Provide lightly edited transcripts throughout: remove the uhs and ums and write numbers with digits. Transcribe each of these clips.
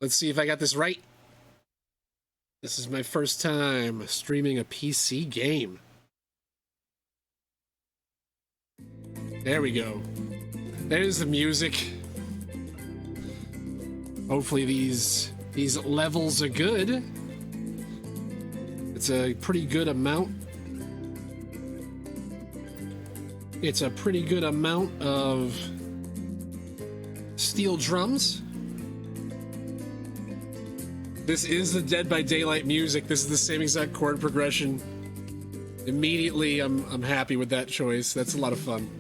Let's see if I got this right. This is my first time streaming a PC game. There we go. There's the music. Hopefully these levels are good. It's a pretty good amount. It's a pretty good amount of steel drums. This is the Dead by Daylight music. This is the same exact chord progression. Immediately, I'm happy with that choice. That's a lot of fun.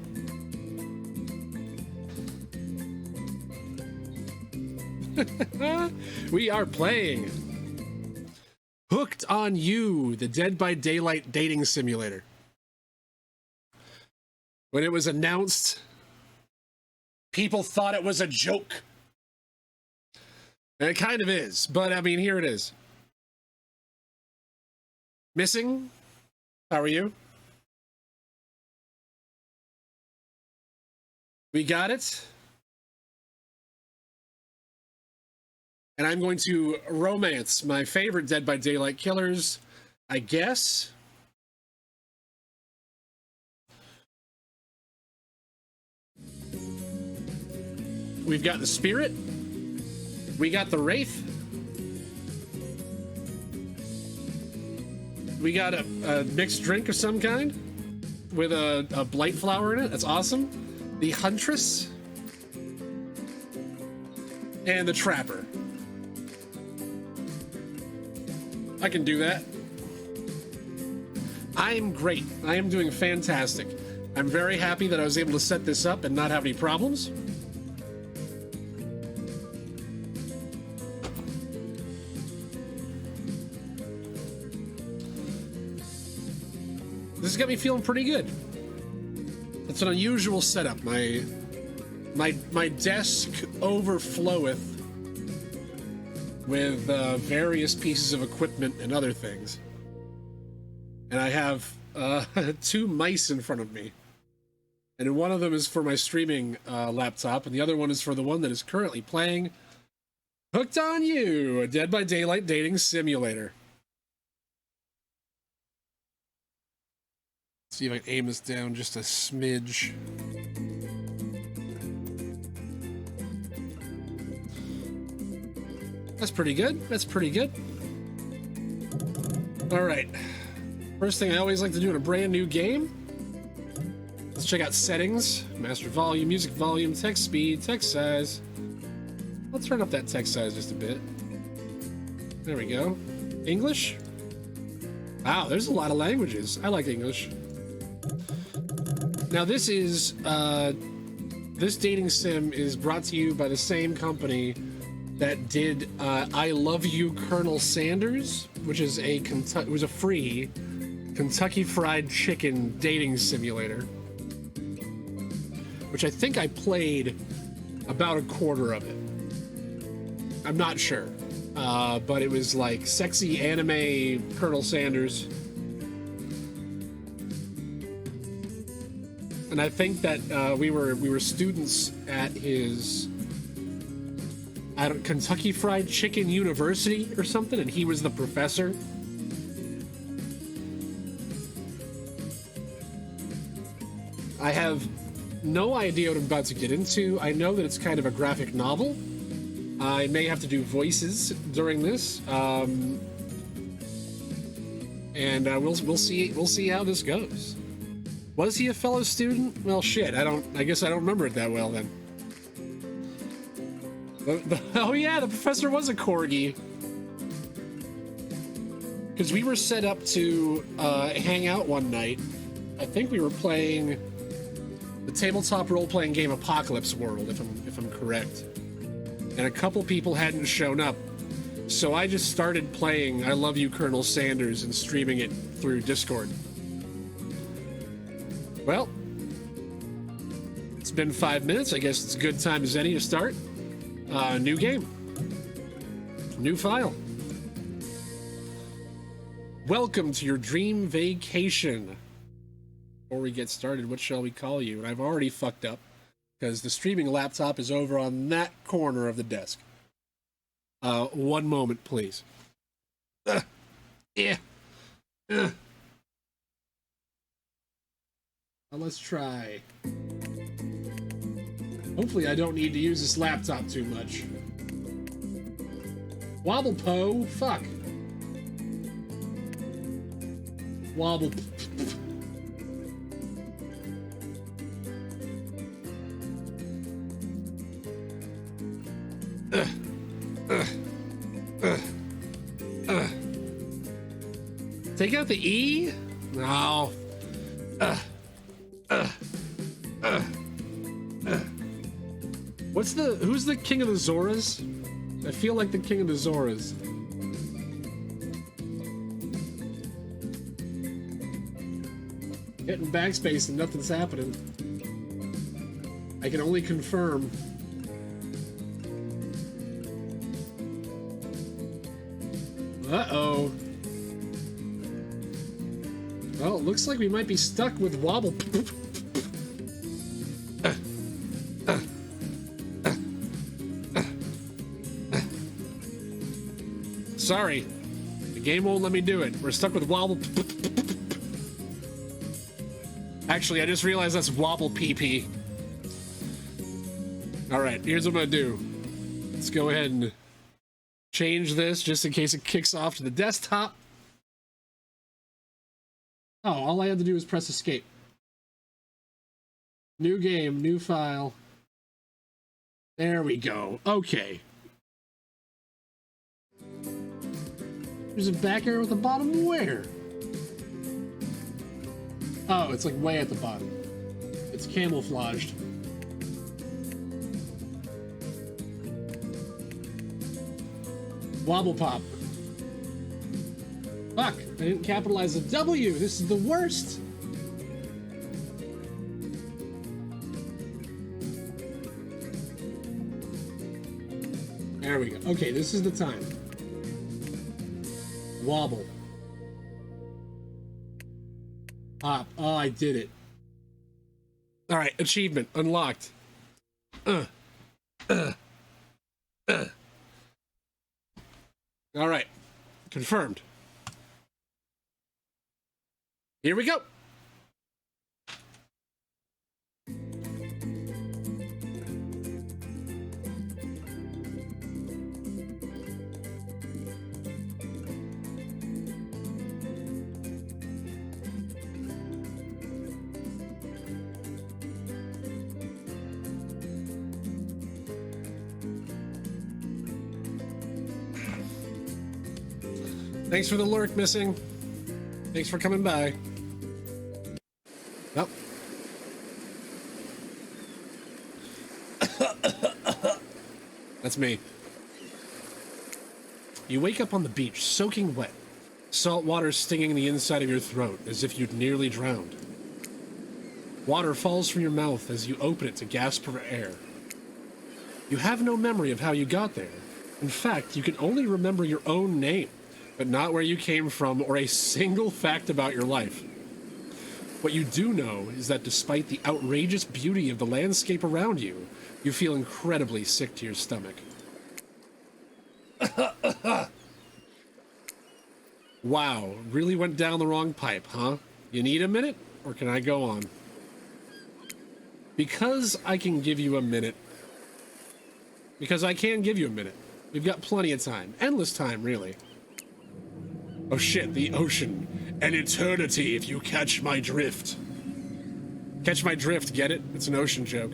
We are playing Hooked on You, the Dead by Daylight dating simulator. When it was announced, people thought it was a joke. And it kind of is, but I mean, here it is. Missing? How are you? We got it. And I'm going to romance my favorite Dead by Daylight killers, I guess. We've got the Spirit. We got the Wraith. We got a mixed drink of some kind with a blight flower in it. That's awesome. The Huntress. And the Trapper. I can do that. I am great. I am doing fantastic. I'm very happy that I was able to set this up and not have any problems. This has got me feeling pretty good. It's an unusual setup. My desk overfloweth with various pieces of equipment and other things. And I have two mice in front of me. And one of them is for my streaming laptop, and the other one is for the one that is currently playing Hooked on You, a Dead by Daylight dating simulator. Let's see if I can aim this down just a smidge. That's pretty good. That's pretty good. All right. First thing I always like to do in a brand new game. Let's check out settings. Master volume, music volume, text speed, text size. Let's turn up that text size just a bit. There we go. English? Wow, there's a lot of languages. I like English. Now this is, this dating sim is brought to you by the same company that did I Love You, Colonel Sanders, which is it was a free Kentucky Fried Chicken dating simulator, which I think I played about a quarter of it. I'm not sure, but it was like sexy anime Colonel Sanders, and I think that we were students at his Kentucky Fried Chicken University or something, and he was the professor. I have no idea what I'm about to get into. I know that it's kind of a graphic novel. I may have to do voices during this, and we'll see how this goes. Was he a fellow student? Well, shit. I guess I don't remember it that well then. Oh yeah, the professor was a corgi. Because we were set up to hang out one night. I think we were playing the tabletop role-playing game Apocalypse World, if I'm correct. And a couple people hadn't shown up, so I just started playing I Love You, Colonel Sanders, and streaming it through Discord. Well, it's been 5 minutes. I guess it's a good time as any to start. New game. New file. Welcome to your dream vacation. Before we get started, what shall we call you? And I've already fucked up because the streaming laptop is over on that corner of the desk. One moment, please. Yeah. Let's try. Hopefully I don't need to use this laptop too much. Wobble po, fuck. Wobble. Take out the E? No. Who's the king of the Zoras? I feel like the king of the Zoras. Hitting backspace and nothing's happening. I can only confirm. Uh-oh. Well, it looks like we might be stuck with wobble. Sorry. The game won't let me do it. We're stuck with wobble. Actually, I just realized that's wobble PP. Alright, here's what I'm gonna do. Let's go ahead and change this just in case it kicks off to the desktop. Oh, all I had to do was press escape. New game, new file. There we go. Okay. There's a back arrow at the bottom. Where? Oh, it's like way at the bottom. It's camouflaged. Wobble pop. Fuck, I didn't capitalize the W. This is the worst. There we go. Okay, this is the time. Wobble. Pop. Oh, I did it. All right, achievement unlocked. All right, confirmed. Here we go. Thanks for the lurk, Missing. Thanks for coming by. Nope. That's me. You wake up on the beach, soaking wet. Salt water stinging the inside of your throat, as if you'd nearly drowned. Water falls from your mouth as you open it to gasp for air. You have no memory of how you got there. In fact, you can only remember your own name, but not where you came from or a single fact about your life. What you do know is that despite the outrageous beauty of the landscape around you, you feel incredibly sick to your stomach. Wow, really went down the wrong pipe, huh? You need a minute, or can I go on? Because I can give you a minute. Because I can give you a minute. We've got plenty of time. Endless time, really. Oh shit, the ocean. An eternity if you catch my drift. Catch my drift, get it? It's an ocean joke.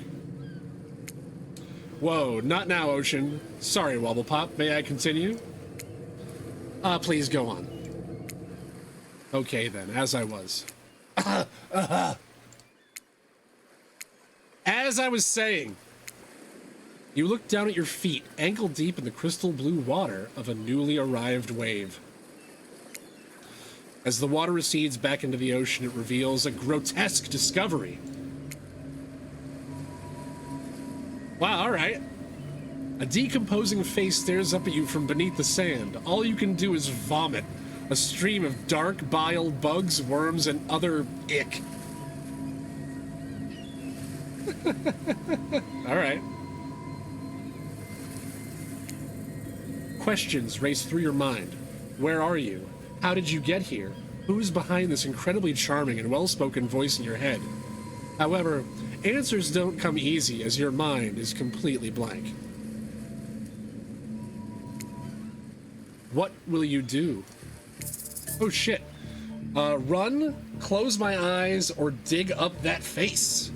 Whoa, not now, ocean. Sorry, Wobblepop. May I continue? Please go on. Okay then, as I was. As I was saying, you look down at your feet, ankle deep in the crystal blue water of a newly arrived wave. As the water recedes back into the ocean, it reveals a grotesque discovery. Wow, all right. A decomposing face stares up at you from beneath the sand. All you can do is vomit, a stream of dark bile, bugs, worms, and other ick. All right. Questions race through your mind. Where are you? How did you get here? Who's behind this incredibly charming and well-spoken voice in your head? However, answers don't come easy as your mind is completely blank. What will you do? Oh shit. Run, close my eyes, or dig up that face.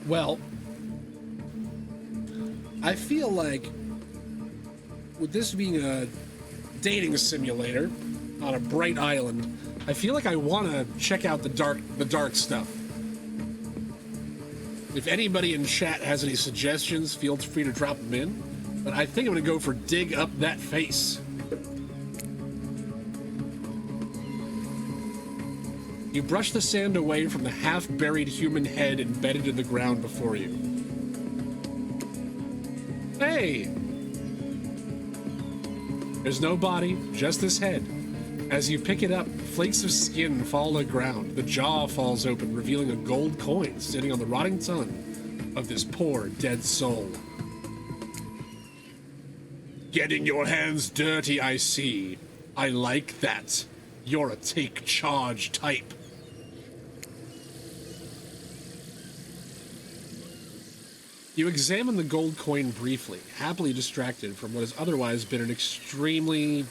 Well, I feel like with this being a dating simulator on a bright island, I feel like I want to check out the dark stuff. If anybody in chat has any suggestions, feel free to drop them in. But I think I'm going to go for dig up that face. You brush the sand away from the half-buried human head embedded in the ground before you. Hey! There's no body, just this head. As you pick it up, flakes of skin fall to the ground. The jaw falls open, revealing a gold coin sitting on the rotting tongue of this poor, dead soul. Getting your hands dirty, I see. I like that. You're a take charge type. You examine the gold coin briefly, happily distracted from what has otherwise been an extremely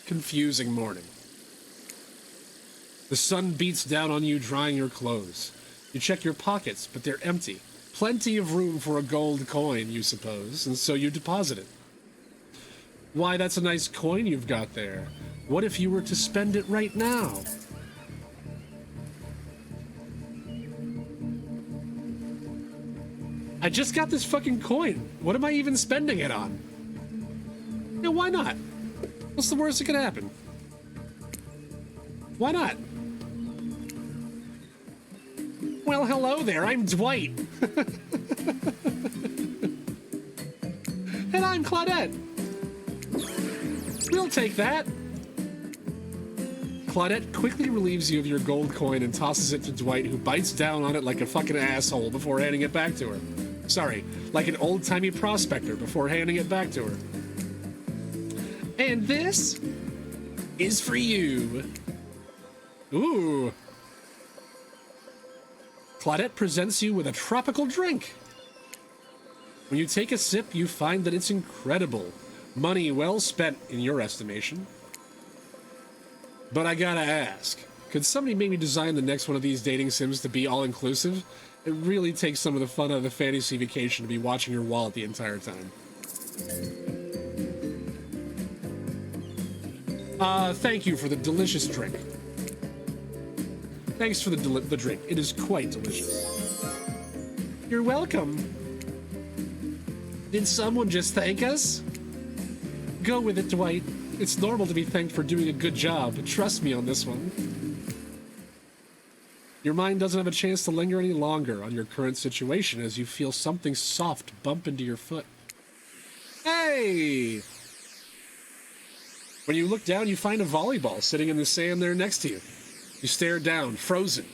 confusing morning. The sun beats down on you, drying your clothes. You check your pockets, but they're empty. Plenty of room for a gold coin, you suppose, and so you deposit it. Why, that's a nice coin you've got there. What if you were to spend it right now? I just got this fucking coin. What am I even spending it on? Yeah, why not? What's the worst that could happen? Why not? Well, hello there, I'm Dwight. And I'm Claudette. We'll take that. Claudette quickly relieves you of your gold coin and tosses it to Dwight, who bites down on it like a fucking asshole before handing it back to her. Sorry, like an old-timey prospector before handing it back to her. And this is for you. Ooh. Claudette presents you with a tropical drink. When you take a sip, you find that it's incredible. Money well spent in your estimation. But I gotta ask, could somebody maybe design the next one of these dating sims to be all-inclusive? It really takes some of the fun out of the fantasy vacation to be watching your wallet the entire time. Thank you for the delicious drink. Thanks for the drink. It is quite delicious. You're welcome. Did someone just thank us? Go with it, Dwight. It's normal to be thanked for doing a good job, but trust me on this one. Your mind doesn't have a chance to linger any longer on your current situation as you feel something soft bump into your foot. Hey! When you look down, you find a volleyball sitting in the sand there next to you. You stare down, frozen.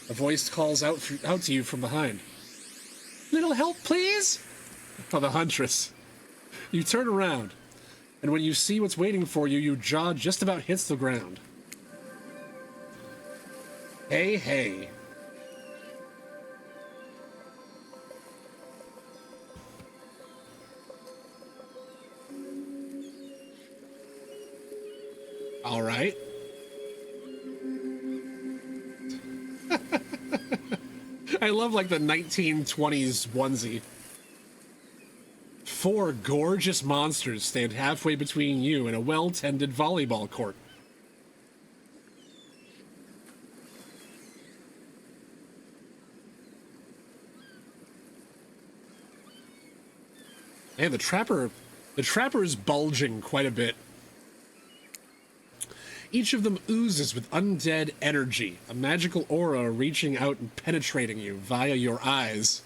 A voice calls out to you from behind. Little help, please? Oh, the huntress. You turn around, and when you see what's waiting for you, your jaw just about hits the ground. Hey, hey. All right. I love like the 1920s onesie. 4 gorgeous monsters stand halfway between you and a well-tended volleyball court. Man, the trapper is bulging quite a bit. Each of them oozes with undead energy, a magical aura reaching out and penetrating you via your eyes.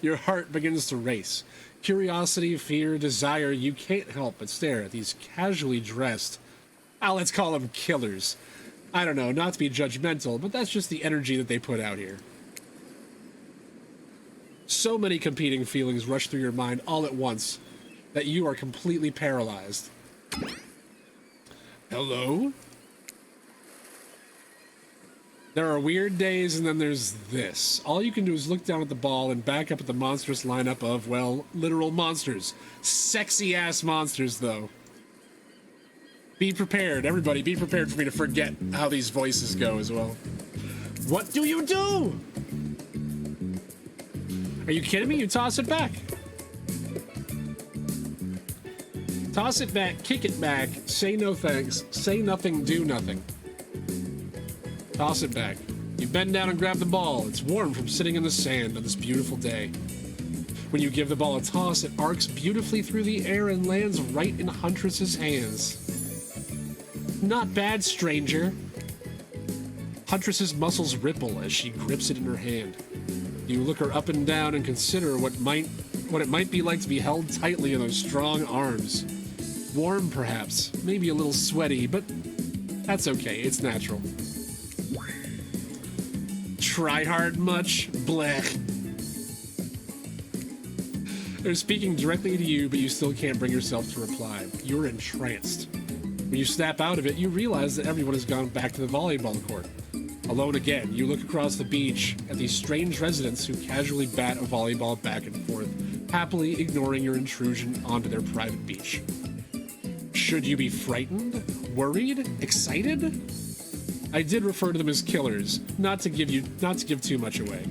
Your heart begins to race. Curiosity, fear, desire, you can't help but stare at these casually dressed, let's call them killers. I don't know, not to be judgmental, but that's just the energy that they put out here. So many competing feelings rush through your mind all at once that you are completely paralyzed. Hello? There are weird days, and then there's this. All you can do is look down at the ball and back up at the monstrous lineup of, well, literal monsters. Sexy-ass monsters, though. Be prepared, everybody, be prepared for me to forget how these voices go as well. What do you do? Are you kidding me? You toss it back. Toss it back, kick it back, say no thanks, say nothing, do nothing. Toss it back. You bend down and grab the ball. It's warm from sitting in the sand on this beautiful day. When you give the ball a toss, it arcs beautifully through the air and lands right in Huntress's hands. Not bad, stranger. Huntress's muscles ripple as she grips it in her hand. You look her up and down and consider what it might be like to be held tightly in those strong arms. Warm, perhaps, maybe a little sweaty, but that's okay, it's natural. Try hard much? Blech. They're speaking directly to you, but you still can't bring yourself to reply. You're entranced. When you snap out of it, you realize that everyone has gone back to the volleyball court. Alone again, you look across the beach at these strange residents who casually bat a volleyball back and forth, happily ignoring your intrusion onto their private beach. Should you be frightened? Worried? Excited? I did refer to them as killers, not to give too much away.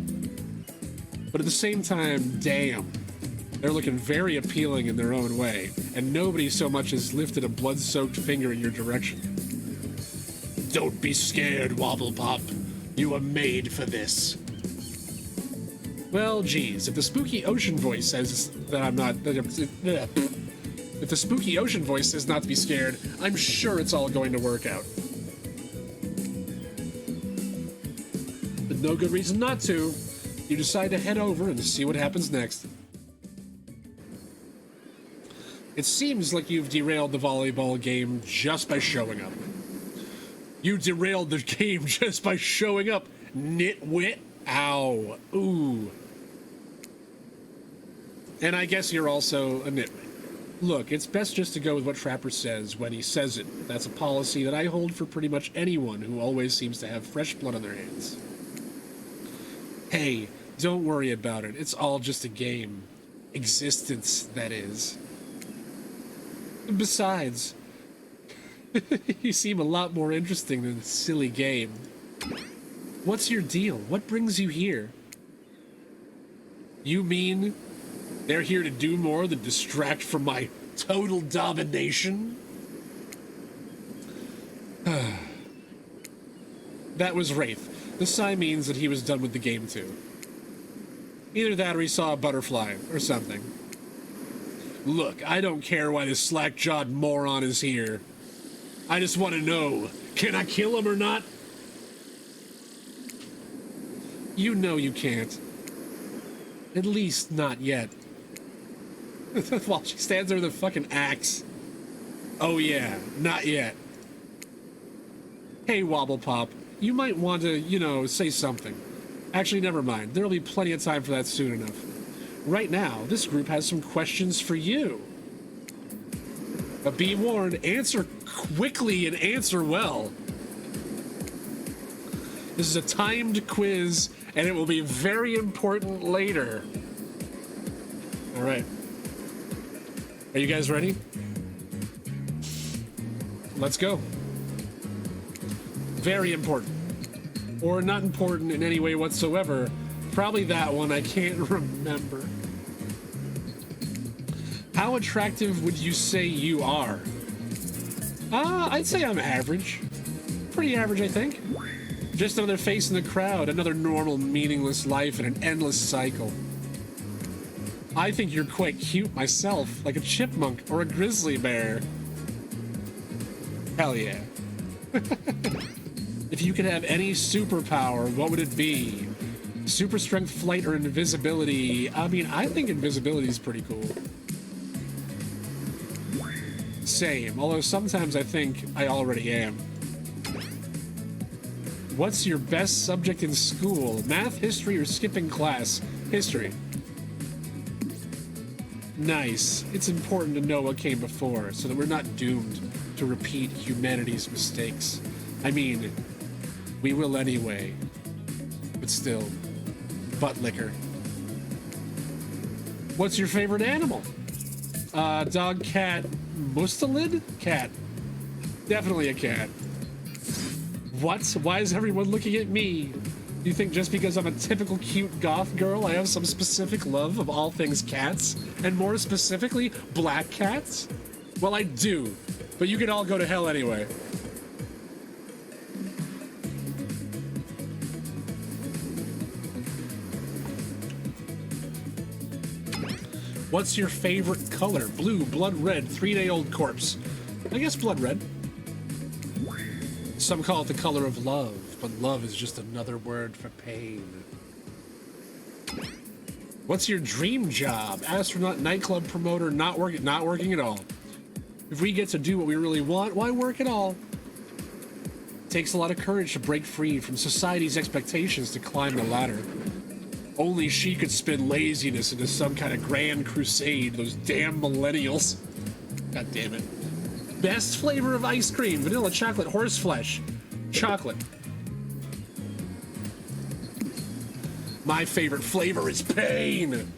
But at the same time, damn. They're looking very appealing in their own way, and nobody so much as lifted a blood-soaked finger in your direction. Don't be scared, Wobblepop. You were made for this. Well, geez, if the spooky ocean voice says that I'm not... If the spooky ocean voice says not to be scared, I'm sure it's all going to work out. But no good reason not to. You decide to head over and see what happens next. It seems like you've derailed the volleyball game just by showing up. You derailed the game just by showing up, nitwit. Ow. Ooh. And I guess you're also a nitwit. Look, it's best just to go with what Trapper says when he says it. That's a policy that I hold for pretty much anyone who always seems to have fresh blood on their hands. Hey, don't worry about it. It's all just a game. Existence, that is. Besides, you seem a lot more interesting than a silly game. What's your deal? What brings you here? You mean they're here to do more than distract from my total domination? That was Wraith. The sign means that he was done with the game too. Either that or he saw a butterfly or something. Look, I don't care why this slack-jawed moron is here. I just want to know, can I kill him or not? You know you can't. At least not yet. While she stands there with a fucking axe. Oh yeah, not yet. Hey, Wobblepop, you might want to, say something. Actually, never mind. There'll be plenty of time for that soon enough. Right now, this group has some questions for you. But be warned, answer quickly and answer well. This is a timed quiz, and it will be very important later. All right. Are you guys ready? Let's go. Very important. Or not important in any way whatsoever. Probably that one, I can't remember. How attractive would you say you are? I'd say I'm average. Pretty average, I think. Just another face in the crowd, another normal, meaningless life in an endless cycle. I think you're quite cute myself, like a chipmunk or a grizzly bear. Hell yeah. If you could have any superpower, what would it be? Super strength, flight, or invisibility? I mean, I think invisibility is pretty cool. Same, although sometimes I think I already am. What's your best subject in school? Math, history, or skipping class? History. Nice. It's important to know what came before so that we're not doomed to repeat humanity's mistakes. I mean, we will anyway. But still, butt liquor. What's your favorite animal? Dog, cat, mustelid? Cat. Definitely a cat. What? Why is everyone looking at me? You think just because I'm a typical cute goth girl, I have some specific love of all things cats? And more specifically, black cats? Well, I do. But you can all go to hell anyway. What's your favorite color? Blue, blood red, 3-day-old corpse. I guess blood red. Some call it the color of love, but love is just another word for pain. What's your dream job? Astronaut, nightclub promoter, not working at all. If we get to do what we really want, why work at all? It takes a lot of courage to break free from society's expectations to climb the ladder. Only she could spin laziness into some kind of grand crusade, those damn millennials. God damn it. Best flavor of ice cream, vanilla, chocolate, horseflesh. Chocolate. My favorite flavor is pain.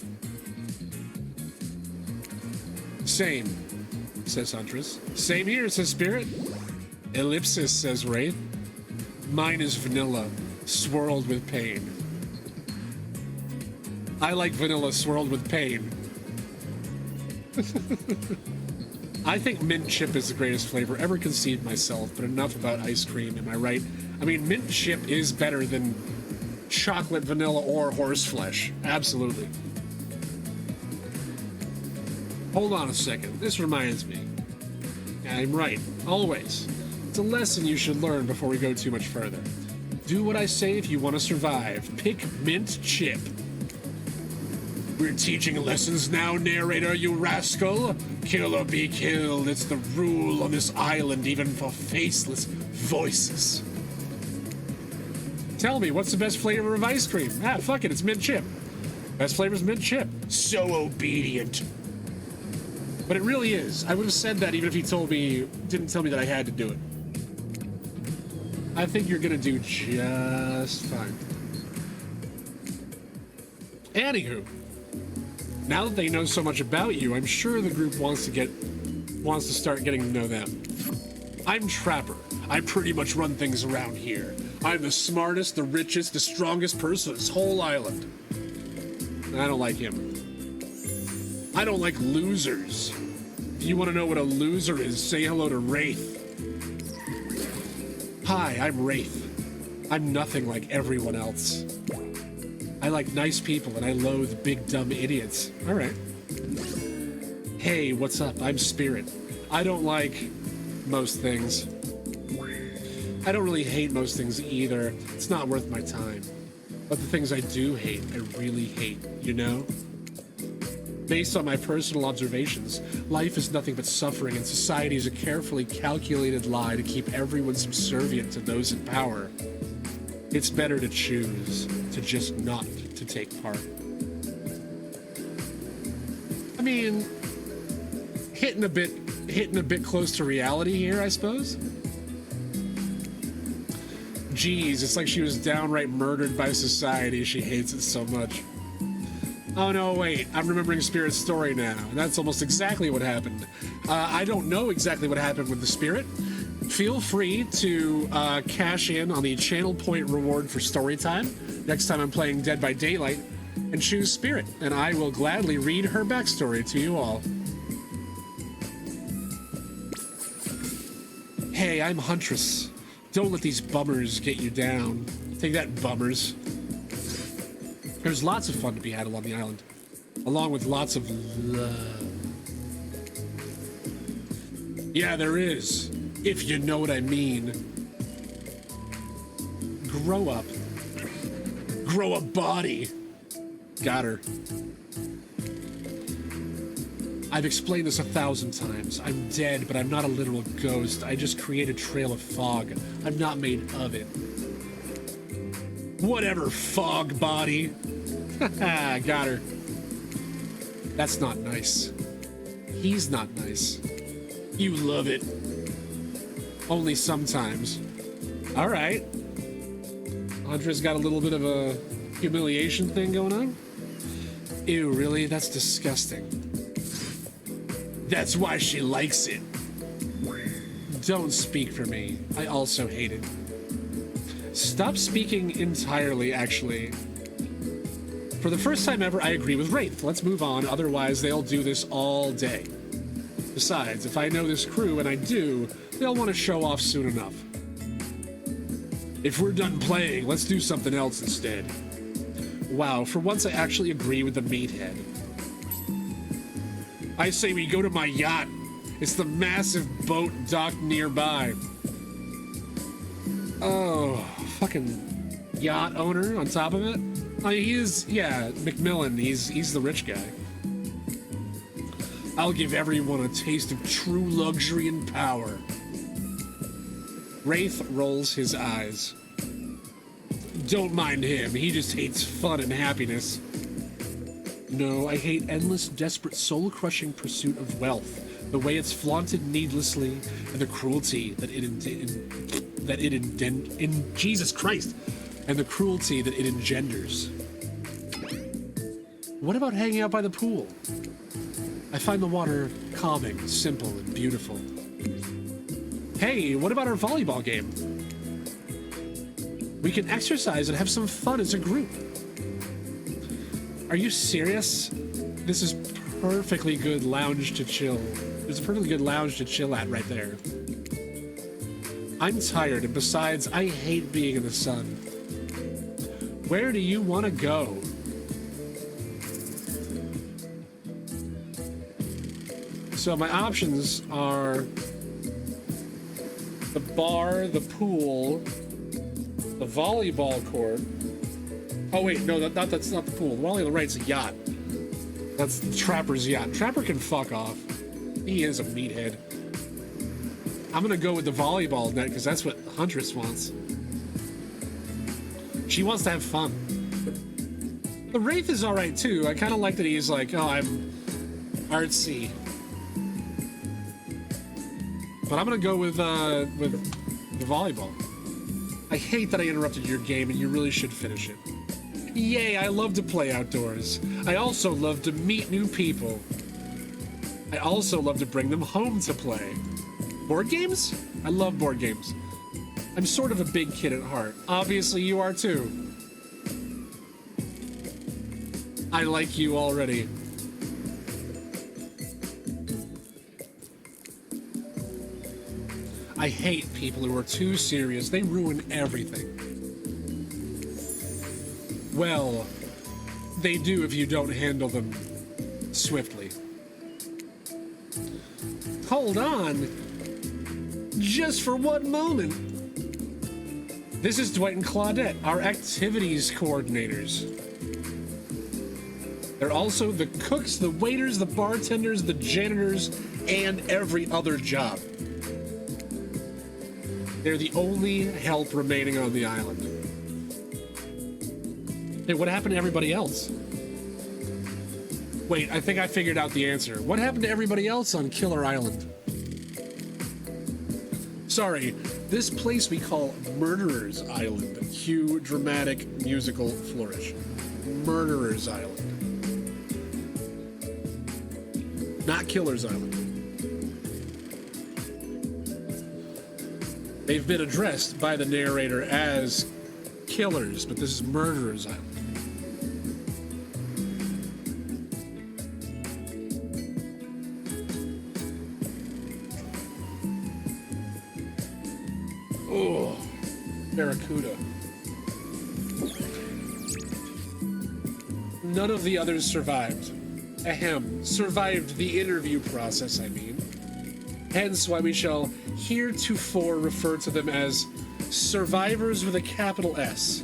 Same, says Huntress. Same here, says Spirit. Ellipsis, says Wraith. Mine is vanilla, swirled with pain. I like vanilla swirled with pain. I think mint chip is the greatest flavor ever conceived myself, but enough about ice cream, am I right? I mean, mint chip is better than chocolate, vanilla, or horseflesh. Absolutely. Hold on a second. This reminds me. I'm right. Always. It's a lesson you should learn before we go too much further. Do what I say if you want to survive. Pick mint chip. We're teaching lessons now, narrator, you rascal. Kill or be killed. It's the rule on this island, even for faceless voices. Tell me, what's the best flavor of ice cream? Ah, fuck it, it's mint chip. Best flavor's mint chip. So obedient. But it really is. I would have said that even if he didn't tell me that I had to do it. I think you're gonna do just fine. Anywho. Now that they know so much about you, I'm sure the group wants to start getting to know them. I'm Trapper. I pretty much run things around here. I'm the smartest, the richest, the strongest person on this whole island. I don't like him. I don't like losers. If you want to know what a loser is, say hello to Wraith. Hi, I'm Wraith. I'm nothing like everyone else. I like nice people and I loathe big dumb idiots. All right. Hey, what's up? I'm Spirit. I don't like most things. I don't really hate most things either. It's not worth my time. But the things I do hate, I really hate, you know? Based on my personal observations, life is nothing but suffering and society is a carefully calculated lie to keep everyone subservient to those in power. It's better to choose to just not to take part. I mean, hitting a bit close to reality here, I suppose. Geez, it's like she was downright murdered by society. She hates it so much. Oh no, wait, I'm remembering Spirit's story now. That's almost exactly what happened. I don't know exactly what happened with the Spirit. Feel free to cash in on the channel point reward for story time next time I'm playing Dead by Daylight and choose Spirit, and I will gladly read her backstory to you all. Hey, I'm Huntress. Don't let these bummers get you down. Take that, bummers. There's lots of fun to be had along the island, along with lots of love. Yeah, there is. If you know what I mean. Grow up. Grow a body. Got her. I've explained this 1,000 times. I'm dead, but I'm not a literal ghost. I just create a trail of fog. I'm not made of it. Whatever, fog body. Got her. That's not nice. He's not nice. You love it. Only sometimes. All right. Andre's got a little bit of a humiliation thing going on. Ew, really? That's disgusting. That's why she likes it. Don't speak for me. I also hate it. Stop speaking entirely, actually. For the first time ever, I agree with Wraith. Let's move on, otherwise they'll do this all day. Besides, if I know this crew, and I do, they'll want to show off soon enough. If we're done playing, let's do something else instead. Wow, for once I actually agree with the meathead. I say we go to my yacht. It's the massive boat docked nearby. Oh, fucking yacht owner on top of it? I mean, he is, yeah, McMillan, he's the rich guy. I'll give everyone a taste of true luxury and power. Wraith rolls his eyes. Don't mind him, he just hates fun and happiness. No, I hate endless, desperate, soul-crushing pursuit of wealth, the way it's flaunted needlessly, and the cruelty that Jesus Christ, and the cruelty that it engenders. What about hanging out by the pool? I find the water calming, simple, and beautiful. Hey, what about our volleyball game? We can exercise and have some fun as a group. Are you serious? This is perfectly good lounge to chill. There's a perfectly good lounge to chill at right there. I'm tired, and besides, I hate being in the sun. Where do you want to go? So my options are the bar, the pool, the volleyball court. Oh wait, no, that's not the pool. The one on the right's a yacht. That's the Trapper's yacht. Trapper can fuck off. He is a meathead. I'm gonna go with the volleyball net because that's what Huntress wants. She wants to have fun. The Wraith is alright too. I kind of like that he's like, oh, I'm artsy. But I'm gonna go with the volleyball. I hate that I interrupted your game and you really should finish it. Yay, I love to play outdoors. I also love to meet new people. I also love to bring them home to play. Board games? I love board games. I'm sort of a big kid at heart. Obviously you are too. I like you already. I hate people who are too serious. They ruin everything. Well, they do if you don't handle them swiftly. Hold on. Just for one moment. This is Dwight and Claudette, our activities coordinators. They're also the cooks, the waiters, the bartenders, the janitors, and every other job. They're the only help remaining on the island. Hey, what happened to everybody else? Wait, I think I figured out the answer. What happened to everybody else on Killer Island? Sorry, this place we call Murderer's Island. Cue dramatic musical flourish. Murderer's Island. Not Killer's Island. They've been addressed by the narrator as killers, but this is Murderer's Island. Oh, Barracuda. None of the others survived. Ahem, survived the interview process, I mean. Hence why we shall heretofore refer to them as survivors with a capital S.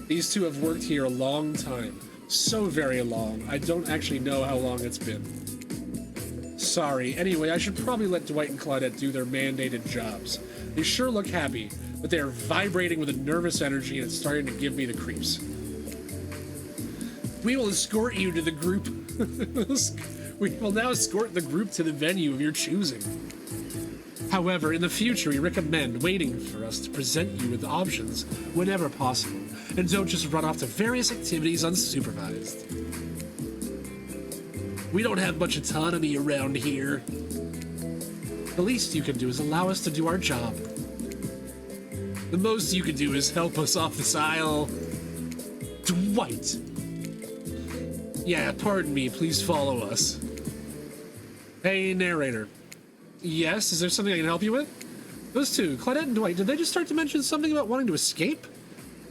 These two have worked here a long time. So very long. I don't actually know how long it's been. Sorry. Anyway, I should probably let Dwight and Claudette do their mandated jobs. They sure look happy, but they are vibrating with a nervous energy and it's starting to give me the creeps. We will escort you to the group. We will now escort the group to the venue of your choosing. However, in the future, we recommend waiting for us to present you with options whenever possible, and don't just run off to various activities unsupervised. We don't have much autonomy around here. The least you can do is allow us to do our job. The most you can do is help us off this aisle. Dwight! Yeah, pardon me, please follow us. Hey, narrator. Yes, is there something I can help you with? Those two, Claudette and Dwight, did they just start to mention something about wanting to escape?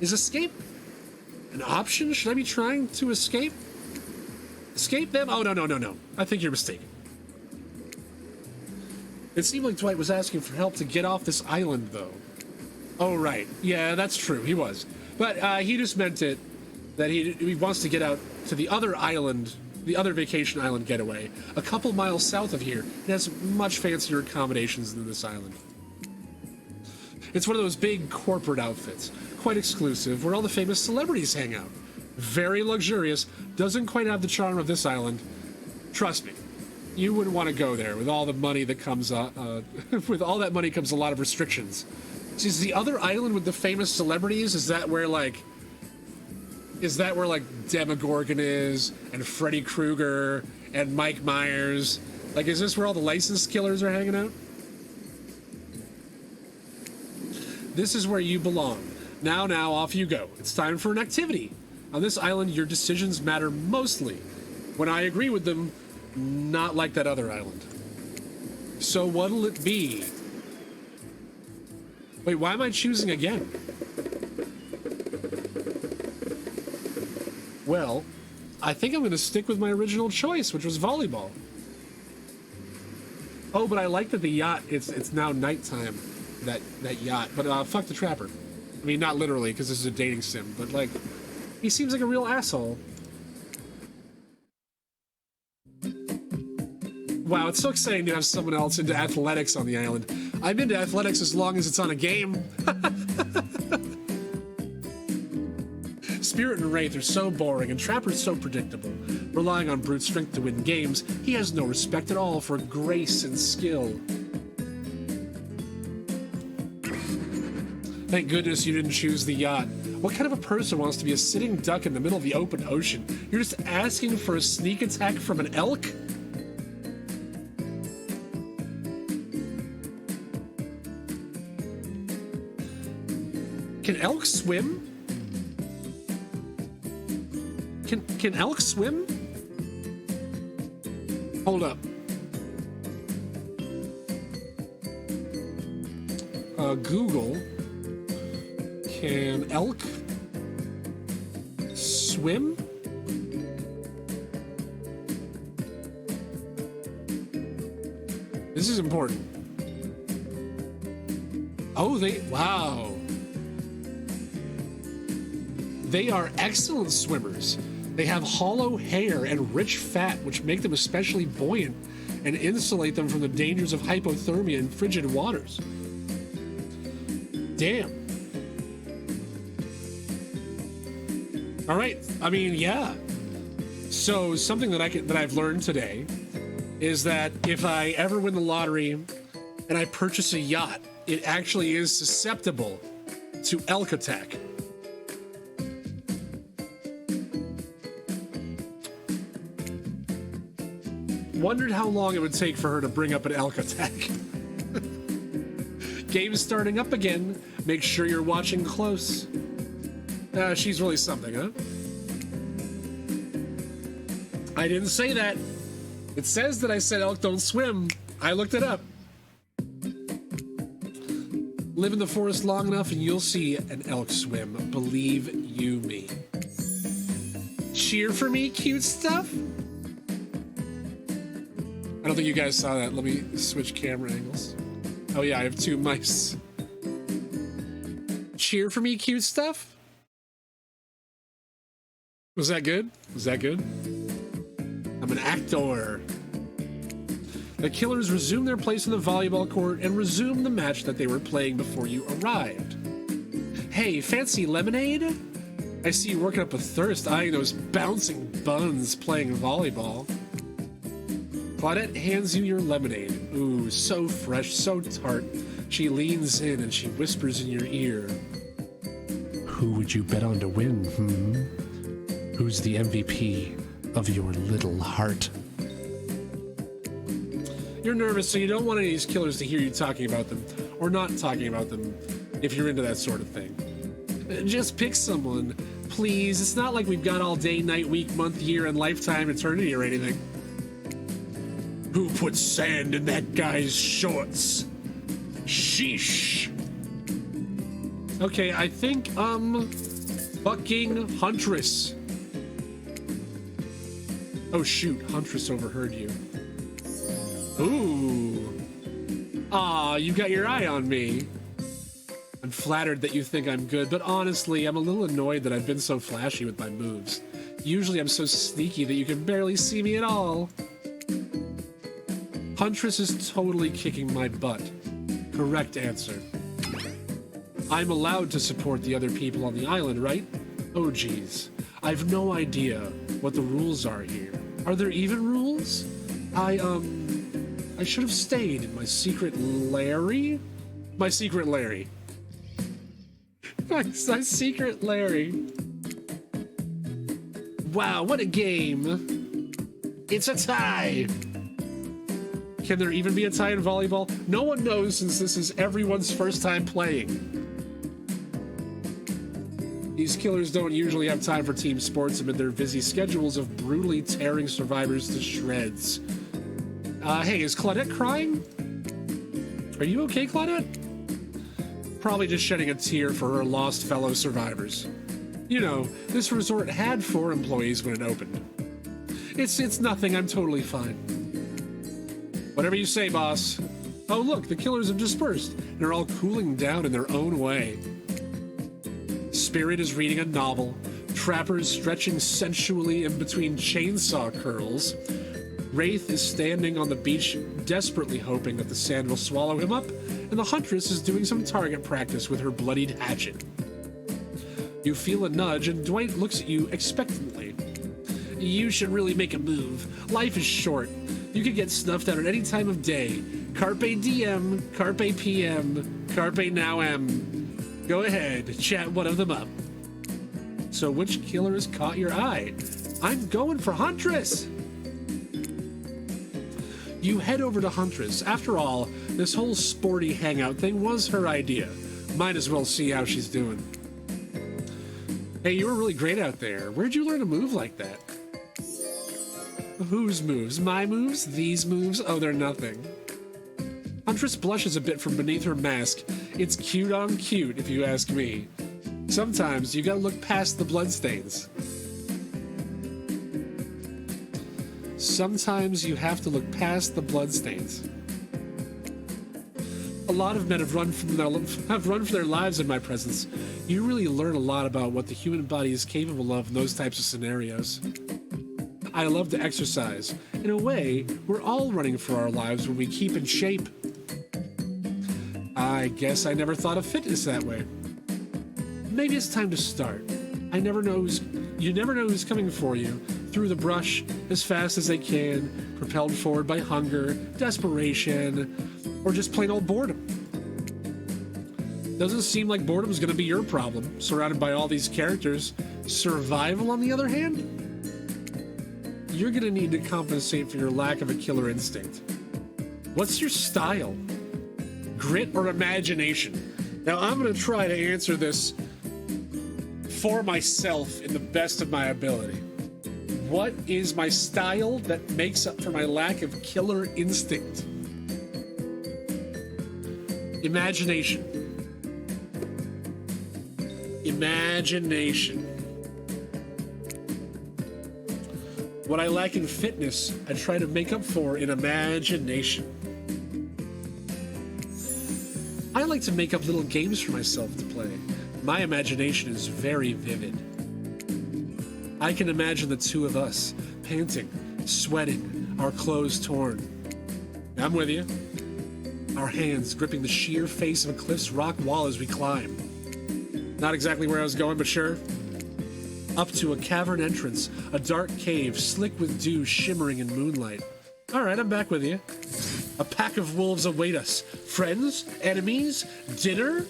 Is escape an option? Should I be trying to escape? Escape them? Oh, no. I think you're mistaken. It seemed like Dwight was asking for help to get off this island, though. Oh, right. Yeah, that's true. He was. But he just meant it that he wants to get out to the other island, the other vacation island getaway, a couple miles south of here. It has much fancier accommodations than this island. It's one of those big corporate outfits, quite exclusive, where all the famous celebrities hang out. Very luxurious, doesn't quite have the charm of this island. Trust me, you wouldn't want to go there with all the money that comes, with all that money comes a lot of restrictions. See, is the other island with the famous celebrities, is that where Demogorgon is, and Freddy Krueger, and Mike Myers? Like, is this where all the licensed killers are hanging out? This is where you belong. Now, off you go. It's time for an activity. On this island, your decisions matter mostly when I agree with them, not like that other island. So what'll it be? Wait, why am I choosing again? Well, I think I'm going to stick with my original choice, which was volleyball. Oh, but I like that the yacht, it's now nighttime, that yacht. But fuck the trapper. I mean, not literally, because this is a dating sim, but like, he seems like a real asshole. Wow, it's so exciting to have someone else into athletics on the island. I'm into athletics as long as it's on a game. Spirit and Wraith are so boring, and Trapper's so predictable. Relying on brute strength to win games, he has no respect at all for grace and skill. Thank goodness you didn't choose the yacht. What kind of a person wants to be a sitting duck in the middle of the open ocean? You're just asking for a sneak attack from an elk? Can elk swim? Can elk swim? Hold up. Google. Can elk swim? This is important. Oh, wow. They are excellent swimmers. They have hollow hair and rich fat, which make them especially buoyant and insulate them from the dangers of hypothermia in frigid waters. Damn. All right. I mean, yeah. So something that I've learned today is that if I ever win the lottery and I purchase a yacht, it actually is susceptible to elk attack. Wondered how long it would take for her to bring up an elk attack. Game's starting up again. Make sure you're watching close. She's really something, huh? I didn't say that. It says that I said elk don't swim. I looked it up. Live in the forest long enough and you'll see an elk swim. Believe you me. Cheer for me, cute stuff? I don't think you guys saw that. Let me switch camera angles. Oh yeah, I have two mice. Cheer for me, cute stuff? Was that good? Was that good? I'm an actor. The killers resume their place in the volleyball court and resume the match that they were playing before you arrived. Hey, fancy lemonade? I see you working up a thirst eyeing those bouncing buns playing volleyball. Claudette hands you your lemonade. Ooh, so fresh, so tart. She leans in and she whispers in your ear. Who would you bet on to win, Who's the MVP of your little heart? You're nervous, so you don't want any of these killers to hear you talking about them, or not talking about them, if you're into that sort of thing. Just pick someone, please. It's not like we've got all day, night, week, month, year, and lifetime eternity or anything. Who put sand in that guy's shorts? Sheesh. Okay, I think, fucking Huntress. Oh shoot, Huntress overheard you. Ooh. Aw, you got your eye on me. I'm flattered that you think I'm good, but honestly, I'm a little annoyed that I've been so flashy with my moves. Usually I'm so sneaky that you can barely see me at all. Huntress is totally kicking my butt. Correct answer. I'm allowed to support the other people on the island, right? Oh geez. I've no idea what the rules are here. Are there even rules? I should have stayed in my secret Larry? My secret Larry. My secret Larry. Wow, what a game. It's a tie. Can there even be a tie in volleyball? No one knows since this is everyone's first time playing. These killers don't usually have time for team sports amid their busy schedules of brutally tearing survivors to shreds. Hey, is Claudette crying? Are you okay, Claudette? Probably just shedding a tear for her lost fellow survivors. You know, this resort had 4 employees when it opened. It's nothing, I'm totally fine. Whatever you say, boss. Oh look, the killers have dispersed. They're all cooling down in their own way. Spirit is reading a novel. Trapper is stretching sensually in between chainsaw curls. Wraith is standing on the beach, desperately hoping that the sand will swallow him up, and the Huntress is doing some target practice with her bloodied hatchet. You feel a nudge, and Dwight looks at you expectantly. You should really make a move. Life is short. You could get snuffed out at any time of day. Carpe diem, carpe PM, carpe now am. Go ahead, chat one of them up. So which killer has caught your eye? I'm going for Huntress! You head over to Huntress. After all, this whole sporty hangout thing was her idea. Might as well see how she's doing. Hey, you were really great out there. Where'd you learn a move like that? Whose moves? My moves? These moves? Oh, they're nothing. Huntress blushes a bit from beneath her mask. It's cute on cute, if you ask me. Sometimes you gotta look past the bloodstains. Sometimes you have to look past the bloodstains. A lot of men have run for their lives in my presence. You really learn a lot about what the human body is capable of in those types of scenarios. I love to exercise. In a way, we're all running for our lives when we keep in shape. I guess I never thought of fitness that way. Maybe it's time to start. You never know who's coming for you. Through the brush, as fast as they can, propelled forward by hunger, desperation, or just plain old boredom. Doesn't seem like boredom's gonna be your problem, surrounded by all these characters. Survival, on the other hand? You're gonna need to compensate for your lack of a killer instinct. What's your style? Grit or imagination? Now I'm gonna try to answer this for myself in the best of my ability. What is my style that makes up for my lack of killer instinct? Imagination. Imagination. What I lack in fitness, I try to make up for in imagination. I like to make up little games for myself to play. My imagination is very vivid. I can imagine the two of us, panting, sweating, our clothes torn. I'm with you. Our hands gripping the sheer face of a cliff's rock wall as we climb. Not exactly where I was going, but sure. Up to a cavern entrance, a dark cave, slick with dew shimmering in moonlight. All right, I'm back with you. A pack of wolves await us. Friends? Enemies? Dinner?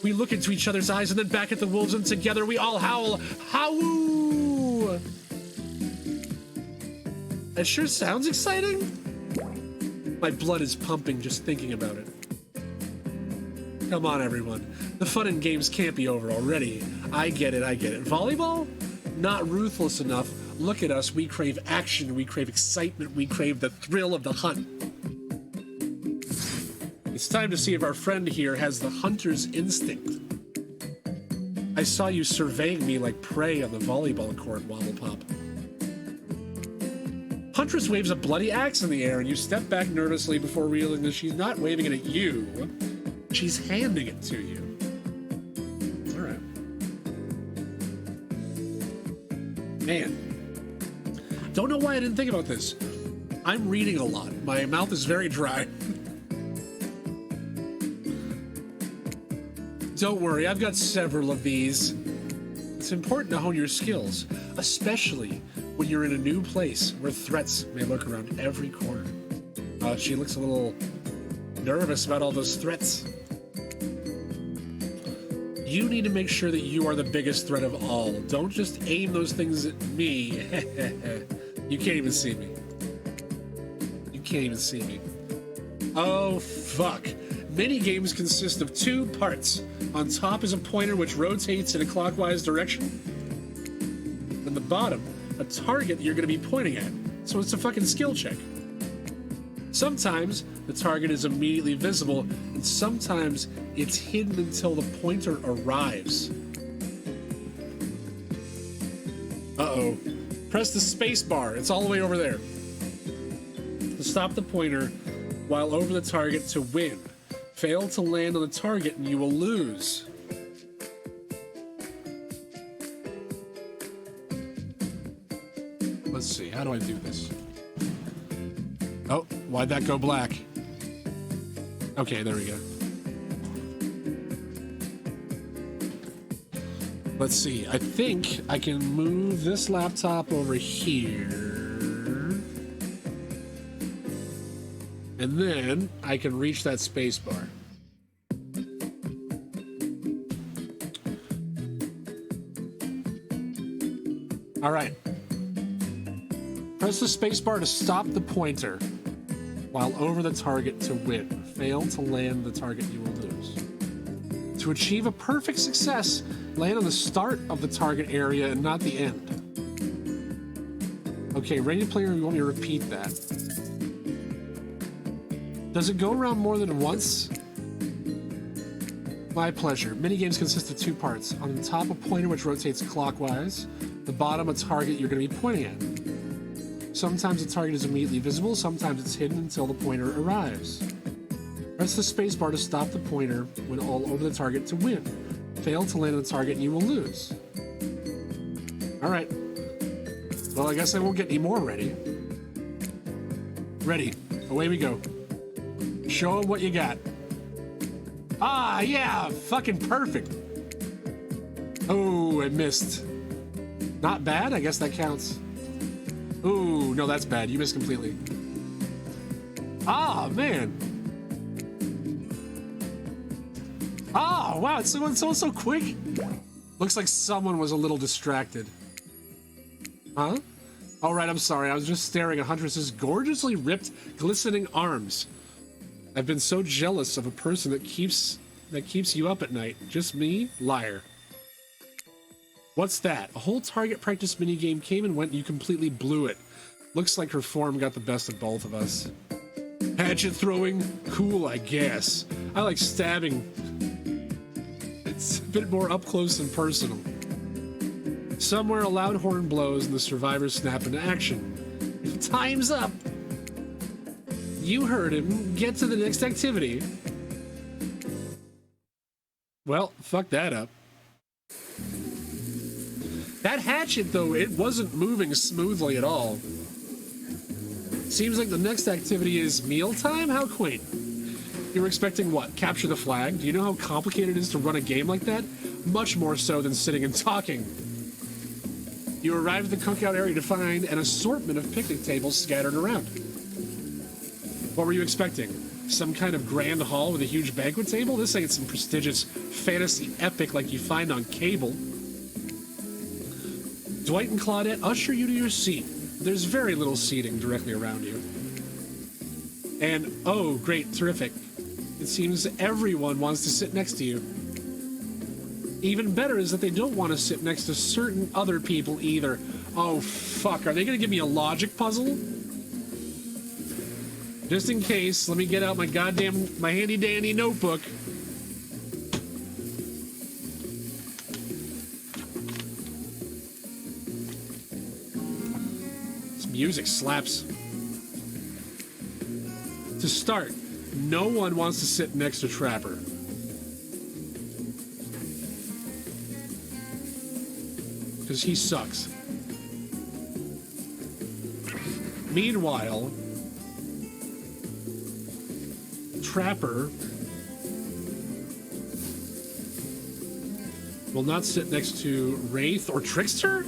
We look into each other's eyes and then back at the wolves, and together we all howl, Howl! That sure sounds exciting. My blood is pumping just thinking about it. Come on, everyone. The fun and games can't be over already. I get it. Volleyball? Not ruthless enough. Look at us. We crave action. We crave excitement. We crave the thrill of the hunt. It's time to see if our friend here has the hunter's instinct. I saw you surveying me like prey on the volleyball court, Wobblepop. Huntress waves a bloody axe in the air, and you step back nervously before realizing that she's not waving it at you. She's handing it to you. All right. Man. Don't know why I didn't think about this. I'm reading a lot. My mouth is very dry. Don't worry, I've got several of these. It's important to hone your skills, especially when you're in a new place where threats may lurk around every corner. She looks a little nervous about all those threats. You need to make sure that you are the biggest threat of all. Don't just aim those things at me. You can't even see me. You can't even see me. Oh, fuck. Mini games consist of two parts. On top is a pointer which rotates in a clockwise direction. And the bottom, a target that you're going to be pointing at. So it's a fucking skill check. Sometimes the target is immediately visible, and sometimes it's hidden until the pointer arrives. Uh-oh. Press the space bar. It's all the way over there. To stop the pointer while over the target to win. Fail to land on the target and you will lose. Let's see, how do I do this? Oh, why'd that go black? Okay, there we go. Let's see, I think I can move this laptop over here. And then I can reach that space bar. All right. Press the space bar to stop the pointer while over the target to win. Fail to land the target, you will lose. To achieve a perfect success, land on the start of the target area and not the end. Okay, ready player, you want me to repeat that? Does it go around more than once? My pleasure. Minigames consist of two parts. On the top, a pointer which rotates clockwise. The bottom, a target you're going to be pointing at. Sometimes the target is immediately visible, sometimes it's hidden until the pointer arrives. Press the space bar to stop the pointer when all over the target to win. Fail to land on the target and you will lose. Alright. Well, I guess I won't get any more ready. Ready. Away we go. Show them what you got. Ah, yeah, fucking perfect. Oh, I missed. Not bad, I guess that counts. Ooh, no, that's bad. You missed completely. Ah, man. Ah, wow, it's so quick. Looks like someone was a little distracted. Huh? All right, I'm sorry. I was just staring at Huntress's gorgeously ripped, glistening arms. I've been so jealous of a person that keeps you up at night. Just me? Liar. What's that? A whole target practice minigame came and went and you completely blew it. Looks like her form got the best of both of us. Hatchet throwing? Cool, I guess. I like stabbing. It's a bit more up close and personal. Somewhere a loud horn blows and the survivors snap into action. Time's up! You heard him. Get to the next activity. Well, fuck that up. That hatchet, though, it wasn't moving smoothly at all. Seems like the next activity is mealtime? How quaint. You were expecting what? Capture the flag? Do you know how complicated it is to run a game like that? Much more so than sitting and talking. You arrive at the cookout area to find an assortment of picnic tables scattered around. What were you expecting? Some kind of grand hall with a huge banquet table? This ain't some prestigious fantasy epic like you find on cable. Dwight and Claudette usher you to your seat. There's very little seating directly around you. And, oh, great, terrific. It seems everyone wants to sit next to you. Even better is that they don't want to sit next to certain other people either. Oh, fuck, are they going to give me a logic puzzle? Just in case, let me get out my handy-dandy notebook. This music slaps. To start, no one wants to sit next to Trapper. Because he sucks. Meanwhile, Trapper will not sit next to Wraith or Trickster?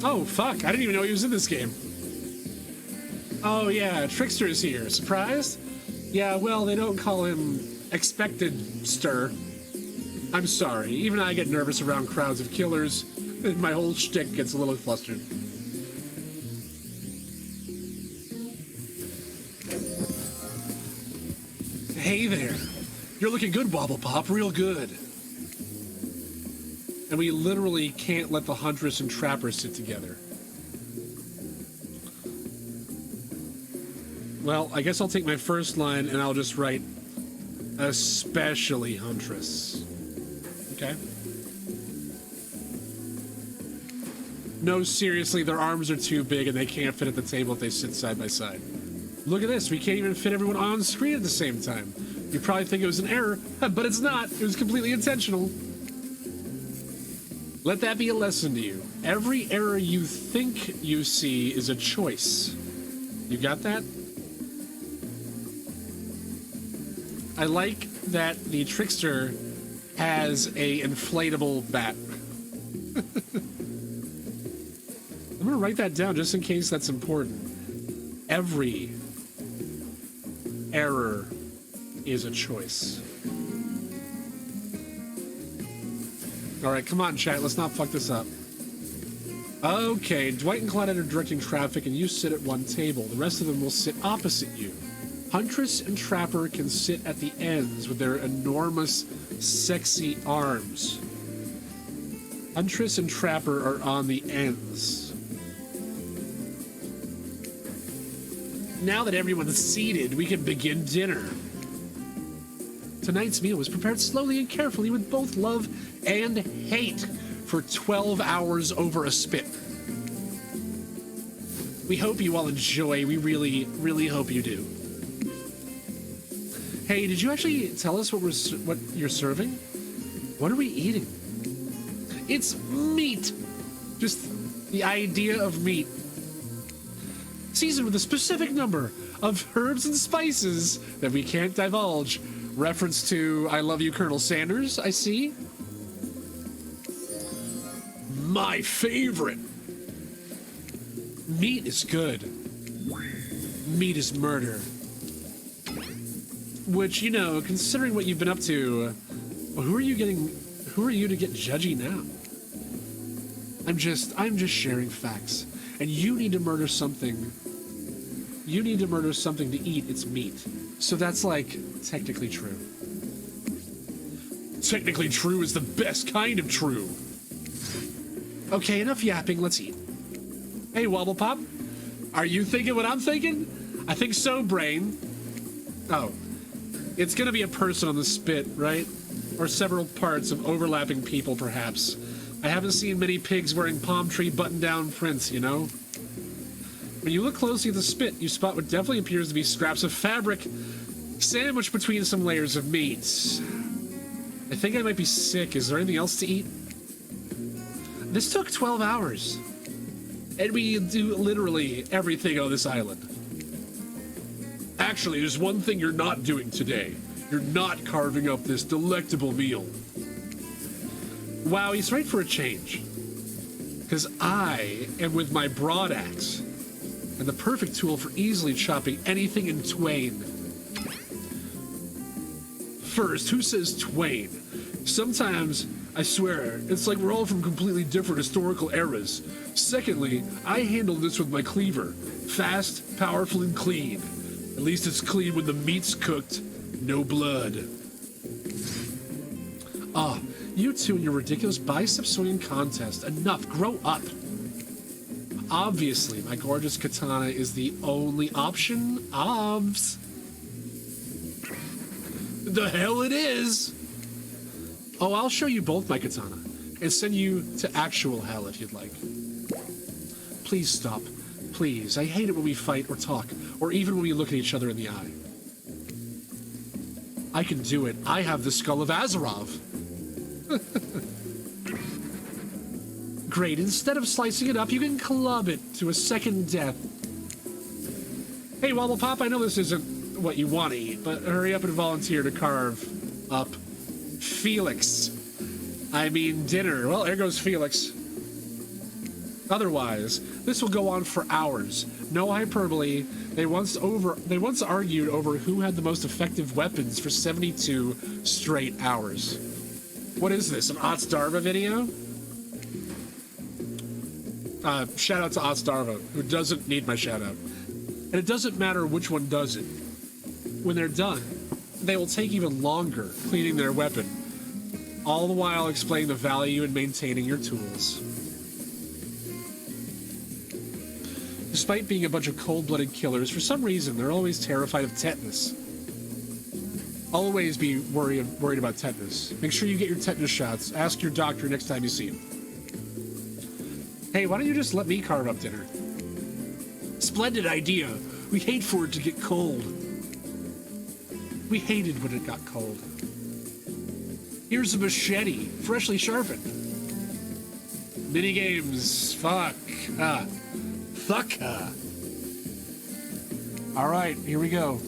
Oh, fuck. I didn't even know he was in this game. Oh, yeah. Trickster is here. Surprised? Yeah, well, they don't call him Expected Stir. I'm sorry. Even I get nervous around crowds of killers. My whole shtick gets a little flustered. Hey there. You're looking good, Wobblepop. Real good. And we literally can't let the Huntress and Trapper sit together. Well, I guess I'll take my first line and I'll just write, especially Huntress. Okay? No, seriously, their arms are too big and they can't fit at the table if they sit side by side. Look at this, we can't even fit everyone on screen at the same time. You probably think it was an error, but it's not. It was completely intentional. Let that be a lesson to you. Every error you think you see is a choice. You got that? I like that the Trickster has a inflatable bat. I'm gonna write that down just in case that's important. Every error is a choice. Alright, come on, chat. Let's not fuck this up. Okay, Dwight and Claudette are directing traffic and you sit at one table. The rest of them will sit opposite you. Huntress and Trapper can sit at the ends with their enormous, sexy arms. Huntress and Trapper are on the ends. Now that everyone's seated, we can begin dinner. Tonight's meal was prepared slowly and carefully with both love and hate for 12 hours over a spit. We hope you all enjoy. We really, really hope you do. Hey, did you actually tell us what you're serving? What are we eating? It's meat. Just the idea of meat. Seasoned with a specific number of herbs and spices that we can't divulge. Reference to I Love You, Colonel Sanders, I see. My favorite. Meat is good. Meat is murder. Which, you know, considering what you've been up to, who are you to get judgy now? I'm just sharing facts. And you need to murder something. You need to murder something to eat its meat. So that's like technically true. Technically true is the best kind of true. Okay, enough yapping, let's eat. Hey, Wobblepop, are you thinking what I'm thinking? I think so, Brain. Oh, it's gonna be a person on the spit, right? Or several parts of overlapping people, perhaps. I haven't seen many pigs wearing palm tree button-down prints, you know? When you look closely at the spit, you spot what definitely appears to be scraps of fabric sandwiched between some layers of meat. I think I might be sick. Is there anything else to eat? This took 12 hours. And we do literally everything on this island. Actually, there's one thing you're not doing today. You're not carving up this delectable meal. Wow, he's right for a change. Because I am with my broad axe, and the perfect tool for easily chopping anything in twain. First, who says twain? Sometimes, I swear, it's like we're all from completely different historical eras. Secondly, I handle this with my cleaver. Fast, powerful, and clean. At least it's clean when the meat's cooked. No blood. Ah, you two and your ridiculous bicep swinging contest. Enough, grow up. Obviously, my gorgeous katana is the only option. Obvs. The hell it is! Oh, I'll show you both my katana and send you to actual hell if you'd like. Please stop. Please. I hate it when we fight or talk, or even when we look at each other in the eye. I can do it. I have the skull of Azarov. Great. Instead of slicing it up, you can club it to a second death. Hey, Wobble Pop, I know this isn't what you want to eat, but hurry up and volunteer to carve up Felix. I mean dinner. Well, there goes Felix. Otherwise, this will go on for hours. No hyperbole. They once argued over who had the most effective weapons for 72 straight hours. What is this, an Otsdarva video? Shout out to Otsdarva, who doesn't need my shout out. And it doesn't matter which one does it. When they're done, they will take even longer cleaning their weapon, all the while explaining the value in maintaining your tools. Despite being a bunch of cold-blooded killers, for some reason, they're always terrified of tetanus. Always be worried about tetanus. Make sure you get your tetanus shots. Ask your doctor next time you see him. Hey, why don't you just let me carve up dinner? Splendid idea. We hate for it to get cold. We hated when it got cold. Here's a machete, freshly sharpened. Minigames. Fuck. Fuck. All right, here we go.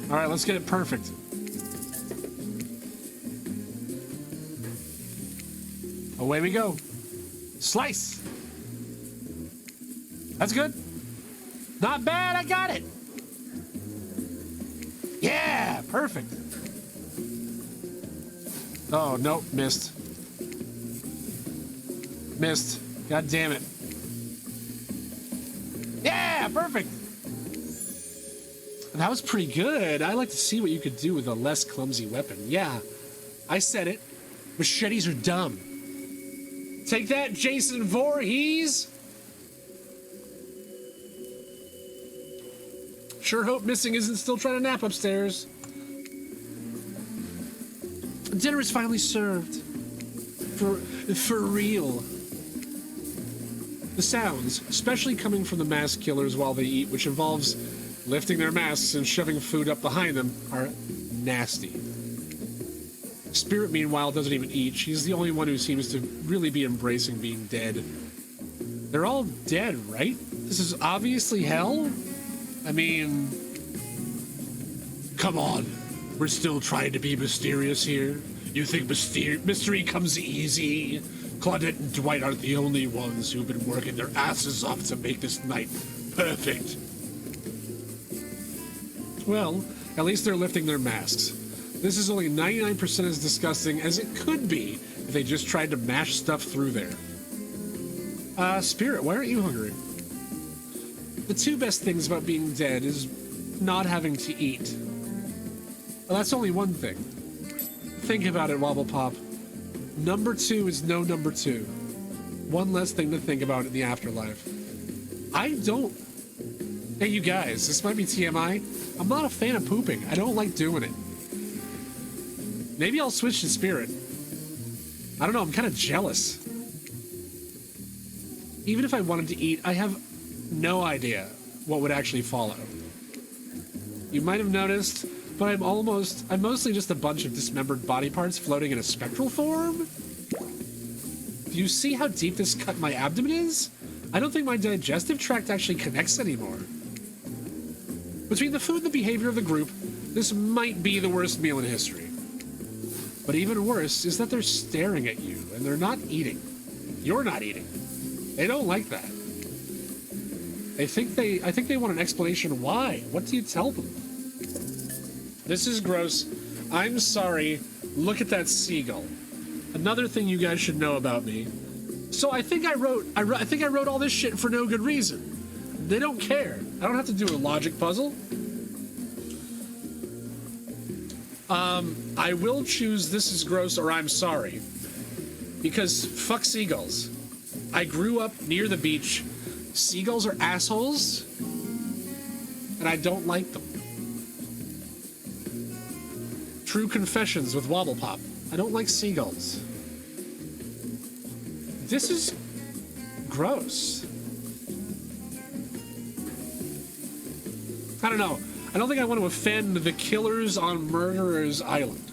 All right, let's get it perfect. Away we go. Slice. That's good. Not bad, I got it. Yeah, perfect. Oh, nope, missed. Missed. God damn it. Yeah, perfect. That was pretty good. I'd like to see what you could do with a less clumsy weapon. Yeah, I said it. Machetes are dumb. Take that, Jason Voorhees. Sure hope Missing isn't still trying to nap upstairs. Dinner is finally served. For real. The sounds, especially coming from the mask killers while they eat, which involves lifting their masks and shoving food up behind them, are nasty. Spirit, meanwhile, doesn't even eat. She's the only one who seems to really be embracing being dead. They're all dead, right? This is obviously hell? I mean... Come on. We're still trying to be mysterious here. You think mystery comes easy? Claudette and Dwight aren't the only ones who've been working their asses off to make this night perfect. Well, at least they're lifting their masks. This is only 99% as disgusting as it could be if they just tried to mash stuff through there. Spirit, why aren't you hungry? The two best things about being dead is not having to eat. Well, that's only one thing. Think about it, Wobble Pop. Number two is no number two. One less thing to think about in the afterlife. I don't... Hey, you guys, this might be TMI. I'm not a fan of pooping. I don't like doing it. Maybe I'll switch to Spirit. I don't know, I'm kind of jealous. Even if I wanted to eat, I have no idea what would actually follow. You might have noticed, but I'm mostly just a bunch of dismembered body parts floating in a spectral form. Do you see how deep this cut my abdomen is? I don't think my digestive tract actually connects anymore. Between the food and the behavior of the group, this might be the worst meal in history. But even worse is that they're staring at you and they're not eating. You're not eating. They don't like that. I think they want an explanation why. What do you tell them? This is gross. I'm sorry. Look at that seagull. Another thing you guys should know about me. So I think I wrote all this shit for no good reason. They don't care. I don't have to do a logic puzzle. I will choose this is gross or I'm sorry. Because fuck seagulls. I grew up near the beach. Seagulls are assholes. And I don't like them. True confessions with Wobble Pop. I don't like seagulls. This is gross. I don't know. I don't think I want to offend the killers on Murderer's Island.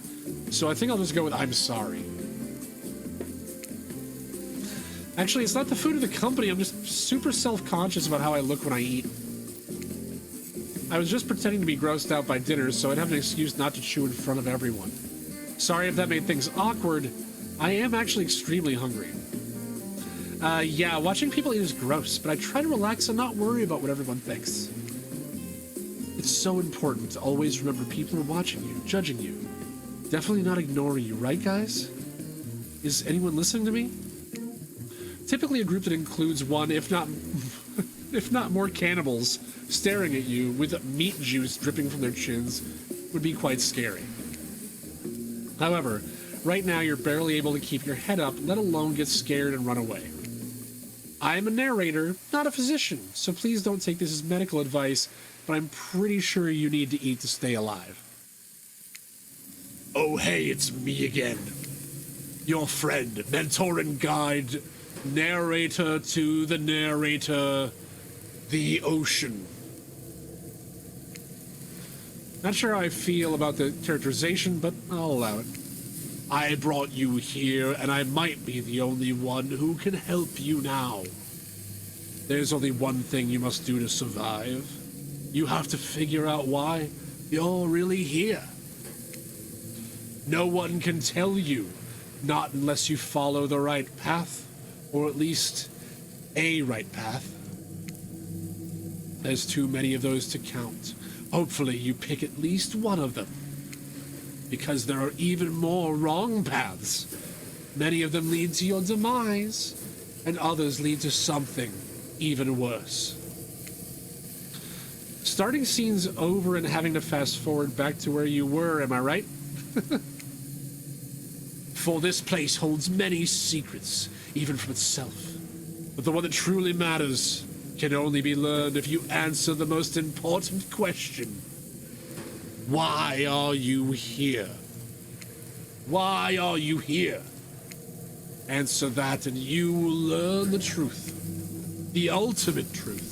So I think I'll just go with I'm sorry. Actually, it's not the food of the company. I'm just super self-conscious about how I look when I eat. I was just pretending to be grossed out by dinner, so I'd have an excuse not to chew in front of everyone. Sorry if that made things awkward. I am actually extremely hungry. Yeah, watching people eat is gross, but I try to relax and not worry about what everyone thinks. It's so important to always remember people are watching you, judging you. Definitely not ignoring you, right, guys? Is anyone listening to me? Typically a group that includes one, if not more cannibals staring at you with meat juice dripping from their chins would be quite scary. However, right now you're barely able to keep your head up, let alone get scared and run away. I am a narrator, not a physician, so please don't take this as medical advice, but I'm pretty sure you need to eat to stay alive. Oh hey, it's me again. Your friend, mentor and guide, narrator to the narrator, the ocean. Not sure how I feel about the characterization, but I'll allow it. I brought you here, and I might be the only one who can help you now. There's only one thing you must do to survive. You have to figure out why you're really here. No one can tell you, not unless you follow the right path, or at least a right path. There's too many of those to count. Hopefully you pick at least one of them. Because there are even more wrong paths. Many of them lead to your demise, and others lead to something even worse. Starting scenes over and having to fast forward back to where you were, am I right? For this place holds many secrets, even from itself. But the one that truly matters can only be learned if you answer the most important question. Why are you here? Why are you here? Answer that and you will learn the truth. The ultimate truth.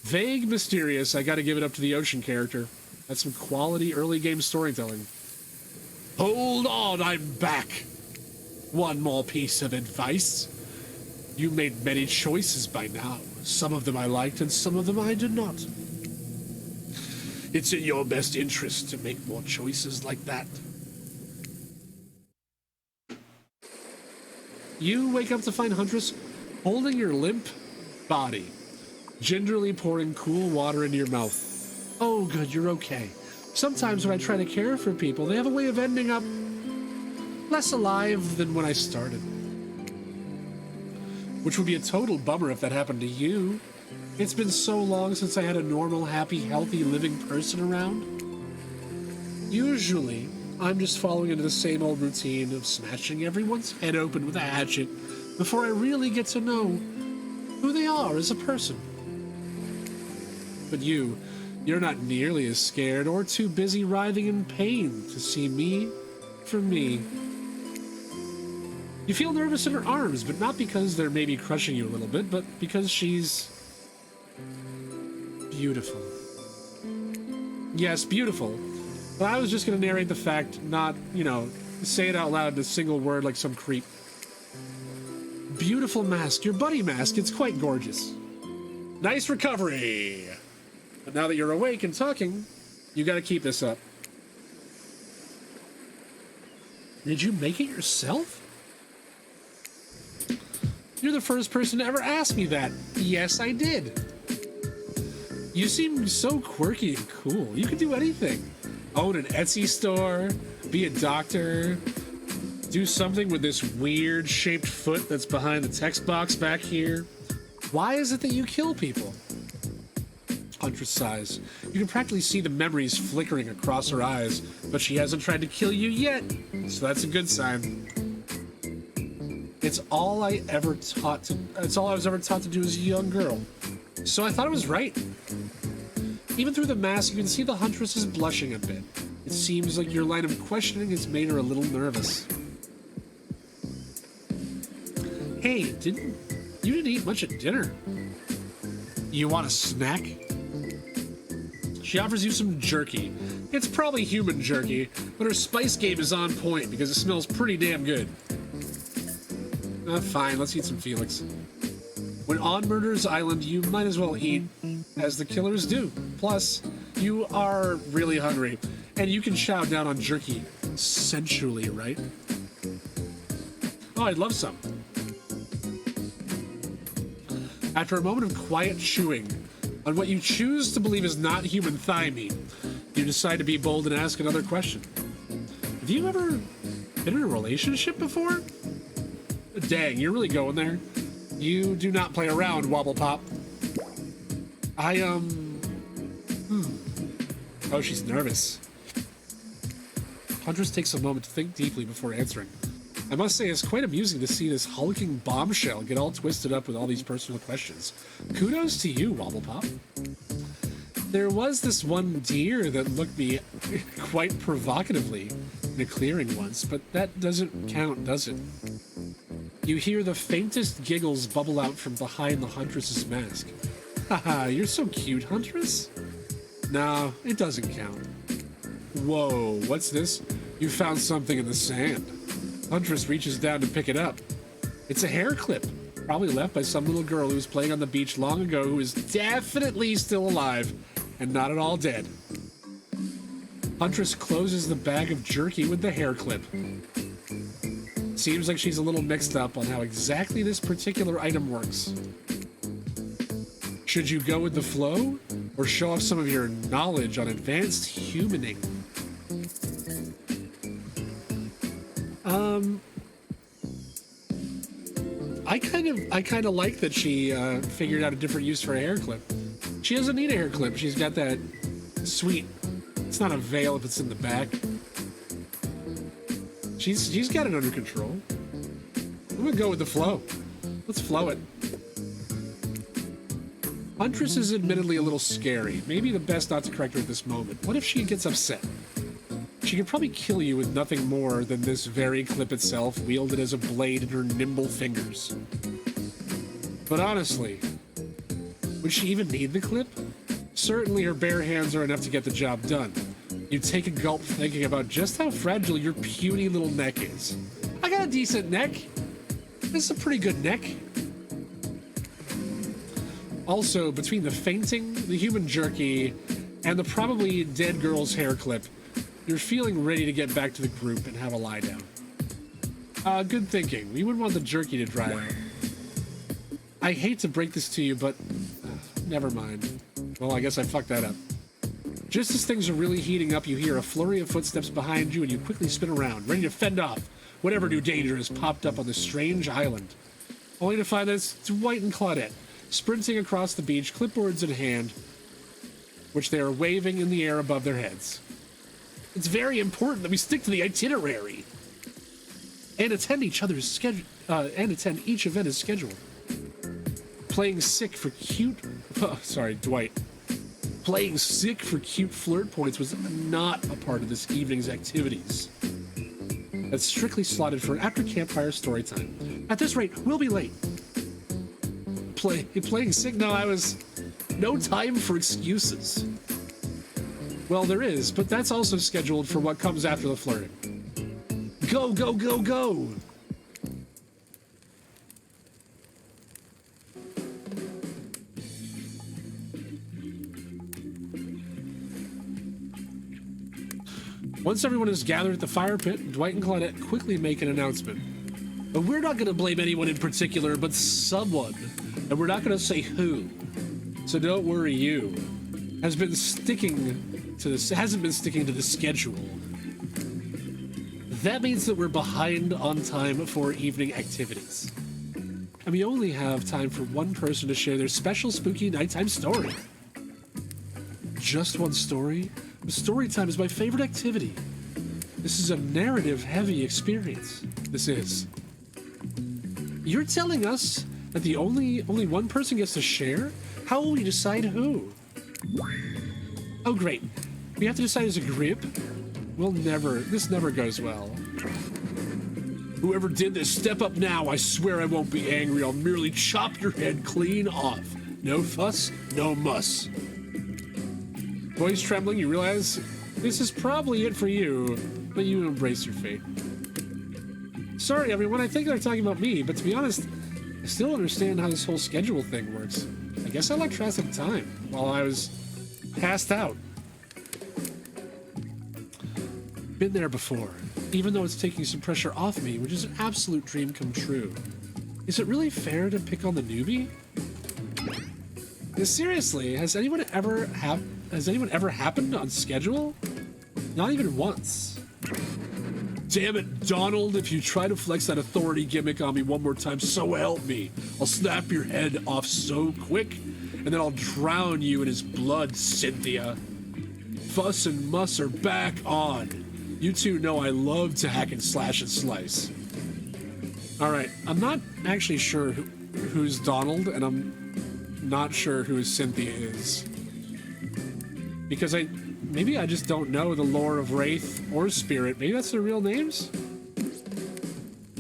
Vague, mysterious, I gotta give it up to the ocean character. That's some quality early game storytelling. Hold on, I'm back. One more piece of advice. You made many choices by now. Some of them I liked and some of them I did not. It's in your best interest to make more choices like that. You wake up to find Huntress holding your limp body, gingerly pouring cool water into your mouth. Oh, good, you're okay. Sometimes when I try to care for people, they have a way of ending up less alive than when I started. Which would be a total bummer if that happened to you. It's been so long since I had a normal, happy, healthy, living person around. Usually, I'm just following into the same old routine of smashing everyone's head open with a hatchet before I really get to know who they are as a person. But you're not nearly as scared or too busy writhing in pain to see me for me. You feel nervous in her arms, but not because they're maybe crushing you a little bit, but because she's beautiful. Yes, beautiful. But I was just going to narrate the fact, not, say it out loud in a single word like some creep. Beautiful mask, your buddy mask. It's quite gorgeous. Nice recovery. But now that you're awake and talking, you gotta keep this up. Did you make it yourself? You're the first person to ever ask me that. Yes, I did. You seem so quirky and cool. You could do anything. Own an Etsy store, be a doctor, do something with this weird shaped foot that's behind the text box back here. Why is it that you kill people? Huntress sighs. You can practically see the memories flickering across her eyes, but she hasn't tried to kill you yet, so that's a good sign. It's all I was ever taught to do as a young girl. So I thought it was right. Even through the mask, you can see the Huntress is blushing a bit. It seems like your line of questioning has made her a little nervous. Hey, you didn't eat much at dinner. You want a snack? She offers you some jerky. It's probably human jerky, but her spice game is on point because it smells pretty damn good. Fine, let's eat some Felix. When on Murder's Island, you might as well eat as the killers do. Plus, you are really hungry, and you can chow down on jerky sensually, right? Oh, I'd love some. After a moment of quiet chewing on what you choose to believe is not human thigh meat, you decide to be bold and ask another question. Have you ever been in a relationship before? Dang, you're really going there. You do not play around, Wobble Pop. Oh, she's nervous. Huntress takes a moment to think deeply before answering. I must say, it's quite amusing to see this hulking bombshell get all twisted up with all these personal questions. Kudos to you, Wobble Pop. There was this one deer that looked me quite provocatively in a clearing once, but that doesn't count, does it? You hear the faintest giggles bubble out from behind the Huntress's mask. Haha, you're so cute, Huntress. No, it doesn't count. Whoa, what's this? You found something in the sand. Huntress reaches down to pick it up. It's a hair clip, probably left by some little girl who was playing on the beach long ago who is definitely still alive and not at all dead. Huntress closes the bag of jerky with the hair clip. Seems like she's a little mixed up on how exactly this particular item works. Should you go with the flow or show off some of your knowledge on advanced humaning? I kind of like that she figured out a different use for a hair clip. She doesn't need a hair clip. She's got that sweet. It's not a veil if it's in the back. She's got it under control. I'm gonna go with the flow. Let's flow it. Huntress is admittedly a little scary. Maybe the best not to correct her at this moment. What if she gets upset? She could probably kill you with nothing more than this very clip itself, wielded as a blade in her nimble fingers. But honestly, would she even need the clip? Certainly her bare hands are enough to get the job done. You take a gulp thinking about just how fragile your puny little neck is. I got a decent neck. This is a pretty good neck. Also, between the fainting, the human jerky, and the probably dead girl's hair clip, you're feeling ready to get back to the group and have a lie down. Good thinking. We wouldn't want the jerky to dry out. I hate to break this to you, but never mind. Well, I guess I fucked that up. Just as things are really heating up, you hear a flurry of footsteps behind you and you quickly spin around, ready to fend off whatever new danger has popped up on this strange island. Only to find that it's Dwight and Claudette, sprinting across the beach, clipboards in hand, which they are waving in the air above their heads. It's very important that we stick to the itinerary and attend each event as scheduled. Playing sick for cute... Oh, sorry, Dwight. Playing sick for cute flirt points was not a part of this evening's activities. That's strictly slotted for after campfire story time. At this rate, we'll be late. Playing sick? No, no time for excuses. Well, there is, but that's also scheduled for what comes after the flirting. Go, go, go, go! Once everyone is gathered at the fire pit, Dwight and Claudette quickly make an announcement. But we're not going to blame anyone in particular, but someone. And we're not going to say who. So don't worry, you hasn't been sticking to the schedule. That means that we're behind on time for evening activities. And we only have time for one person to share their special spooky nighttime story. Just one story? Story time is my favorite activity. This is a narrative-heavy experience. This is. You're telling us that the only one person gets to share? How will we decide who? Oh, great. We have to decide as a group? This never goes well. Whoever did this, step up now. I swear I won't be angry. I'll merely chop your head clean off. No fuss, no muss. Voice trembling, you realize this is probably it for you, but you embrace your fate. Sorry, everyone, I think they're talking about me, but to be honest, I still don't understand how this whole schedule thing works. I guess I lost track of time while I was passed out. Been there before, even though it's taking some pressure off me, which is an absolute dream come true. Is it really fair to pick on the newbie? Seriously, has anyone ever happened on schedule? Not even once. Damn it, Donald, if you try to flex that authority gimmick on me one more time, so help me. I'll snap your head off so quick, and then I'll drown you in his blood, Cynthia. Fuss and muss are back on. You two know I love to hack and slash and slice. Alright, I'm not actually sure who's Donald, and I'm not sure who Cynthia is. Because maybe I just don't know the lore of Wraith or Spirit. Maybe that's their real names?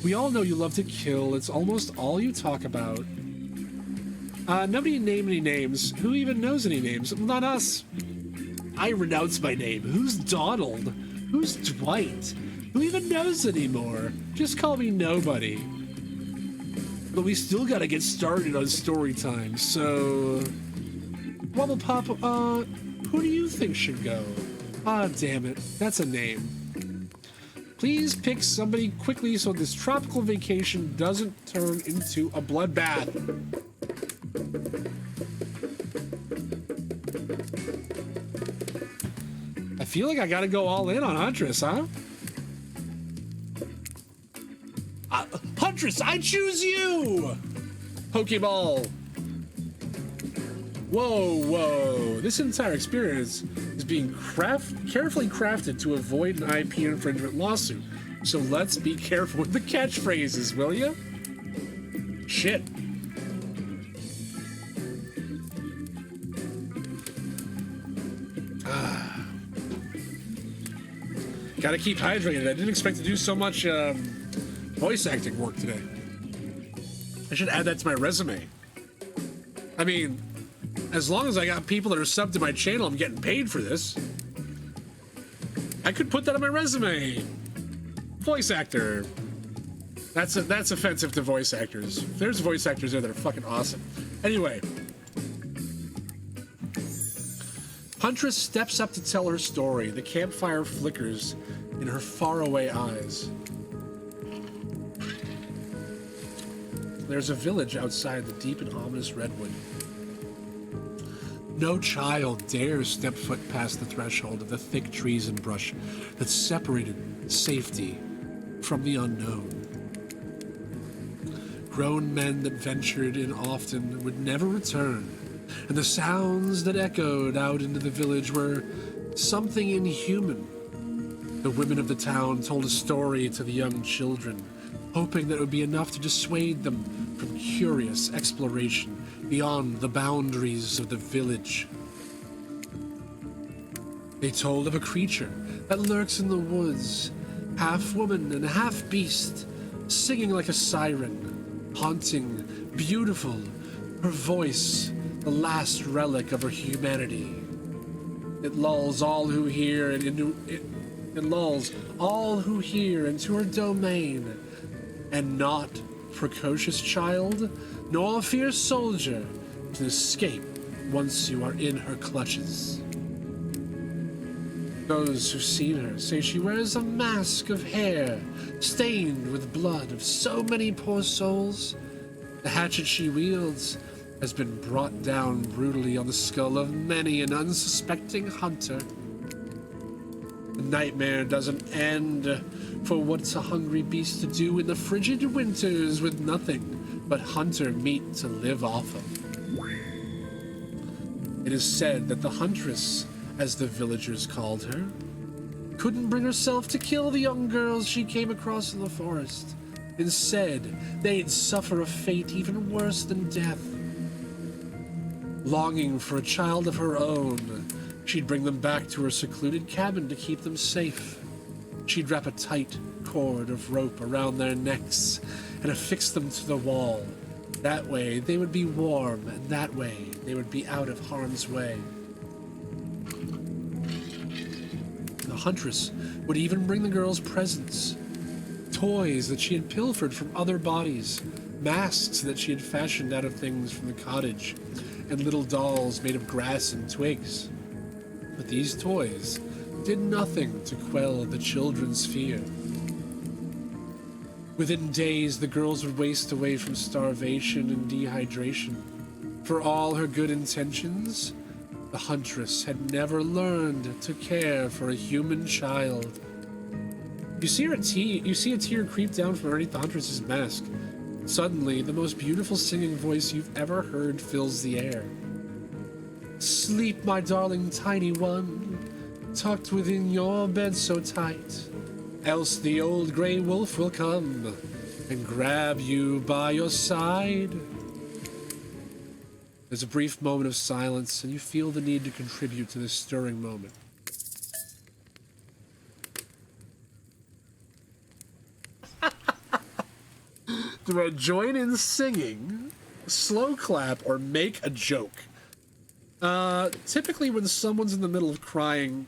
We all know you love to kill. It's almost all you talk about. Nobody named any names. Who even knows any names? Not us. I renounce my name. Who's Donald? Who's Dwight? Who even knows anymore? Just call me nobody. But we still gotta get started on story time, so... Wobble Pop, who do you think should go? Ah, damn it. That's a name. Please pick somebody quickly so this tropical vacation doesn't turn into a bloodbath. I feel like I gotta go all in on Huntress, huh? Huntress, I choose you! Pokeball. Whoa. This entire experience is being carefully crafted to avoid an IP infringement lawsuit. So let's be careful with the catchphrases, will ya? Shit. Gotta keep hydrated. I didn't expect to do so much voice acting work today. I should add that to my resume. I mean, as long as I got people that are subbed to my channel, I'm getting paid for this. I could put that on my resume. Voice actor. That's offensive to voice actors. There's voice actors there that are fucking awesome. Anyway. Huntress steps up to tell her story. The campfire flickers in her faraway eyes. There's a village outside the deep and ominous redwood. No child dares step foot past the threshold of the thick trees and brush that separated safety from the unknown. Grown men that ventured in often would never return, and the sounds that echoed out into the village were something inhuman. The women of the town told a story to the young children, hoping that it would be enough to dissuade them from curious exploration beyond the boundaries of the village. They told of a creature that lurks in the woods, half woman and half beast, singing like a siren, haunting, beautiful, her voice the last relic of her humanity. It lulls all who hear into her domain, and not precocious child, nor fierce soldier can escape once you are in her clutches. Those who've seen her say she wears a mask of hair, stained with blood of so many poor souls. The hatchet she wields has been brought down brutally on the skull of many an unsuspecting hunter. The nightmare doesn't end, for what's a hungry beast to do in the frigid winters with nothing but hunter meat to live off of? It is said that the huntress, as the villagers called her, couldn't bring herself to kill the young girls she came across in the forest. Instead, they'd suffer a fate even worse than death. Longing for a child of her own, she'd bring them back to her secluded cabin to keep them safe. She'd wrap a tight cord of rope around their necks and affix them to the wall. That way they would be warm, and that way they would be out of harm's way. The huntress would even bring the girls presents. Toys that she had pilfered from other bodies, masks that she had fashioned out of things from the cottage, and little dolls made of grass and twigs. But these toys did nothing to quell the children's fear. Within days, the girls would waste away from starvation and dehydration. For all her good intentions, the huntress had never learned to care for a human child. You see a tear creep down from underneath the huntress's mask. Suddenly, the most beautiful singing voice you've ever heard fills the air. Sleep, my darling tiny one, tucked within your bed so tight, else the old grey wolf will come and grab you by your side. There's a brief moment of silence, and you feel the need to contribute to this stirring moment. Do I join in singing, slow clap, or make a joke? Typically when someone's in the middle of crying,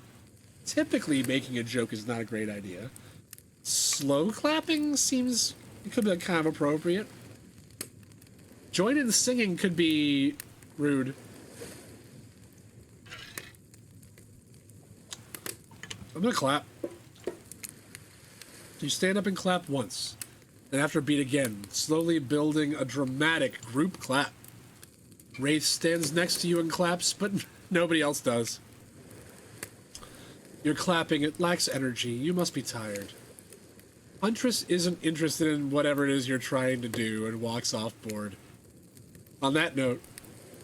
typically making a joke is not a great idea. Slow clapping seems, it could be kind of appropriate. Join in singing could be rude. I'm gonna clap. You stand up and clap once. Then after a beat again, slowly building a dramatic group clap. Wraith stands next to you and claps, but nobody else does. You're clapping, it lacks energy, you must be tired. Huntress isn't interested in whatever it is you're trying to do and walks off bored. On that note,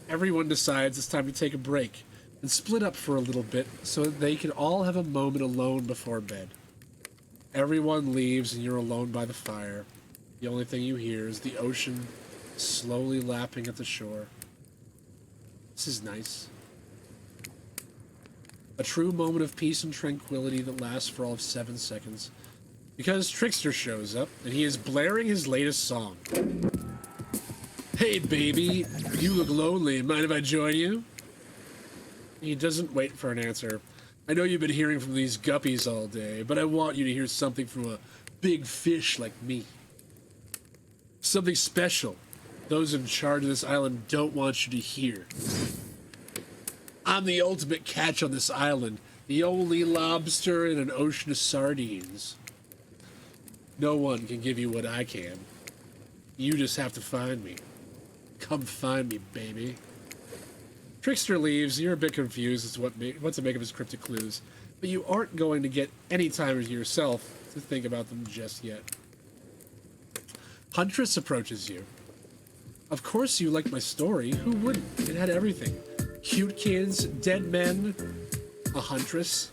everyone decides it's time to take a break and split up for a little bit so that they can all have a moment alone before bed. Everyone leaves and you're alone by the fire. The only thing you hear is the ocean slowly lapping at the shore. This is nice. A true moment of peace and tranquility that lasts for all of 7 seconds. Because Trickster shows up, and he is blaring his latest song. Hey baby, you look lonely, mind if I join you? He doesn't wait for an answer. I know you've been hearing from these guppies all day, but I want you to hear something from a big fish like me. Something special those in charge of this island don't want you to hear. I'm the ultimate catch on this island, the only lobster in an ocean of sardines. No one can give you what I can. You just have to find me. Come find me, baby. Trickster leaves. You're a bit confused as to what to make of his cryptic clues, but you aren't going to get any time to yourself to think about them just yet. Huntress approaches you. Of course you liked my story. Who wouldn't? It had everything. Cute kids, dead men, a huntress.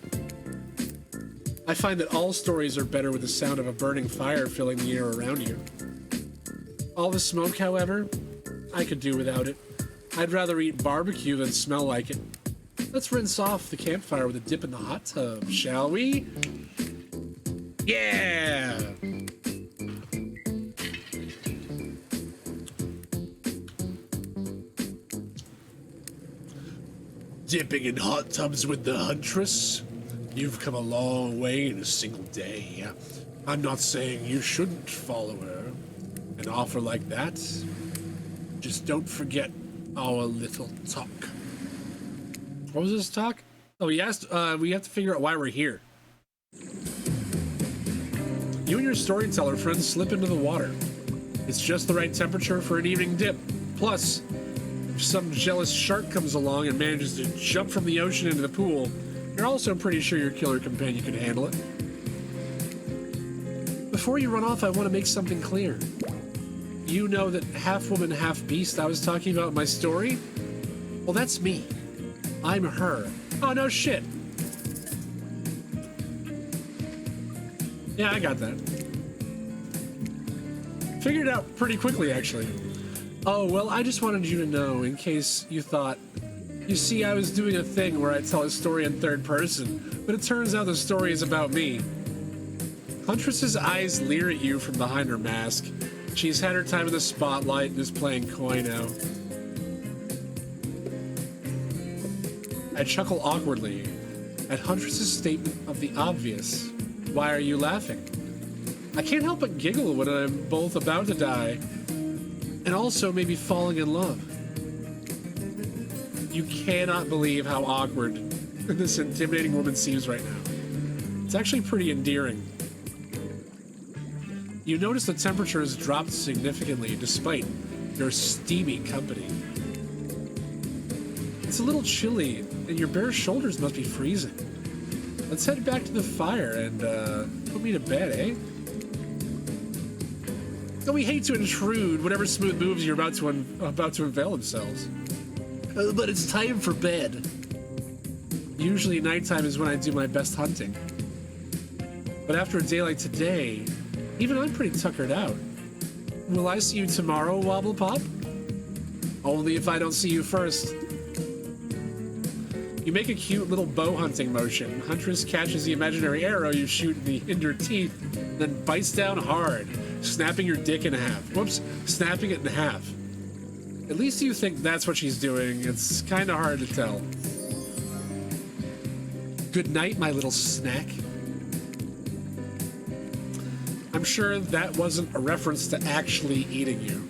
I find that all stories are better with the sound of a burning fire filling the air around you. All the smoke, however, I could do without it. I'd rather eat barbecue than smell like it. Let's rinse off the campfire with a dip in the hot tub, shall we? Yeah! Dipping in hot tubs with the huntress? You've come a long way in a single day. I'm not saying you shouldn't follow her. An offer like that? Just don't forget our little talk. What was this talk? Oh, he asked, we have to figure out why we're here. You and your storyteller friends slip into the water. It's just the right temperature for an evening dip. Plus, if some jealous shark comes along and manages to jump from the ocean into the pool, you're also pretty sure your killer companion can handle it. Before you run off, I want to make something clear. You know that half woman, half beast I was talking about in my story? Well, that's me. I'm her. Oh, no shit. Yeah, I got that. Figured it out pretty quickly, actually. Oh, well, I just wanted you to know, in case you thought... You see, I was doing a thing where I tell a story in third person, but it turns out the story is about me. Huntress's eyes leer at you from behind her mask. She's had her time in the spotlight and is playing coy now. I chuckle awkwardly at Huntress's statement of the obvious. Why are you laughing? I can't help but giggle when I'm both about to die and also maybe falling in love. You cannot believe how awkward this intimidating woman seems right now. It's actually pretty endearing. You notice the temperature has dropped significantly despite your steamy company. It's a little chilly, and your bare shoulders must be freezing. Let's head back to the fire and put me to bed, eh? Oh, we hate to intrude whatever smooth moves you're about to unveil themselves. But it's time for bed. Usually nighttime is when I do my best hunting. But after a day like today, even I'm pretty tuckered out. Will I see you tomorrow, Wobble Pop? Only if I don't see you first. You make a cute little bow hunting motion. Huntress catches the imaginary arrow you shoot in your teeth, then bites down hard, snapping your dick in half. Whoops, snapping it in half. At least you think that's what she's doing. It's kind of hard to tell. Good night, my little snack. I'm sure that wasn't a reference to actually eating you.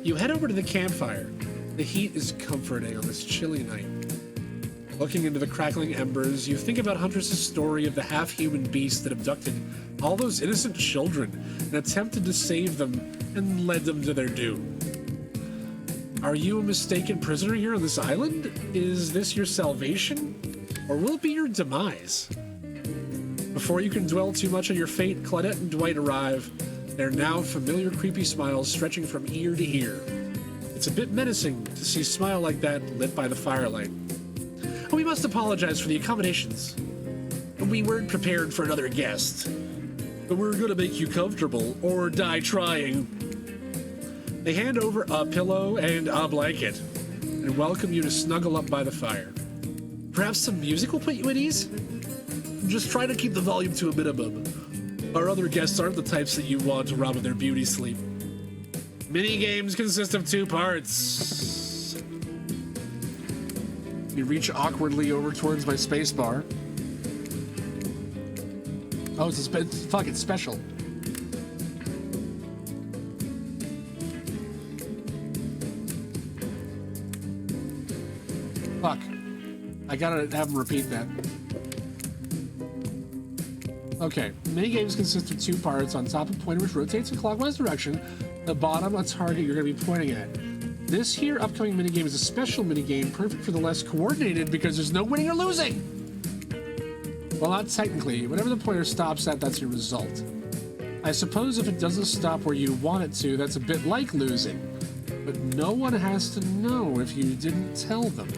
You head over to the campfire. The heat is comforting on this chilly night. Looking into the crackling embers, you think about Huntress's story of the half-human beast that abducted all those innocent children and attempted to save them and led them to their doom. Are you a mistaken prisoner here on this island? Is this your salvation? Or will it be your demise? Before you can dwell too much on your fate, Claudette and Dwight arrive. Their now familiar creepy smiles stretching from ear to ear. It's a bit menacing to see a smile like that lit by the firelight. We must apologize for the accommodations. We weren't prepared for another guest. But we're gonna make you comfortable, or die trying. They hand over a pillow and a blanket, and welcome you to snuggle up by the fire. Perhaps some music will put you at ease? Just try to keep the volume to a minimum. Our other guests aren't the types that you want to rob of their beauty sleep. Mini games consist of 2 parts. You reach awkwardly over towards my space bar. Oh, it's fucking special. Fuck. I gotta have him repeat that. Okay, minigames consist of 2 parts. On top, a pointer which rotates in clockwise direction. The bottom, a target you're going to be pointing at. This here upcoming minigame is a special minigame, perfect for the less coordinated because there's no winning or losing. Well, not technically. Whatever the pointer stops at, that's your result. I suppose if it doesn't stop where you want it to, that's a bit like losing. But no one has to know if you didn't tell them.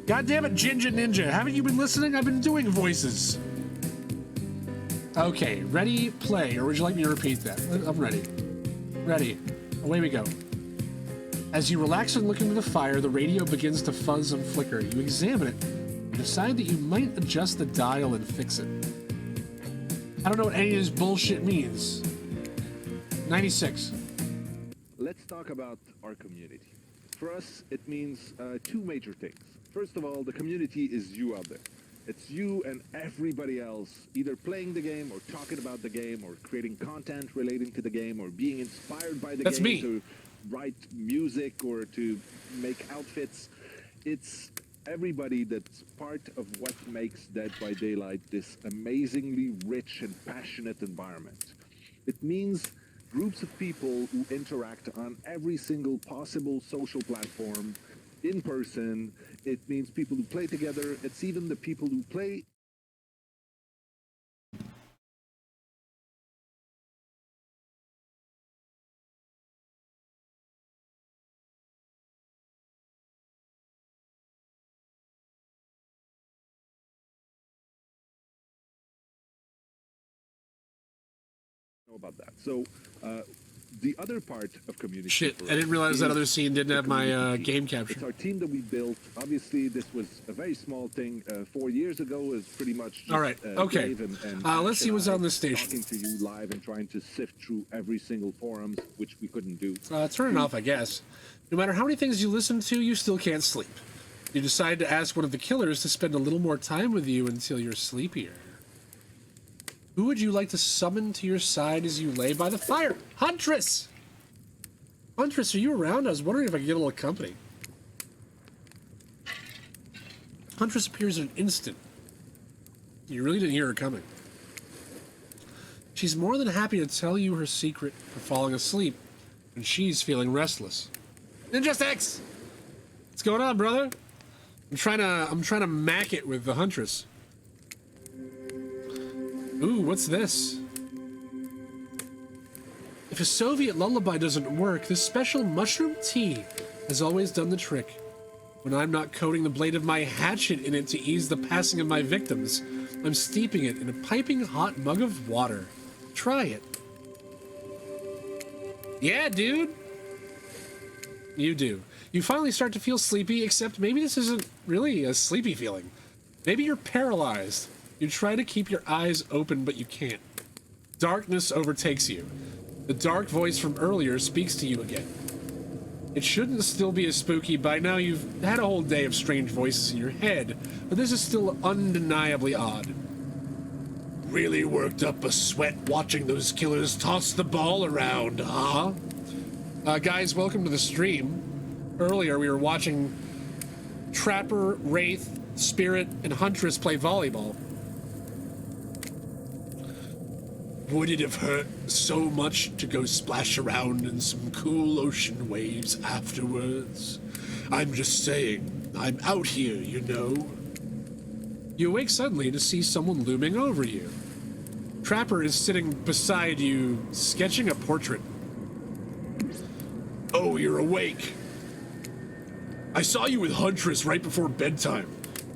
God damn it, Ginger Ninja. Haven't you been listening? I've been doing voices. Okay, ready, play. Or would you like me to repeat that? I'm ready. Ready. Away we go. As you relax and look into the fire, the radio begins to fuzz and flicker. You examine it and decide that you might adjust the dial and fix it. I don't know what any of this bullshit means. 96. Let's talk about our community. For us, it means 2 major things. First of all, the community is you out there. It's you and everybody else either playing the game or talking about the game or creating content relating to the game or being inspired by the That's game me. to write music or to make outfits. It's everybody that's part of what makes Dead by Daylight this amazingly rich and passionate environment. It means groups of people who interact on every single possible social platform in person. It means people who play together. It's even the people who play know about that. So the other part of community. Shit, for I didn't us realize that is other scene didn't the have my community game team. capture. It's our team that we built. Obviously, this was a very small thing 4 years ago. It was pretty much just, All right, okay. Dave and Let's see what's I on this station. Talking to you live and trying to sift through every single forums, which we couldn't do. Turn it off, I guess. No matter how many things you listen to, you still can't sleep. You decide to ask one of the killers to spend a little more time with you until you're sleepier. Who would you like to summon to your side as you lay by the fire? Huntress! Huntress, are you around? I was wondering if I could get a little company. Huntress appears in an instant. You really didn't hear her coming. She's more than happy to tell you her secret for falling asleep, and she's feeling restless. Ninja X! What's going on, brother? I'm trying to mac it with the Huntress. Ooh, what's this? If a Soviet lullaby doesn't work, this special mushroom tea has always done the trick. When I'm not coating the blade of my hatchet in it to ease the passing of my victims, I'm steeping it in a piping hot mug of water. Try it. Yeah, dude. You do. You finally start to feel sleepy, except maybe this isn't really a sleepy feeling. Maybe you're paralyzed. You try to keep your eyes open, but you can't. Darkness overtakes you. The dark voice from earlier speaks to you again. It shouldn't still be as spooky. By now you've had a whole day of strange voices in your head, but this is still undeniably odd. Really worked up a sweat watching those killers toss the ball around, huh? Guys, welcome to the stream. Earlier we were watching Trapper, Wraith, Spirit, and Huntress play volleyball. Would it have hurt so much to go splash around in some cool ocean waves afterwards? I'm just saying, I'm out here, you know. You awake suddenly to see someone looming over you. Trapper is sitting beside you, sketching a portrait. Oh, you're awake. I saw you with Huntress right before bedtime.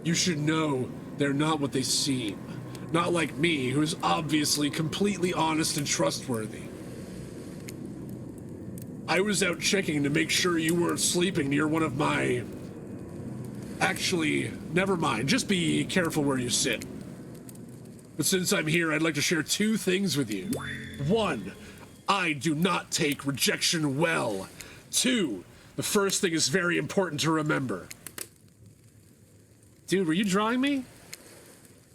You should know they're not what they seem. Not like me, who's obviously completely honest and trustworthy. I was out checking to make sure you weren't sleeping near one of my... Actually, never mind. Just be careful where you sit. But since I'm here, I'd like to share 2 things with you. 1, I do not take rejection well. 2, the first thing is very important to remember. Dude, were you drawing me?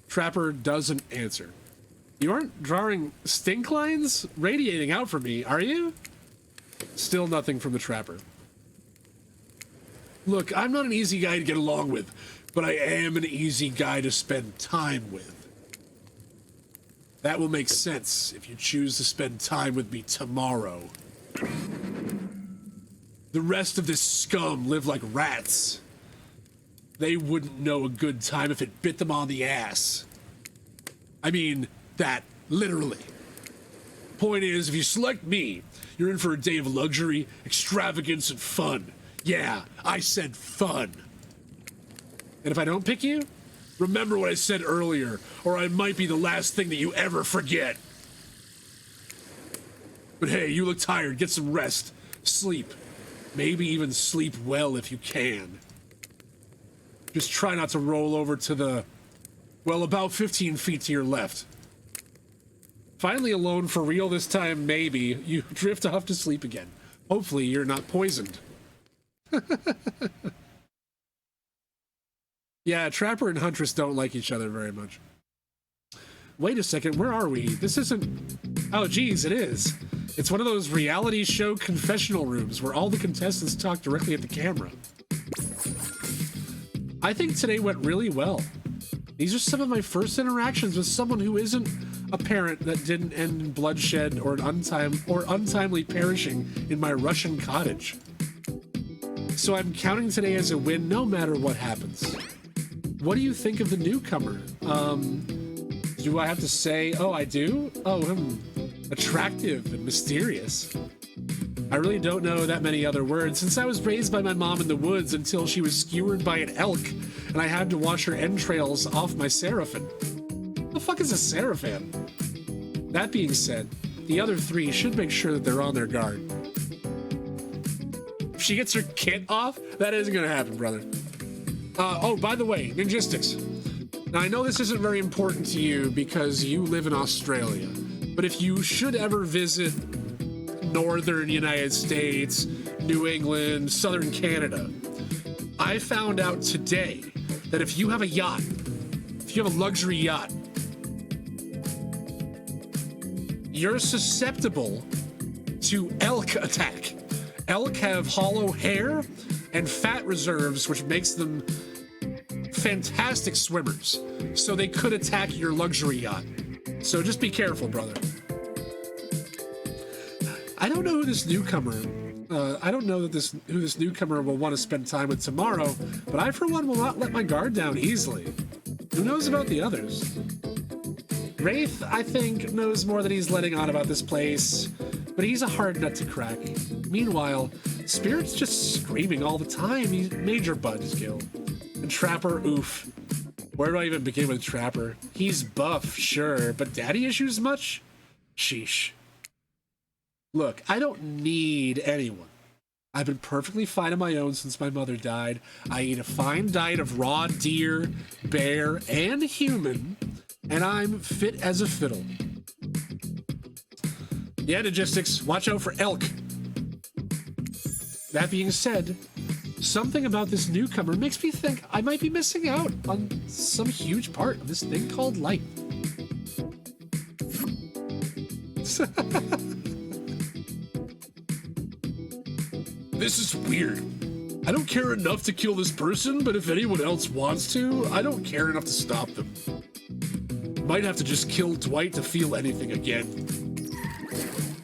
Trapper doesn't answer. You aren't drawing stink lines radiating out from me, are you? Still nothing from the Trapper. Look, I'm not an easy guy to get along with, but I am an easy guy to spend time with. That will make sense if you choose to spend time with me tomorrow. The rest of this scum live like rats. They wouldn't know a good time if it bit them on the ass. I mean, that, literally. Point is, if you select me, you're in for a day of luxury, extravagance, and fun. Yeah, I said fun. And if I don't pick you, remember what I said earlier, or I might be the last thing that you ever forget. But hey, you look tired. Get some rest. Sleep. Maybe even sleep well if you can. Just try not to roll over to the, well, about 15 feet to your left. Finally alone for real this time, maybe. You drift off to sleep again. Hopefully you're not poisoned. Yeah, Trapper and Huntress don't like each other very much. Wait a second, where are we? This isn't... Oh, geez, it is. It's one of those reality show confessional rooms where all the contestants talk directly at the camera. I think today went really well. These are some of my first interactions with someone who isn't a parent that didn't end in bloodshed or untimely perishing in my Russian cottage. So I'm counting today as a win no matter what happens. What do you think of the newcomer? Do I have to say, oh, I do? Oh, attractive and mysterious. I really don't know that many other words since I was raised by my mom in the woods until she was skewered by an elk and I had to wash her entrails off my Seraphim. The fuck is a Seraphim? That being said, the other three should make sure that they're on their guard. If she gets her kit off, that isn't gonna happen, brother. Oh, by the way, Ninjistics. Now, I know this isn't very important to you because you live in Australia, but if you should ever visit northern United States, New England, southern Canada, I found out today that if you have a yacht, if you have a luxury yacht, you're susceptible to elk attack. Elk have hollow hair and fat reserves, which makes them fantastic swimmers. So they could attack your luxury yacht. So just be careful, brother. I don't know who this newcomer. I don't know that who this newcomer will want to spend time with tomorrow, but I, for one, will not let my guard down easily. Who knows about the others? Wraith, I think, knows more than he's letting on about this place, but he's a hard nut to crack. Meanwhile, Spirit's just screaming all the time. He's major buzzkill. And Trapper, oof. Where do I even begin with Trapper? He's buff, sure, but daddy issues much? Sheesh. Look, I don't need anyone. I've been perfectly fine on my own since my mother died. I eat a fine diet of raw deer, bear, and human, and I'm fit as a fiddle. Yeah, Logistics, watch out for elk. That being said, something about this newcomer makes me think I might be missing out on some huge part of this thing called life. This is weird. I don't care enough to kill this person, but if anyone else wants to, I don't care enough to stop them. Might have to just kill Dwight to feel anything again.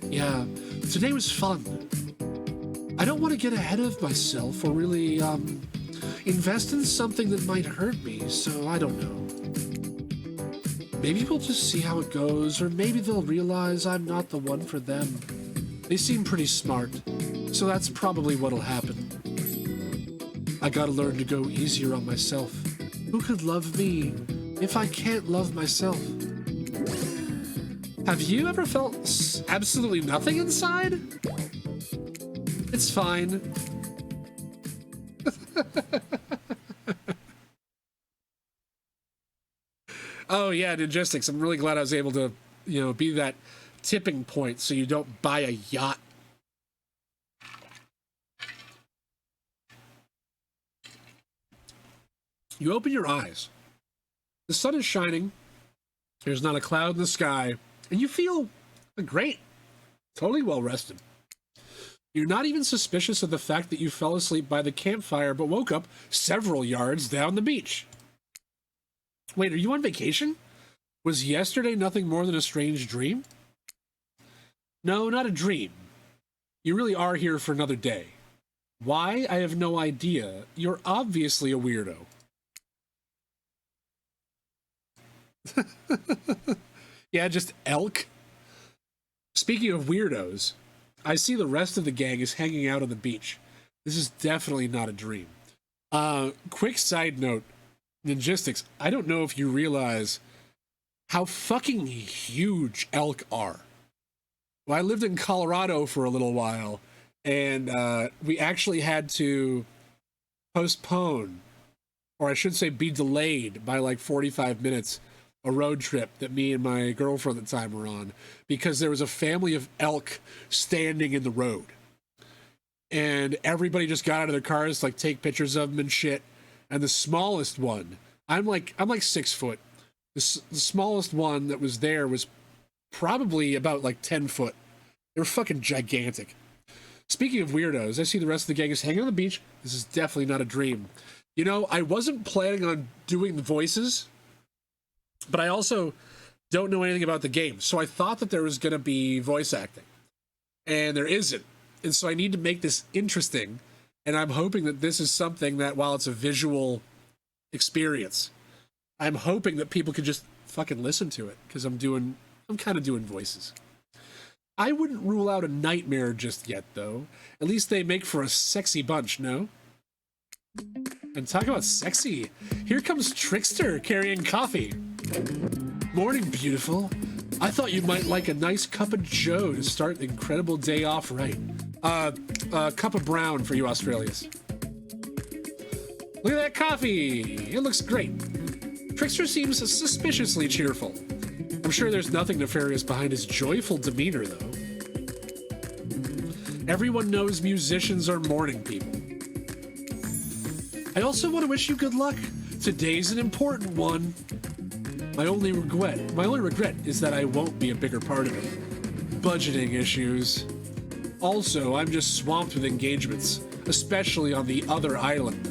Yeah, today was fun. I don't want to get ahead of myself or really, invest in something that might hurt me, so I don't know. Maybe we'll just see how it goes, or maybe they'll realize I'm not the one for them. They seem pretty smart, so that's probably what'll happen. I gotta learn to go easier on myself. Who could love me if I can't love myself? Have you ever felt absolutely nothing inside? It's fine. Oh yeah, Ninjistics. I'm really glad I was able to, be that tipping point so you don't buy a yacht. You open your eyes. The sun is shining. There's not a cloud in the sky. And you feel great. Totally well rested. You're not even suspicious of the fact that you fell asleep by the campfire but woke up several yards down the beach. Wait, are you on vacation? Was yesterday nothing more than a strange dream? No, not a dream. You really are here for another day. Why? I have no idea. You're obviously a weirdo. Yeah, just elk. Speaking of weirdos, I see the rest of the gang is hanging out on the beach. This is definitely not a dream. Quick side note, Ninjistics, I don't know if you realize how fucking huge elk are. Well, I lived in Colorado for a little while, and we actually had to postpone, or I should say be delayed by like 45 minutes, a road trip that me and my girlfriend at the time were on, because there was a family of elk standing in the road. And everybody just got out of their cars to like take pictures of them and shit. And the smallest one, I'm like 6 foot. The smallest one that was there was probably about like 10 foot. They were fucking gigantic. Speaking of weirdos, I see the rest of the gang is hanging on the beach. This is definitely not a dream. You know, I wasn't planning on doing the voices, but I also don't know anything about the game. So I thought that there was going to be voice acting, and there isn't. And so I need to make this interesting. And I'm hoping that this is something that, while it's a visual experience, I'm hoping that people could just fucking listen to it, because I'm kind of doing voices. I wouldn't rule out a nightmare just yet, though. At least they make for a sexy bunch, no? And talk about sexy. Here comes Trickster carrying coffee. Morning, beautiful. I thought you might like a nice cup of joe to start the incredible day off right. A cup of brown for you Australians. Look at that coffee. It looks great. Trickster seems suspiciously cheerful. I'm sure there's nothing nefarious behind his joyful demeanor, though. Everyone knows musicians are morning people. I also want to wish you good luck. Today's an important one. My only regret is that I won't be a bigger part of it. Budgeting issues. Also, I'm just swamped with engagements, especially on the other island.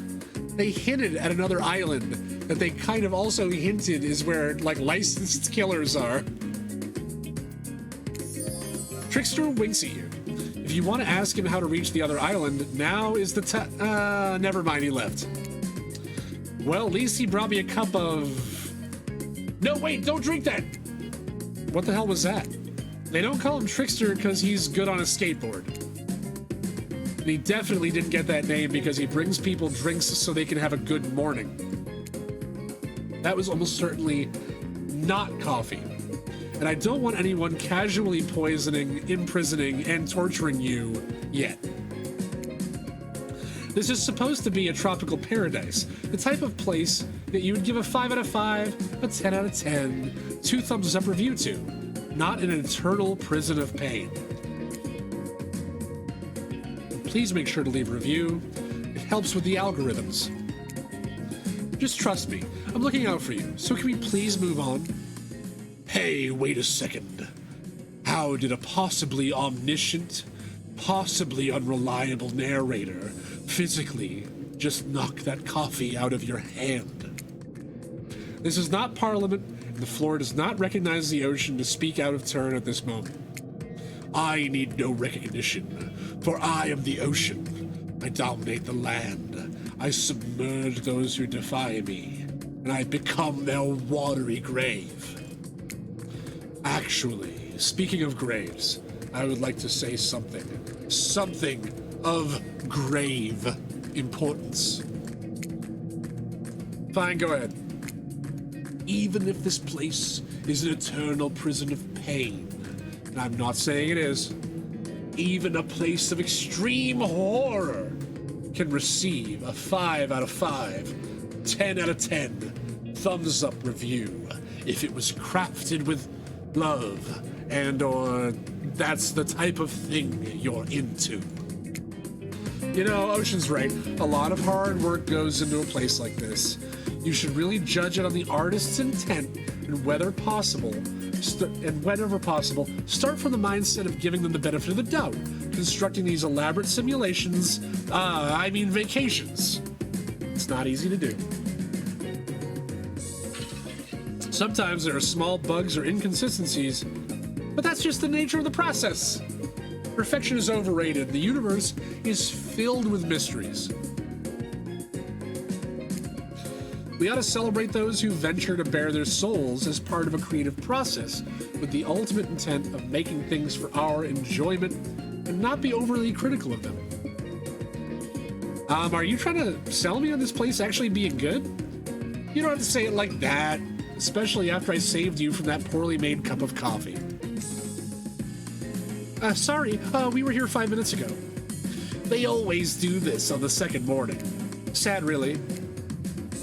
They hinted at another island that they kind of also hinted is where, like, licensed killers are. Trickster winks at you. If you want to ask him how to reach the other island, now is the time. Never mind, he left. Well, at least he brought me a cup of... No, wait, don't drink that! What the hell was that? They don't call him Trickster because he's good on a skateboard. And he definitely didn't get that name because he brings people drinks so they can have a good morning. That was almost certainly not coffee. And I don't want anyone casually poisoning, imprisoning, and torturing you yet. This is supposed to be a tropical paradise, the type of place that you would give a 5 out of 5, a 10 out of 10, 2 thumbs up review to, not an eternal prison of pain. Please make sure to leave a review. It helps with the algorithms. Just trust me, I'm looking out for you, so can we please move on? Hey, wait a second. How did a possibly omniscient, possibly unreliable narrator physically just knock that coffee out of your hand? This is not Parliament, and the floor does not recognize the ocean to speak out of turn at this moment. I need no recognition, for I am the ocean. I dominate the land. I submerge those who defy me, and I become their watery grave. Actually, speaking of graves, I would like to say something of grave importance. Fine, go ahead. Even if this place is an eternal prison of pain, and I'm not saying it is, even a place of extreme horror can receive a 5 out of 5, 10 out of 10 thumbs up review if it was crafted with love and/or that's the type of thing you're into. You know, Ocean's right. A lot of hard work goes into a place like this. You should really judge it on the artist's intent and whenever possible, start from the mindset of giving them the benefit of the doubt, constructing these elaborate simulations, vacations. It's not easy to do. Sometimes there are small bugs or inconsistencies, but that's just the nature of the process. Perfection is overrated. The universe is filled with mysteries. We ought to celebrate those who venture to bare their souls as part of a creative process, with the ultimate intent of making things for our enjoyment and not be overly critical of them. Are you trying to sell me on this place actually being good? You don't have to say it like that, especially after I saved you from that poorly made cup of coffee. Sorry, we were here 5 minutes ago. They always do this on the second morning. Sad, really.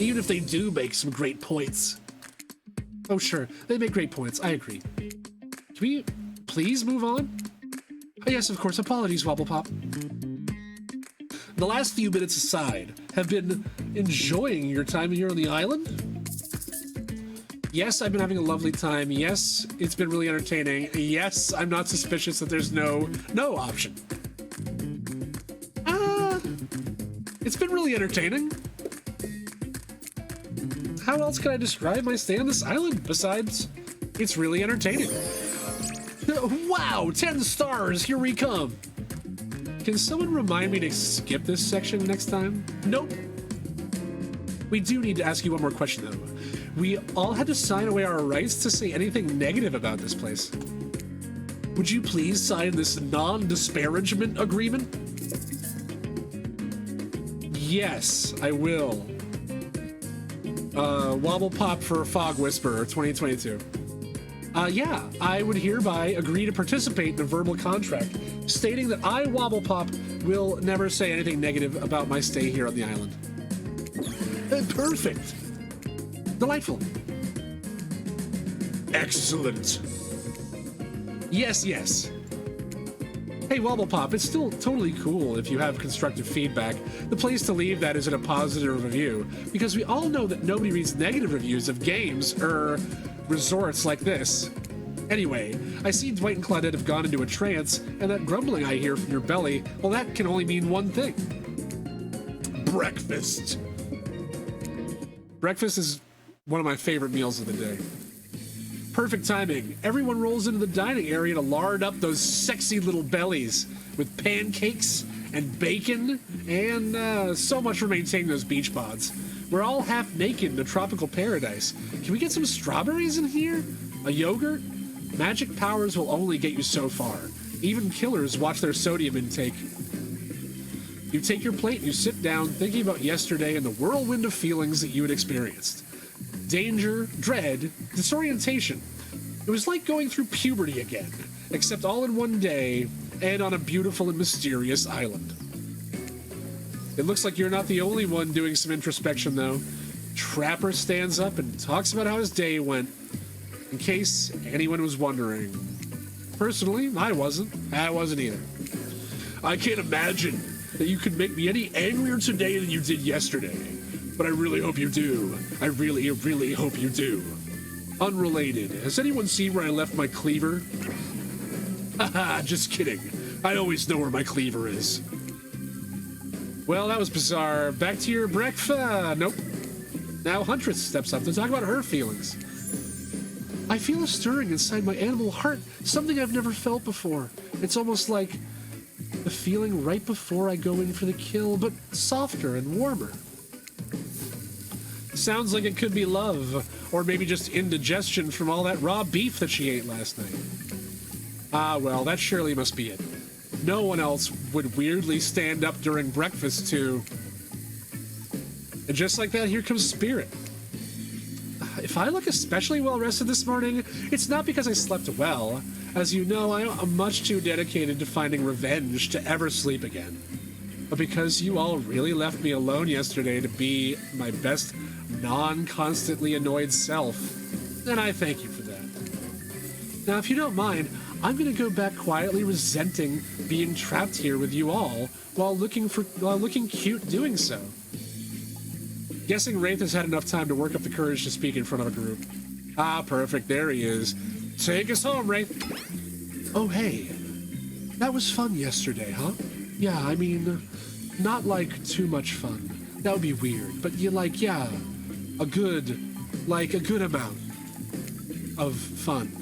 Even if they do make some great points. Oh, sure, they make great points, I agree. Can we please move on? Oh, yes, of course, apologies, Wobblepop. The last few minutes aside, have been enjoying your time here on the island? Yes, I've been having a lovely time. Yes, it's been really entertaining. Yes, I'm not suspicious that there's no option. It's been really entertaining. How else can I describe my stay on this island besides it's really entertaining? Wow, 10 stars, here we come. Can someone remind me to skip this section next time? Nope. We do need to ask you one more question though. We all had to sign away our rights to say anything negative about this place. Would you please sign this non-disparagement agreement? Yes, I will. Wobble Pop for Fog Whisperer 2022. Yeah, I would hereby agree to participate in a verbal contract stating that I, Wobble Pop, will never say anything negative about my stay here on the island. Perfect. Delightful. Excellent. Yes, yes. Hey, Wobble Pop, it's still totally cool if you have constructive feedback. The place to leave that is in a positive review, because we all know that nobody reads negative reviews of games or resorts like this. Anyway, I see Dwight and Claudette have gone into a trance, and that grumbling I hear from your belly, well, that can only mean one thing. Breakfast. Breakfast is one of my favorite meals of the day. Perfect timing. Everyone rolls into the dining area to lard up those sexy little bellies with pancakes and bacon and so much for maintaining those beach pods. We're all half naked in a tropical paradise. Can we get some strawberries in here? A yogurt? Magic powers will only get you so far. Even killers watch their sodium intake. You take your plate and you sit down thinking about yesterday and the whirlwind of feelings that you had experienced. Danger, dread, disorientation. It was like going through puberty again, except all in one day and on a beautiful and mysterious island. It looks like you're not the only one doing some introspection, though. Trapper stands up and talks about how his day went, in case anyone was wondering. Personally, I wasn't. I wasn't either. I can't imagine that you could make me any angrier today than you did yesterday. But I really hope you do. I really, really hope you do. Unrelated. Has anyone seen where I left my cleaver? Haha, just kidding. I always know where my cleaver is. Well, that was bizarre. Back to your breakfast. Nope. Now Huntress steps up to talk about her feelings. I feel a stirring inside my animal heart, something I've never felt before. It's almost like the feeling right before I go in for the kill, but softer and warmer. Sounds like it could be love, or maybe just indigestion from all that raw beef that she ate last night. Ah, well, that surely must be it. No one else would weirdly stand up during breakfast to... And just like that, here comes Spirit. If I look especially well rested this morning, it's not because I slept well. As you know, I am much too dedicated to finding revenge to ever sleep again. But because you all really left me alone yesterday to be my best non-constantly annoyed self, and I thank you for that. Now, if you don't mind, I'm going to go back quietly resenting being trapped here with you all while looking cute doing so. Guessing Wraith has had enough time to work up the courage to speak in front of a group. Ah, perfect. There he is. Take us home, Wraith. Oh, hey. That was fun yesterday, huh? Yeah, I mean, not like too much fun. That would be weird. But yeah, a good amount of fun.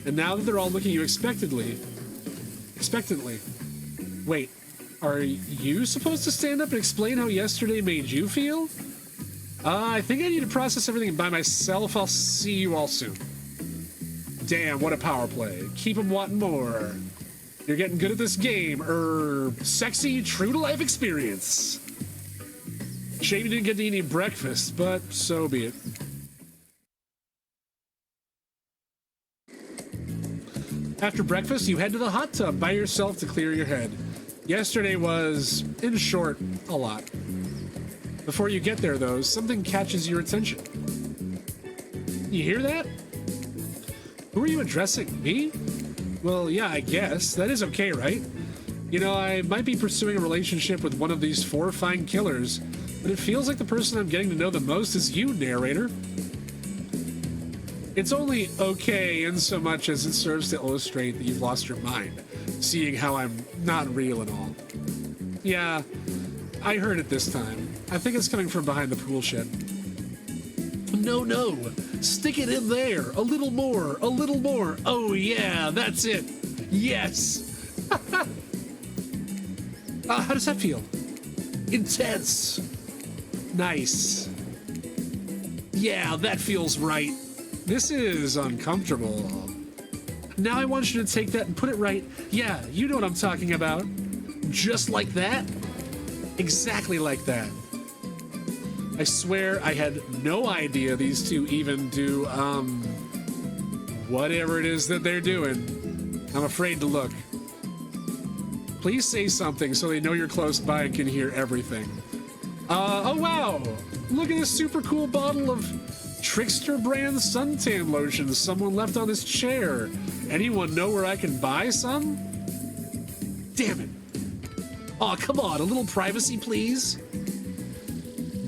And now that they're all looking at you expectantly, wait, are you supposed to stand up and explain how yesterday made you feel? I think I need to process everything by myself. I'll see you all soon. Damn, what a power play. Keep 'em wanting more. You're getting good at this game. Sexy, true-to-life experience. Shame you didn't get to eat any breakfast, but so be it. After breakfast, you head to the hot tub by yourself to clear your head. Yesterday was, in short, a lot. Before you get there, though, something catches your attention. You hear that? Who are you addressing? Me? Well, yeah, I guess. That is okay, right? You know, I might be pursuing a relationship with one of these 4 fine killers, but it feels like the person I'm getting to know the most is you, narrator. It's only okay in so much as it serves to illustrate that you've lost your mind, seeing how I'm not real at all. Yeah, I heard it this time. I think it's coming from behind the pool shed. No, no. Stick it in there. A little more. A little more. Oh, yeah, that's it. Yes. How does that feel? Intense. Nice. Yeah, that feels right. This is uncomfortable. Now I want you to take that and put it right. Yeah, you know what I'm talking about. Just like that. Exactly like that. I swear I had no idea these two even do, whatever it is that they're doing. I'm afraid to look. Please say something so they know you're close by and can hear everything. Oh wow! Look at this super cool bottle of Trickster brand suntan lotion someone left on this chair. Anyone know where I can buy some? Damn it. Aw, come on, a little privacy, please.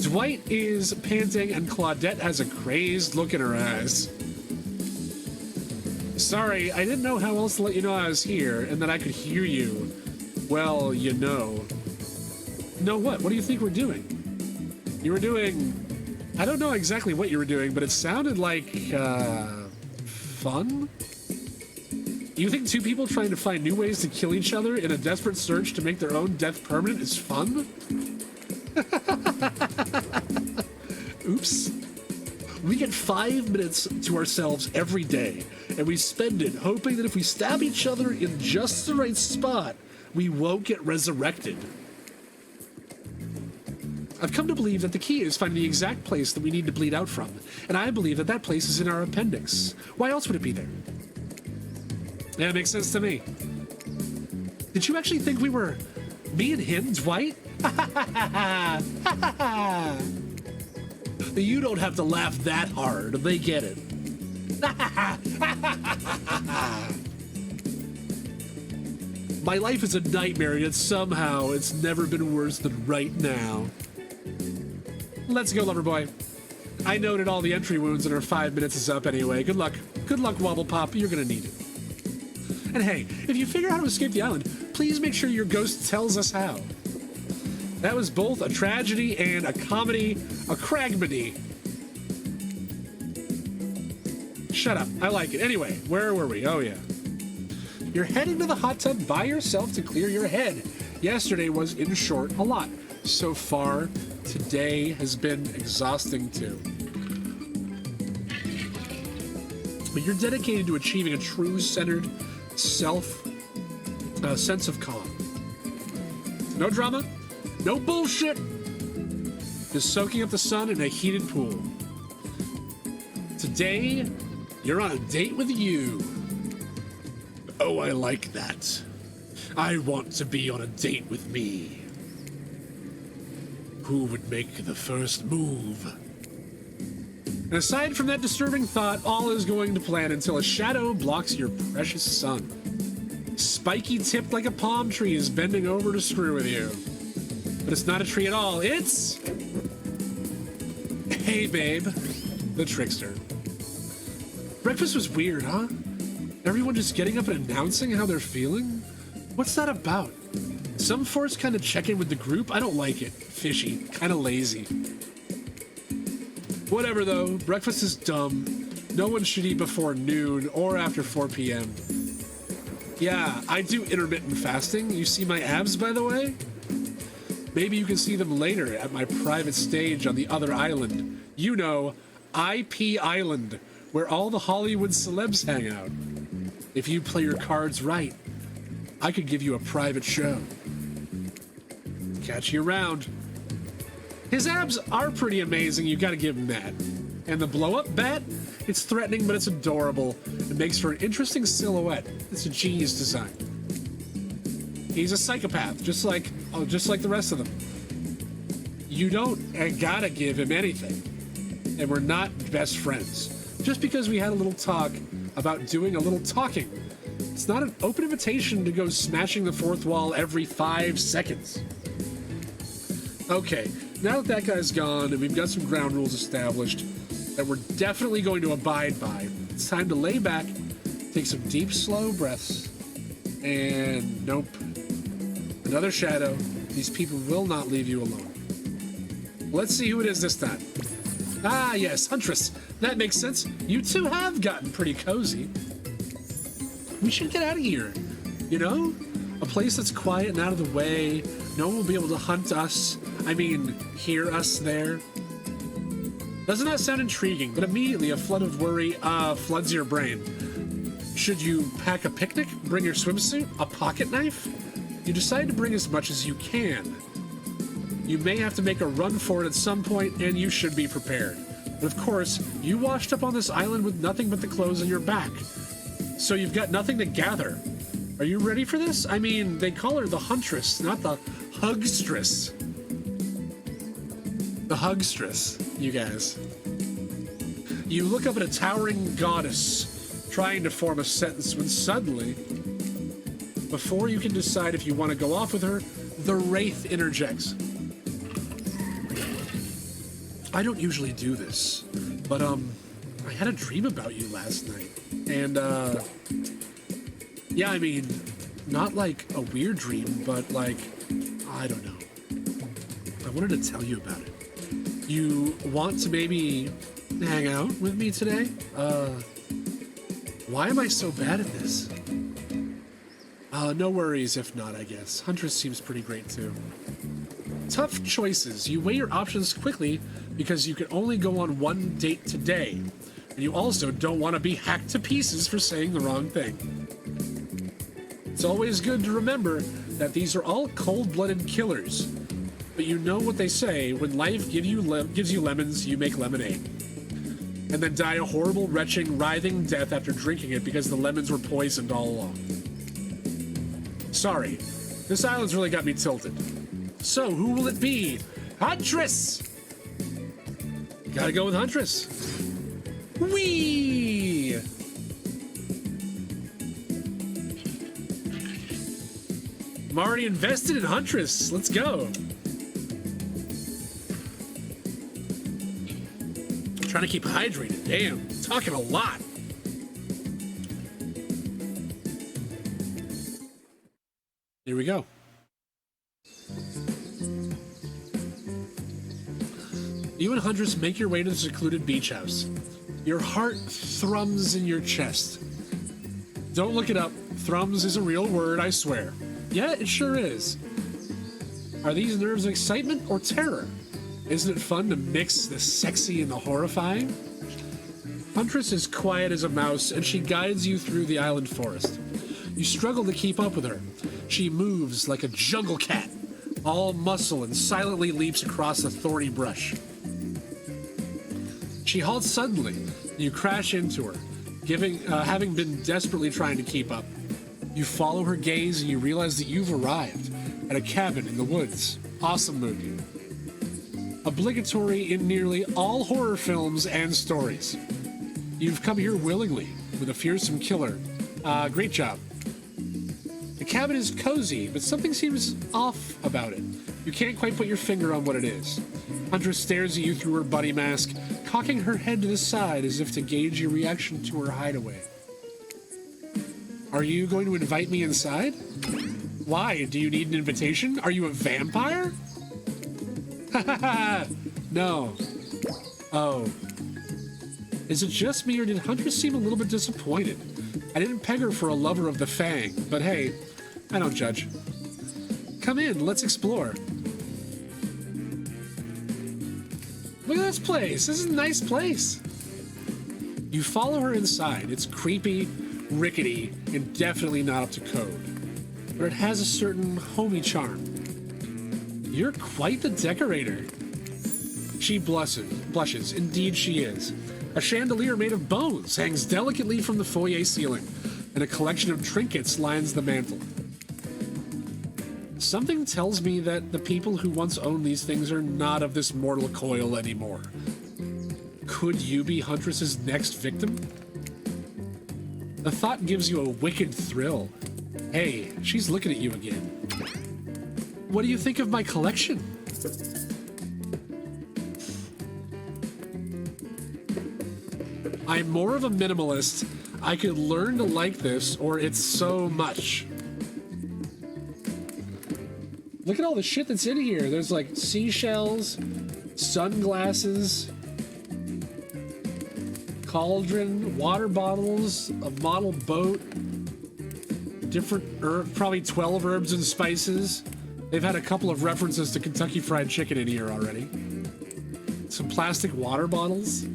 Dwight is panting and Claudette has a crazed look in her eyes. Sorry, I didn't know how else to let you know I was here and that I could hear you. Well, you know. No, what? What do you think we're doing? You were doing... I don't know exactly what you were doing, but it sounded like, fun? You think 2 people trying to find new ways to kill each other in a desperate search to make their own death permanent is fun? Oops. We get 5 minutes to ourselves every day, and we spend it hoping that if we stab each other in just the right spot, we won't get resurrected. I've come to believe that the key is finding the exact place that we need to bleed out from, and I believe that that place is in our appendix. Why else would it be there? Yeah, it makes sense to me. Did you actually think we were me and him, Dwight? You don't have to laugh that hard. They get it. My life is a nightmare, yet somehow it's never been worse than right now. Let's go, Loverboy. I noted all the entry wounds and our 5 minutes is up anyway. Good luck. Good luck, Wobble Pop. You're gonna need it. And hey, if you figure out how to escape the island, please make sure your ghost tells us how. That was both a tragedy and a comedy, a cragmedy. Shut up. I like it. Anyway, where were we? Oh, yeah. You're heading to the hot tub by yourself to clear your head. Yesterday was, in short, a lot. So far, today has been exhausting too. But you're dedicated to achieving a true centered sense of calm. No drama, no bullshit. Just soaking up the sun in a heated pool. Today, you're on a date with you. Oh, I like that. I want to be on a date with me. Who would make the first move? And aside from that disturbing thought, all is going to plan until a shadow blocks your precious sun. Spiky tipped like a palm tree is bending over to screw with you. But it's not a tree at all, it's... Hey, babe. The trickster. Breakfast was weird, huh? Everyone just getting up and announcing how they're feeling? What's that about? Some force kind of check in with the group? I don't like it. Fishy. Kind of lazy. Whatever, though. Breakfast is dumb. No one should eat before noon or after 4 p.m. Yeah, I do intermittent fasting. You see my abs, by the way? Maybe you can see them later at my private stage on the other island. You know, IP Island, where all the Hollywood celebs hang out. If you play your cards right, I could give you a private show. Catch you around. His abs are pretty amazing, you gotta give him that. And the blow-up bat? It's threatening, but it's adorable. It makes for an interesting silhouette. It's a genius design. He's a psychopath, just like the rest of them. You don't gotta give him anything. And we're not best friends. Just because we had a little talk about doing a little talking It's not an open invitation to go smashing the fourth wall every 5 seconds. Okay, now that that guy's gone and we've got some ground rules established that we're definitely going to abide by, it's time to lay back, take some deep, slow breaths, and nope. Another shadow. These people will not leave you alone. Let's see who it is this time. Ah, yes, Huntress. That makes sense. You two have gotten pretty cozy. We should get out of here. You know? A place that's quiet and out of the way. No one will be able to hunt us. I mean, hear us there. Doesn't that sound intriguing? But immediately a flood of worry floods your brain. Should you pack a picnic? Bring your swimsuit? A pocket knife? You decide to bring as much as you can. You may have to make a run for it at some point, and you should be prepared. But of course, you washed up on this island with nothing but the clothes on your back. So you've got nothing to gather. Are you ready for this? I mean, they call her the Huntress, not the Hugstress. The Hugstress, you guys. You look up at a towering goddess, trying to form a sentence when suddenly, before you can decide if you want to go off with her, the Wraith interjects. I don't usually do this, but I had a dream about you last night. And yeah, I mean, not like a weird dream, but like, I don't know. I wanted to tell you about it. You want to maybe hang out with me today? Why am I so bad at this? No worries if not, I guess. Huntress seems pretty great too. Tough choices. You weigh your options quickly because you can only go on one date today. And you also don't want to be hacked to pieces for saying the wrong thing. It's always good to remember that these are all cold-blooded killers. But you know what they say, when life gives you lemons, you make lemonade. And then die a horrible, retching, writhing death after drinking it because the lemons were poisoned all along. Sorry, this island's really got me tilted. So, who will it be? Huntress! Gotta go with Huntress. Whee! I'm already invested in Huntress. Let's go. I'm trying to keep hydrated. Damn, talking a lot. Here we go. You and Huntress make your way to the secluded beach house. Your heart thrums in your chest. Don't look it up. Thrums is a real word, I swear. Yeah, it sure is. Are these nerves of excitement or terror? Isn't it fun to mix the sexy and the horrifying? Huntress is quiet as a mouse, and she guides you through the island forest. You struggle to keep up with her. She moves like a jungle cat, all muscle, and silently leaps across the thorny brush. She halts suddenly, and you crash into her, having been desperately trying to keep up. You follow her gaze, and you realize that you've arrived at a cabin in the woods. Awesome movie. Obligatory in nearly all horror films and stories. You've come here willingly, with a fearsome killer. Great job. The cabin is cozy, but something seems off about it. You can't quite put your finger on what it is. Huntress stares at you through her buddy mask, cocking her head to the side as if to gauge your reaction to her hideaway. Are you going to invite me inside? Why? Do you need an invitation? Are you a vampire? No. Oh. Is it just me, or did Huntress seem a little bit disappointed? I didn't peg her for a lover of the Fang, but hey, I don't judge. Come in, let's explore. Look at this place. This is a nice place. You follow her inside. It's creepy, rickety, and definitely not up to code. But it has a certain homey charm. You're quite the decorator. She blushes. Indeed she is. A chandelier made of bones hangs delicately from the foyer ceiling, and a collection of trinkets lines the mantel. Something tells me that the people who once owned these things are not of this mortal coil anymore. Could you be Huntress's next victim? The thought gives you a wicked thrill. Hey, she's looking at you again. What do you think of my collection? I'm more of a minimalist. I could learn to like this, or it's so much. Look at all the shit that's in here. There's like seashells, sunglasses, cauldron, water bottles, a model boat, different probably 12 herbs and spices. They've had a couple of references to Kentucky Fried Chicken in here already. Some plastic water bottles.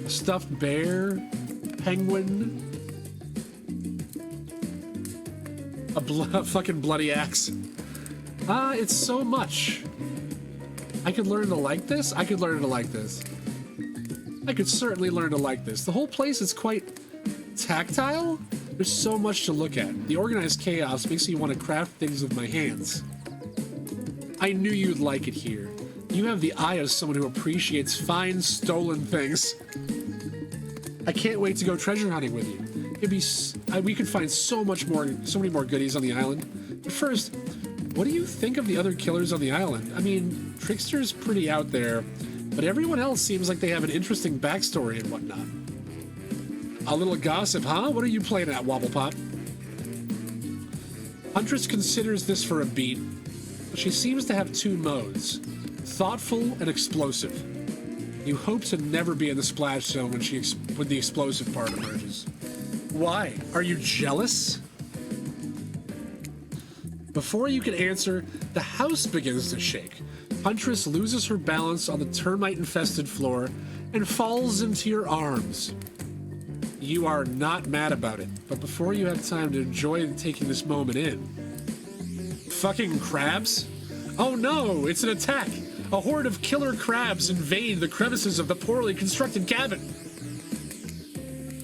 A stuffed bear, penguin, a fucking bloody axe. It's so much. I could learn to like this. I could learn to like this. I could certainly learn to like this. The whole place is quite tactile. There's so much to look at. The organized chaos makes me want to craft things with my hands. I knew you'd like it here. You have the eye of someone who appreciates fine stolen things. I can't wait to go treasure hunting with you. We could find so many more goodies on the island. But first, what do you think of the other killers on the island? I mean, Trickster's pretty out there, but everyone else seems like they have an interesting backstory and whatnot. A little gossip, huh? What are you playing at, Wobblepop? Huntress considers this for a beat, but she seems to have two modes: thoughtful and explosive. You hope to never be in the splash zone when the explosive part emerges. Why? Are you jealous? Before you can answer, the house begins to shake. Huntress loses her balance on the termite-infested floor and falls into your arms. You are not mad about it, but before you have time to enjoy taking this moment in... Fucking crabs? Oh no, it's an attack! A horde of killer crabs invade the crevices of the poorly constructed cabin.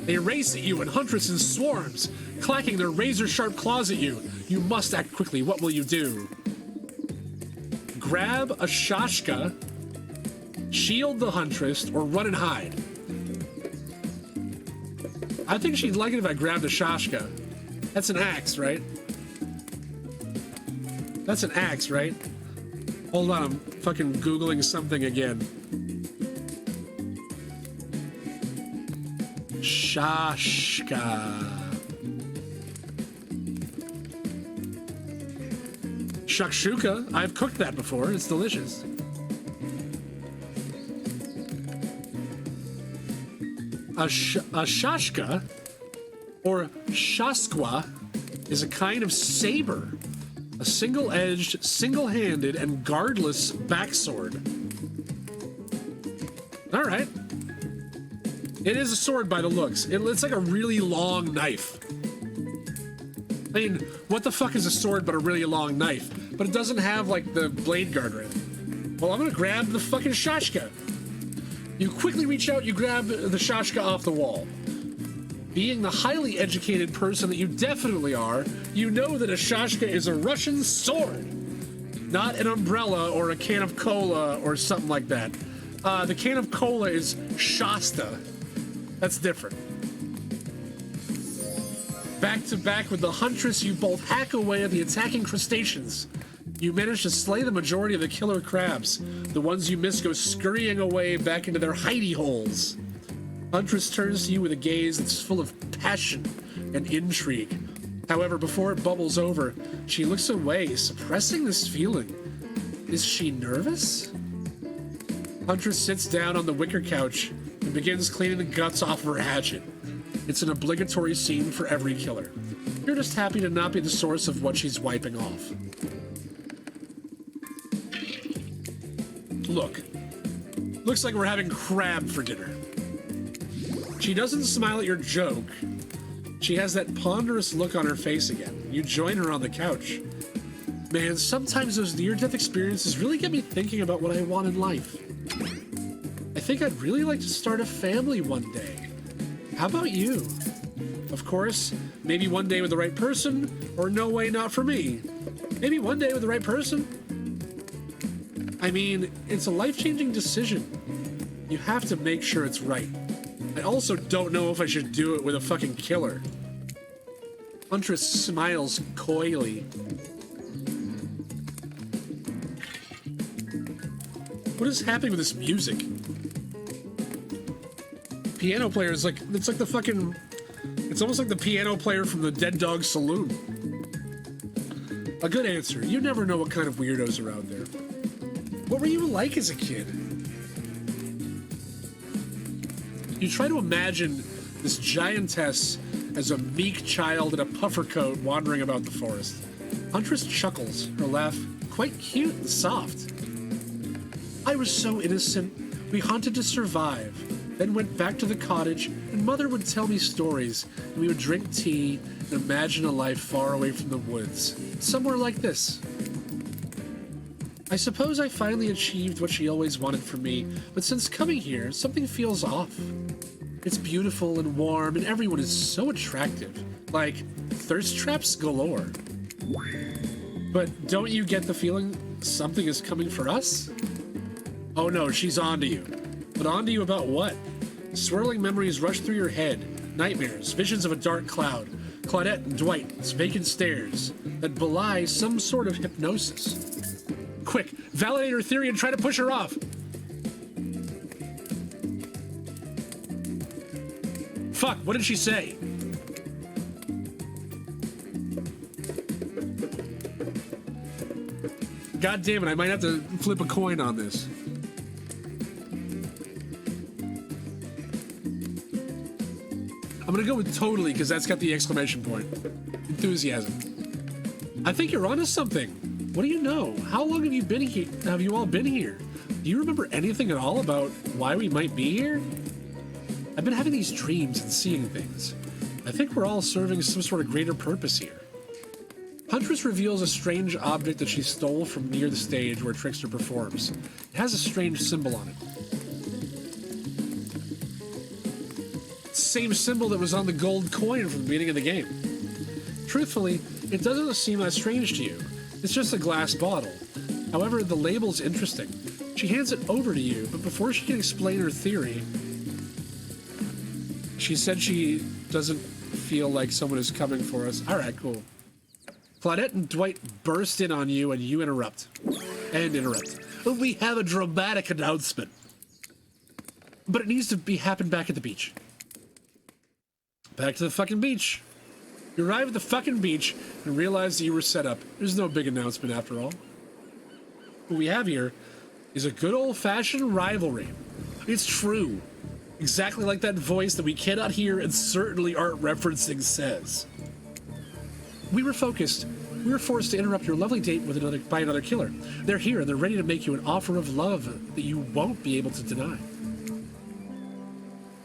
They race at you and Huntress in swarms, clacking their razor-sharp claws at you. You must act quickly. What will you do? Grab a Shashka, shield the Huntress, or run and hide. I think she'd like it if I grabbed a Shashka. That's an axe, right? That's an axe, right? Hold on, I'm fucking Googling something again. Shashka. Shakshuka. I've cooked that before. It's delicious. A shashka, or shaskwa, is a kind of saber. A single-edged, single-handed, and guardless backsword. All right. It is a sword by the looks. It's like a really long knife. I mean, what the fuck is a sword but a really long knife? But it doesn't have, like, the blade guard or anything. Well, I'm gonna grab the fucking shashka. You quickly reach out, you grab the shashka off the wall. Being the highly educated person that you definitely are, you know that a shashka is a Russian sword, not an umbrella or a can of cola or something like that. The can of cola is Shasta. That's different. Back to back with the Huntress, you both hack away at the attacking crustaceans. You manage to slay the majority of the killer crabs. The ones you miss go scurrying away back into their hidey holes. Huntress turns to you with a gaze that's full of passion and intrigue. However, before it bubbles over, she looks away, suppressing this feeling. Is she nervous? Huntress sits down on the wicker couch and begins cleaning the guts off her hatchet. It's an obligatory scene for every killer. You're just happy to not be the source of what she's wiping off. Look. Looks like we're having crab for dinner. She doesn't smile at your joke. She has that ponderous look on her face again. You join her on the couch. Man, sometimes those near-death experiences really get me thinking about what I want in life. I think I'd really like to start a family one day. How about you? Of course, maybe one day with the right person, or no way, not for me. Maybe one day with the right person. I mean, it's a life-changing decision. You have to make sure it's right. I also don't know if I should do it with a fucking killer. Huntress smiles coyly. What is happening with this music? Piano player is like, it's like the fucking, it's almost like the piano player from the Dead Dog Saloon. A good answer. You never know what kind of weirdos are out there. What were you like as a kid? You try to imagine this giantess as a meek child in a puffer coat wandering about the forest. Huntress chuckles, her laugh quite cute and soft. I was so innocent. We hunted to survive, then went back to the cottage, and Mother would tell me stories, and we would drink tea and imagine a life far away from the woods, somewhere like this. I suppose I finally achieved what she always wanted from me, but since coming here, something feels off. It's beautiful and warm, and everyone is so attractive. Like, thirst traps galore. But don't you get the feeling something is coming for us? Oh no, she's onto you. But onto you about what? Swirling memories rush through your head. Nightmares, visions of a dark cloud. Claudette and Dwight's vacant stares that belie some sort of hypnosis. Quick, validate her theory and try to push her off. Fuck, what did she say? God damn it, I might have to flip a coin on this. I'm gonna go with totally because that's got the exclamation point. Enthusiasm. I think you're onto something. What do you know? How long have you been here? Have you all been here? Do you remember anything at all about why we might be here? I've been having these dreams and seeing things. I think we're all serving some sort of greater purpose here. Huntress reveals a strange object that she stole from near the stage where Trickster performs. It has a strange symbol on it. Same symbol that was on the gold coin from the beginning of the game. Truthfully, it doesn't seem that strange to you. It's just a glass bottle. However, the label's interesting. She hands it over to you, but before she can explain her theory, she said she doesn't feel like someone is coming for us. All right, cool. Claudette and Dwight burst in on you, and you interrupt. We have a dramatic announcement. But it needs to happen back at the beach. Back to the fucking beach. You arrive at the fucking beach and realize that you were set up. There's no big announcement after all. What we have here is a good old-fashioned rivalry. It's true. Exactly like that voice that we cannot hear and certainly aren't referencing says. We were focused. We were forced to interrupt your lovely date with by another killer. They're here and they're ready to make you an offer of love that you won't be able to deny.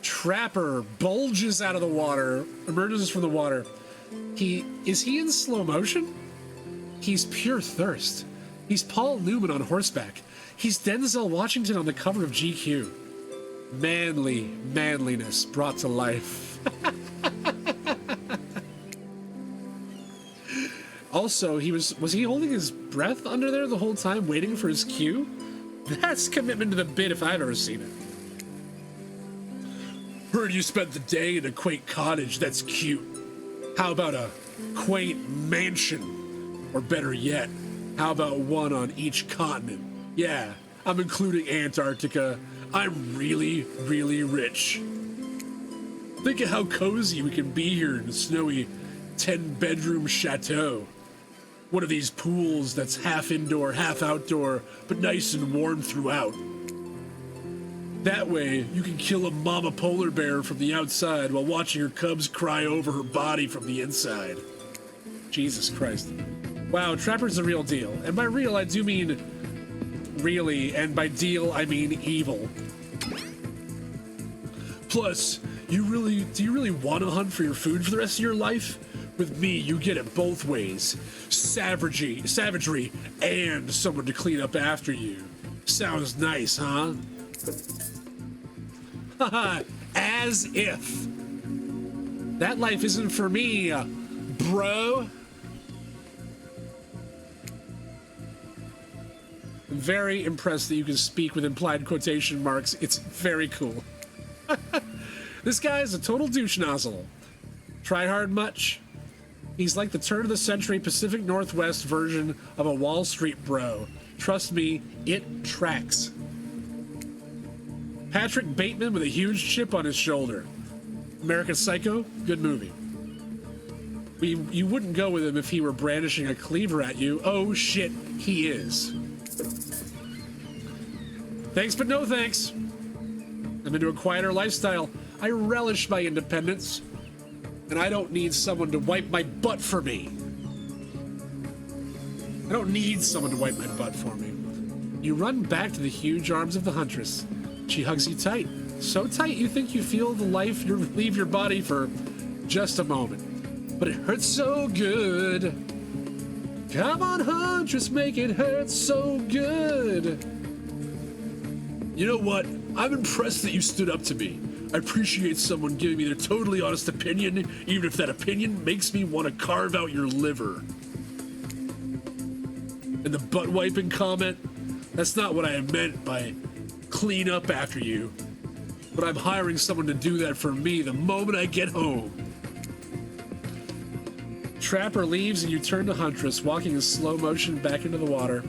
Trapper bulges out of the water, emerges from the water. Is he in slow motion? He's pure thirst. He's Paul Newman on horseback. He's Denzel Washington on the cover of GQ. Manliness brought to life. Also, was he holding his breath under there the whole time waiting for his cue? That's commitment to the bit if I've ever seen it. Heard you spent the day in a quaint cottage. That's cute. How about a quaint mansion? Or better yet, how about one on each continent? Yeah, I'm including Antarctica. I'm really, really rich. Think of how cozy we can be here in a snowy 10-bedroom chateau. One of these pools that's half indoor, half outdoor, but nice and warm throughout. That way, you can kill a mama polar bear from the outside while watching her cubs cry over her body from the inside. Jesus Christ. Wow, Trapper's the real deal. And by real, I do mean really, and by deal, I mean evil. Plus, do you really want to hunt for your food for the rest of your life? With me, you get it both ways. Savagery, and someone to clean up after you. Sounds nice, huh? Haha, as if. That life isn't for me, bro. I'm very impressed that you can speak with implied quotation marks. It's very cool. This guy's a total douche nozzle. Try hard much? He's like the turn of the century Pacific Northwest version of a Wall Street bro. Trust me, it tracks. Patrick Bateman with a huge chip on his shoulder. American Psycho, good movie. You wouldn't go with him if he were brandishing a cleaver at you. Oh shit, he is. Thanks, but no thanks. I'm into a quieter lifestyle. I relish my independence. And I don't need someone to wipe my butt for me. I don't need someone to wipe my butt for me. You run back to the huge arms of the huntress. She hugs you tight. So tight you think you feel the life leave your body for just a moment. But it hurts so good. Come on, huntress, make it hurt so good. You know what? I'm impressed that you stood up to me. I appreciate someone giving me their totally honest opinion, even if that opinion makes me want to carve out your liver. And the butt wiping comment? That's not what I meant by clean up after you. But I'm hiring someone to do that for me the moment I get home. Trapper leaves and you turn to Huntress, walking in slow motion back into the water.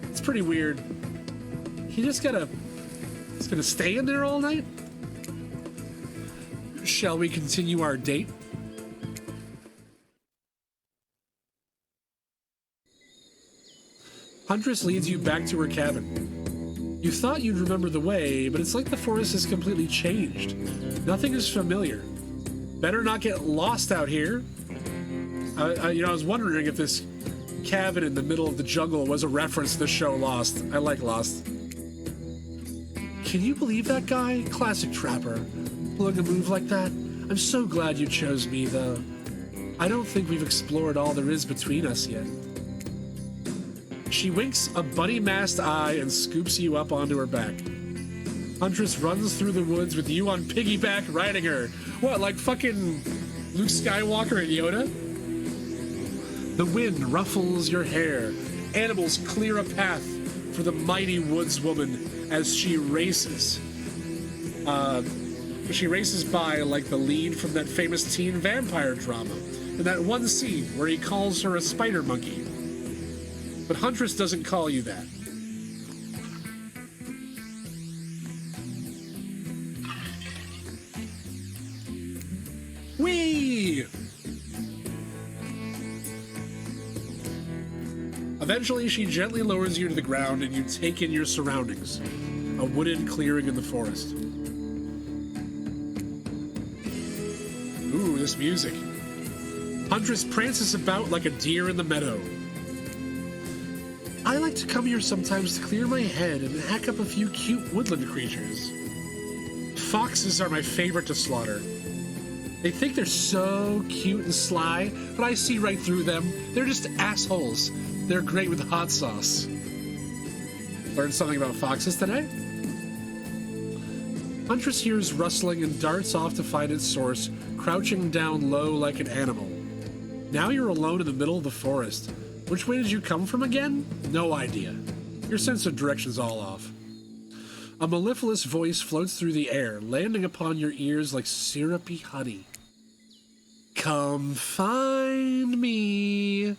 It's pretty weird. He just gonna stay in there all night? Shall we continue our date? Huntress leads you back to her cabin. You thought you'd remember the way, but it's like the forest has completely changed. Nothing is familiar. Better not get lost out here. I was wondering if this cabin in the middle of the jungle was a reference to the show Lost. I like Lost. Can you believe that guy? Classic Trapper. Pulling a move like that? I'm so glad you chose me, though. I don't think we've explored all there is between us yet. She winks a bunny-masked eye and scoops you up onto her back. Huntress runs through the woods with you on piggyback riding her. What, like fucking Luke Skywalker and Yoda? The wind ruffles your hair. Animals clear a path for the mighty woodswoman as she races. She races by like the lead from that famous teen vampire drama. In that one scene where he calls her a spider monkey. But Huntress doesn't call you that. Whee! Eventually, she gently lowers you to the ground and you take in your surroundings. A wooded clearing in the forest. Ooh, this music. Huntress prances about like a deer in the meadow. I like to come here sometimes to clear my head and hack up a few cute woodland creatures. Foxes are my favorite to slaughter. They think they're so cute and sly, but I see right through them. They're just assholes. They're great with hot sauce. Learned something about foxes today? Huntress hears rustling and darts off to find its source, crouching down low like an animal. Now you're alone in the middle of the forest. Which way did you come from again? No idea. Your sense of direction's all off. A mellifluous voice floats through the air, landing upon your ears like syrupy honey. Come find me.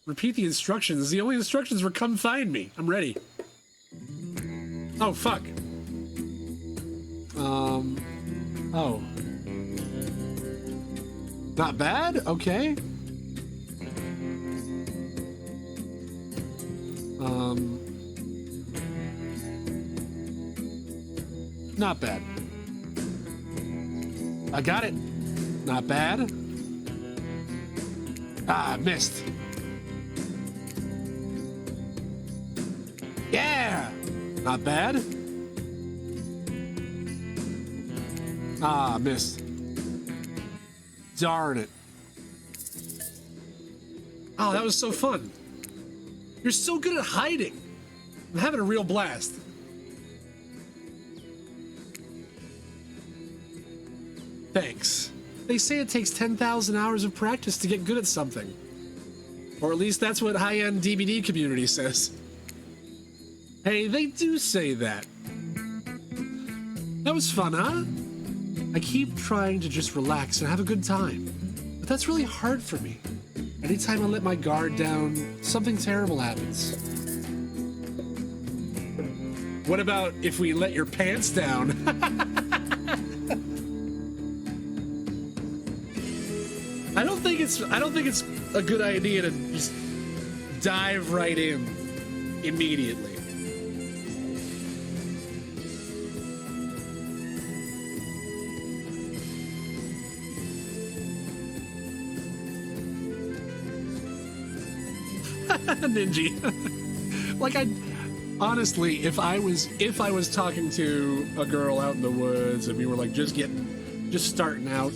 Repeat the instructions. The only instructions were come find me. I'm ready. Oh, fuck. Oh. Not bad? Okay. Not bad. I got it. Not bad. Ah, missed. Yeah! Not bad. Ah, missed. Darn it. Oh, that was so fun. You're so good at hiding. I'm having a real blast. Thanks. They say it takes 10,000 hours of practice to get good at something. Or at least that's what high-end DVD community says. Hey, they do say that. That was fun, huh? I keep trying to just relax and have a good time, but that's really hard for me. Anytime I let my guard down, something terrible happens. What about if we let your pants down? I don't think it's a good idea to just dive right in immediately. Ninja. Like, I honestly, if I was talking to a girl out in the woods and we were like just starting out,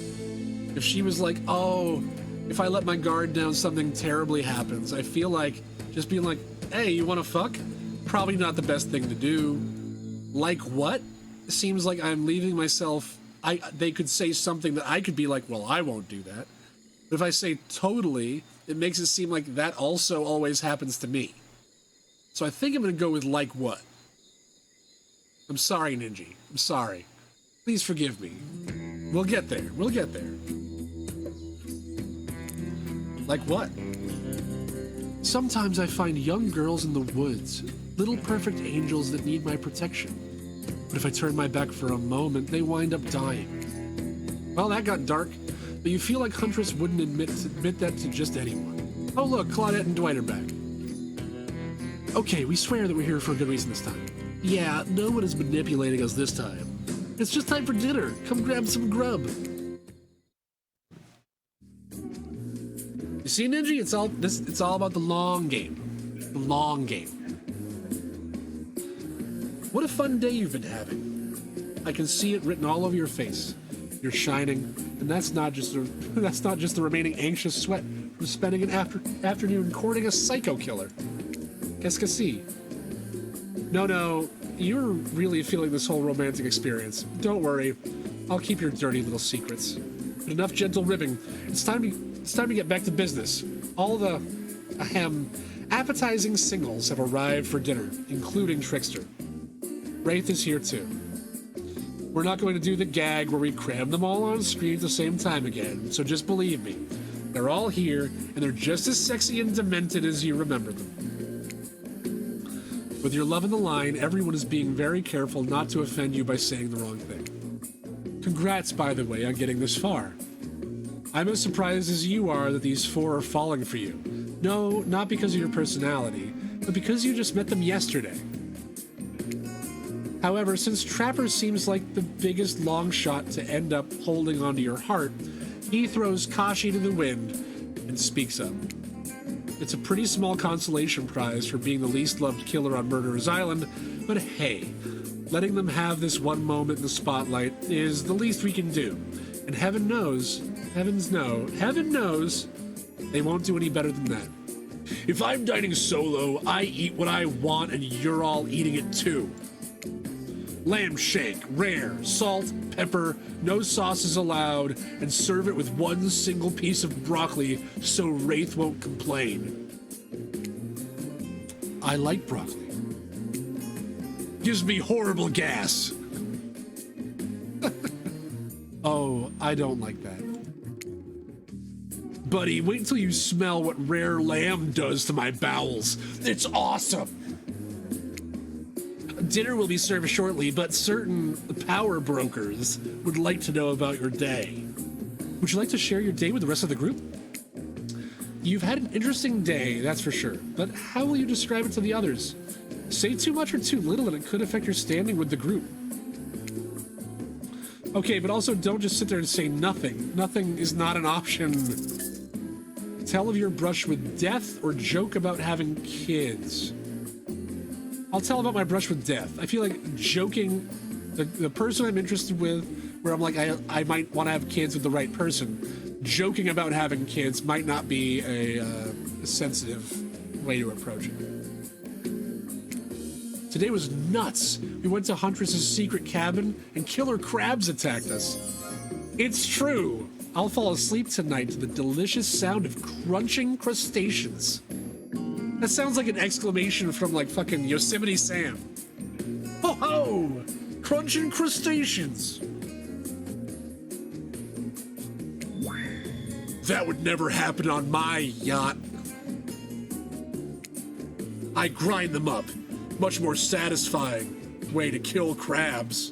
if she was like, oh, if I let my guard down, something terribly happens, I feel like just being like, hey, you want to fuck? Probably not the best thing to do. Like what? Seems like I'm leaving myself. They could say something that I could be like, well, I won't do that. But if I say totally, it makes it seem like that also always happens to me. So I think I'm going to go with like what. I'm sorry, Ninja. I'm sorry. Please forgive me. We'll get there. We'll get there. Like what? Sometimes I find young girls in the woods, little perfect angels that need my protection. But if I turn my back for a moment, they wind up dying. Well, that got dark, but you feel like Huntress wouldn't admit that to just anyone. Oh look, Claudette and Dwight are back. Okay, we swear that we're here for a good reason this time. Yeah, no one is manipulating us this time. It's just time for dinner. Come grab some grub. You see, Ninja, it's all about the long game. The long game. What a fun day you've been having. I can see it written all over your face. You're shining, and that's not just the remaining anxious sweat from spending an afternoon courting a psycho killer. Qu'est-ce que c'est? No, you're really feeling this whole romantic experience. Don't worry, I'll keep your dirty little secrets. But enough gentle ribbing. It's time to get back to business. All the appetizing singles have arrived for dinner, including Trickster. Wraith is here too. We're not going to do the gag where we cram them all on screen at the same time again, so just believe me. They're all here, and they're just as sexy and demented as you remember them. With your love in the line, everyone is being very careful not to offend you by saying the wrong thing. Congrats, by the way, on getting this far. I'm as surprised as you are that these four are falling for you. No, not because of your personality, but because you just met them yesterday. However, since Trapper seems like the biggest long shot to end up holding onto your heart, he throws Kashi to the wind and speaks up. It's a pretty small consolation prize for being the least loved killer on Murderer's Island, but hey, letting them have this one moment in the spotlight is the least we can do. And heaven knows, they won't do any better than that. If I'm dining solo, I eat what I want and you're all eating it too. Lamb shank, rare, salt, pepper, no sauces allowed, and serve it with one single piece of broccoli so Wraith won't complain. I like broccoli. Gives me horrible gas. Oh, I don't like that. Buddy, wait till you smell what rare lamb does to my bowels. It's awesome. Dinner will be served shortly, but certain power brokers would like to know about your day. Would you like to share your day with the rest of the group? You've had an interesting day, that's for sure, but how will you describe it to the others? Say too much or too little and it could affect your standing with the group. Okay, but also don't just sit there and say nothing. Nothing is not an option. Tell of your brush with death or joke about having kids. I'll tell about my brush with death. I feel like joking, the person I'm interested with, where I'm like, I might want to have kids with the right person, joking about having kids might not be a sensitive way to approach it. Today was nuts. We went to Huntress's secret cabin and killer crabs attacked us. It's true. I'll fall asleep tonight to the delicious sound of crunching crustaceans. That sounds like an exclamation from like fucking Yosemite Sam. Ho ho! Crunching crustaceans. That would never happen on my yacht. I grind them up. Much more satisfying way to kill crabs.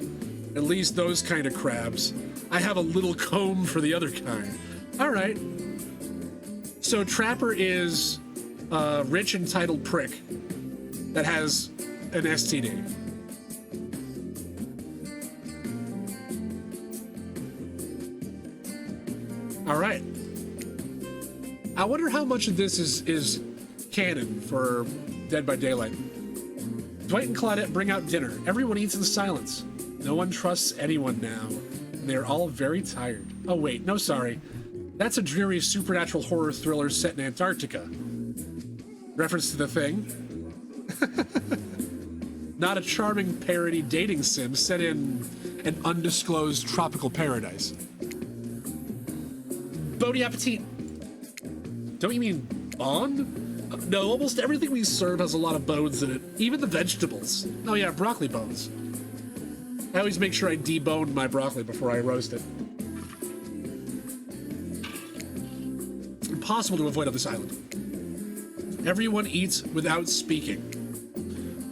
At least those kind of crabs. I have a little comb for the other kind. All right. So Trapper is a rich, entitled prick that has an STD. All right. I wonder how much of this is canon for Dead by Daylight. Dwight and Claudette bring out dinner. Everyone eats in silence. No one trusts anyone now. And they're all very tired. Oh wait, no, sorry. That's a dreary supernatural horror thriller set in Antarctica. Reference to The Thing. Not a charming parody dating sim set in an undisclosed tropical paradise. Bon appetit. Don't you mean bon? No, almost everything we serve has a lot of bones in it. Even the vegetables. Oh yeah, broccoli bones. I always make sure I debone my broccoli before I roast it. It's impossible to avoid on this island. Everyone eats without speaking.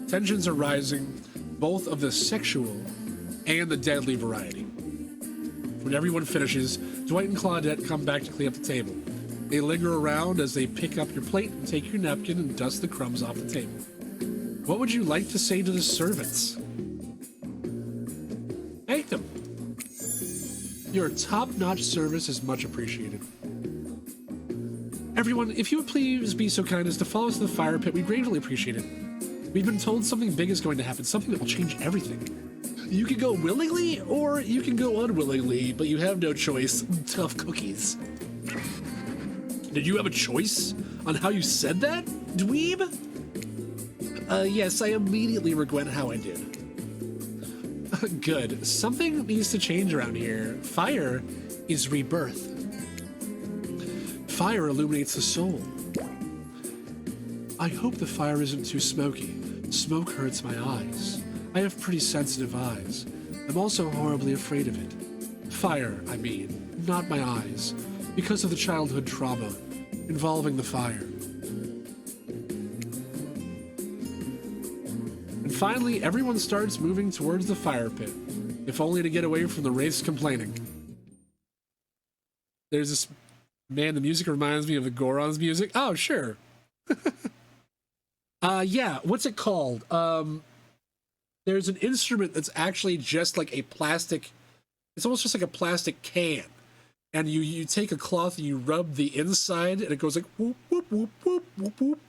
Tensions are rising, both of the sexual and the deadly variety. When everyone finishes, Dwight and Claudette come back to clean up the table. They linger around as they pick up your plate and take your napkin and dust the crumbs off the table. What would you like to say to the servants? Thank them. Your top-notch service is much appreciated. Everyone, if you would please be so kind as to follow us to the fire pit, we'd greatly appreciate it. We've been told something big is going to happen, something that will change everything. You can go willingly, or you can go unwillingly, but you have no choice. Tough cookies. Did you have a choice on how you said that, dweeb? Yes, I immediately regret how I did. Good. Something needs to change around here. Fire is rebirth. Fire illuminates the soul. I hope the fire isn't too smoky. Smoke hurts my eyes. I have pretty sensitive eyes. I'm also horribly afraid of it. Fire, I mean, not my eyes, because of the childhood trauma involving the fire. And finally, everyone starts moving towards the fire pit, if only to get away from the wraiths complaining. There's this... Man, the music reminds me of the Goron's music. Oh, sure. Yeah, what's it called? There's an instrument that's actually just like a plastic... It's almost just like a plastic can. And you take a cloth and you rub the inside, and it goes like whoop, whoop, whoop, whoop, whoop, whoop.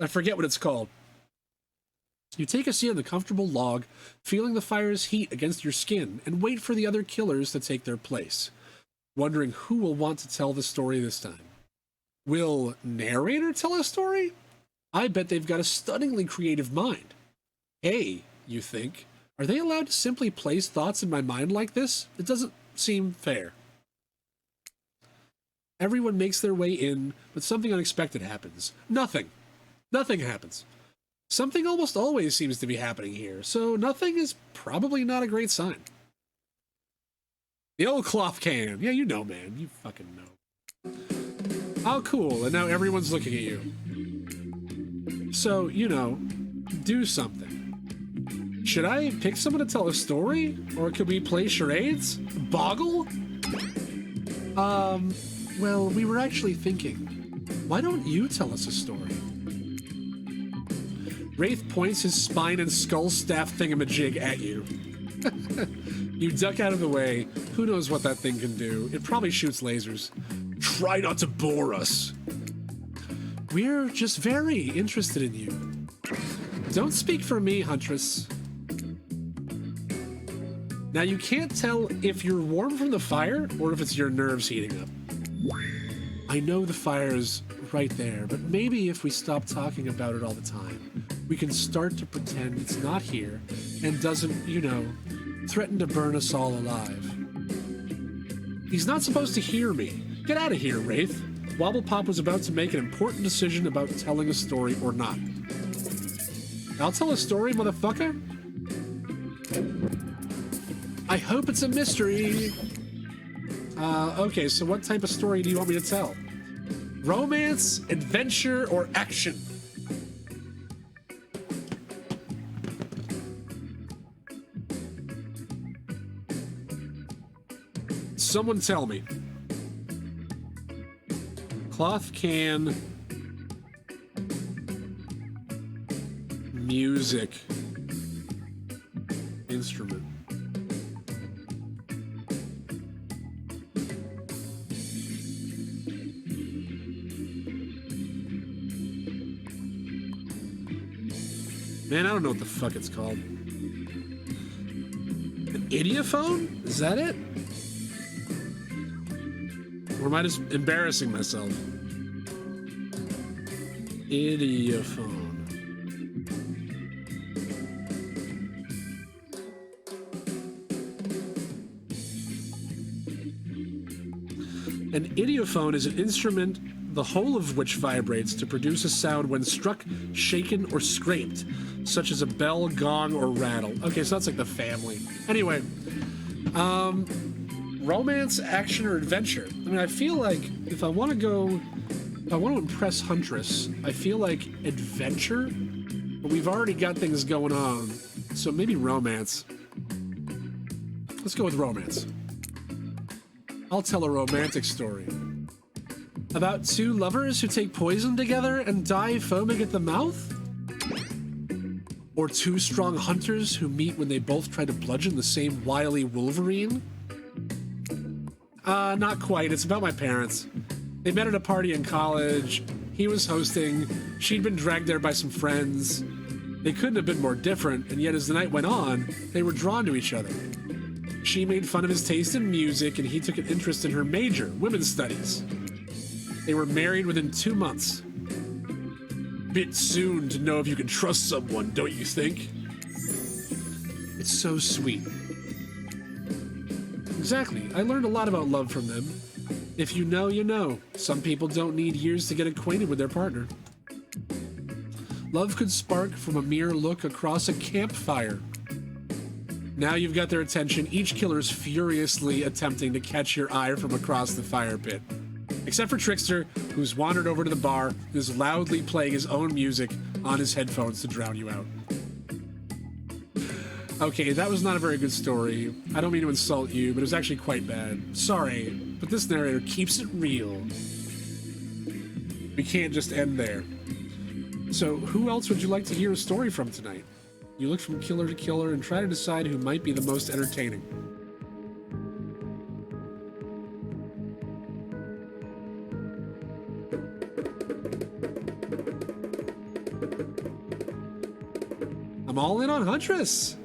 I forget what it's called. You take a seat on the comfortable log, feeling the fire's heat against your skin, and wait for the other killers to take their place. Wondering who will want to tell the story this time. Will narrator tell a story? I bet they've got a stunningly creative mind. Hey, you think, are they allowed to simply place thoughts in my mind like this? It doesn't seem fair. Everyone makes their way in, but something unexpected happens. Nothing happens. Something almost always seems to be happening here, so nothing is probably not a great sign. The old cloth can. Yeah, you know, man. You fucking know. Oh, cool. And now everyone's looking at you. So, you know, do something. Should I pick someone to tell a story? Or could we play charades? Boggle? Well, we were actually thinking, why don't you tell us a story? Wraith points his spine and skull staff thingamajig at you. You duck out of the way. Who knows what that thing can do? It probably shoots lasers. Try not to bore us. We're just very interested in you. Don't speak for me, Huntress. Now you can't tell if you're warm from the fire or if it's your nerves heating up. I know the fire's right there, but maybe if we stop talking about it all the time, we can start to pretend it's not here and doesn't, you know, threaten to burn us all alive. He's not supposed to hear me. Get out of here, Wraith. Wobblepop was about to make an important decision about telling a story or not. I'll tell a story, motherfucker. I hope it's a mystery. Okay, so what type of story do you want me to tell? Romance, adventure, or action? Someone tell me. Cloth can. Music. Instrument. Man, I don't know what the fuck it's called. An idiophone? Is that it? Or am I just embarrassing myself? Idiophone. An idiophone is an instrument the whole of which vibrates to produce a sound when struck, shaken, or scraped, such as a bell, gong, or rattle. Okay, so that's like the family. Anyway, romance, action, or adventure. I mean, I feel like if I want to impress Huntress, I feel like adventure, but we've already got things going on, so maybe romance. Let's go with romance. I'll tell a romantic story. About two lovers who take poison together and die foaming at the mouth? Or two strong hunters who meet when they both try to bludgeon the same wily Wolverine? Not quite. It's about my parents. They met at a party in college. He was hosting. She'd been dragged there by some friends. They couldn't have been more different, and yet as the night went on, they were drawn to each other. She made fun of his taste in music, and he took an interest in her major, women's studies. They were married within 2 months. Bit soon to know if you can trust someone, don't you think? It's so sweet. Exactly. I learned a lot about love from them. If you know, you know. Some people don't need years to get acquainted with their partner. Love could spark from a mere look across a campfire. Now you've got their attention. Each killer's furiously attempting to catch your eye from across the fire pit. Except for Trickster, who's wandered over to the bar and is loudly playing his own music on his headphones to drown you out. Okay, that was not a very good story. I don't mean to insult you, but it was actually quite bad. Sorry, but this narrator keeps it real. We can't just end there. So, who else would you like to hear a story from tonight? You look from killer to killer and try to decide who might be the most entertaining. I'm all in on Huntress.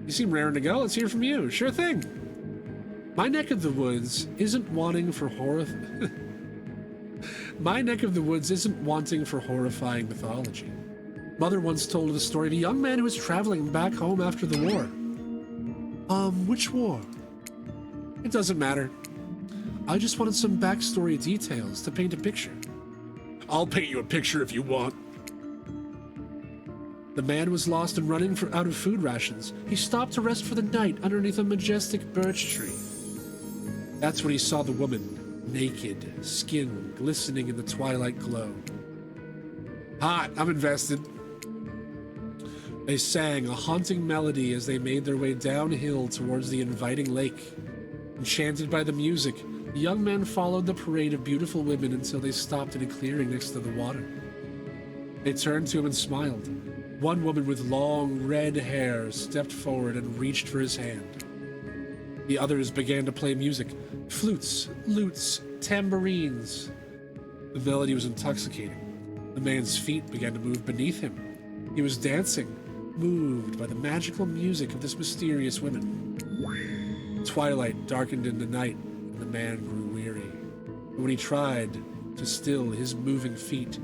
You seem raring to go. Let's hear from you. Sure thing. My neck of the woods isn't wanting for horrifying mythology. Mother once told the story of a young man who was traveling back home after the war. Which war? It doesn't matter. I just wanted some backstory details to paint a picture. I'll paint you a picture if you want. The man was lost and running out of food rations. He stopped to rest for the night underneath a majestic birch tree. That's when he saw the woman, naked, skin glistening in the twilight glow. Hot, I'm invested. They sang a haunting melody as they made their way downhill towards the inviting lake. Enchanted by the music, the young man followed the parade of beautiful women until they stopped in a clearing next to the water. They turned to him and smiled. One woman with long red hair stepped forward and reached for his hand. The others began to play music, flutes, lutes, tambourines. The melody was intoxicating. The man's feet began to move beneath him. He was dancing, moved by the magical music of this mysterious woman. Twilight darkened into night, and the man grew weary. But when he tried to still his moving feet,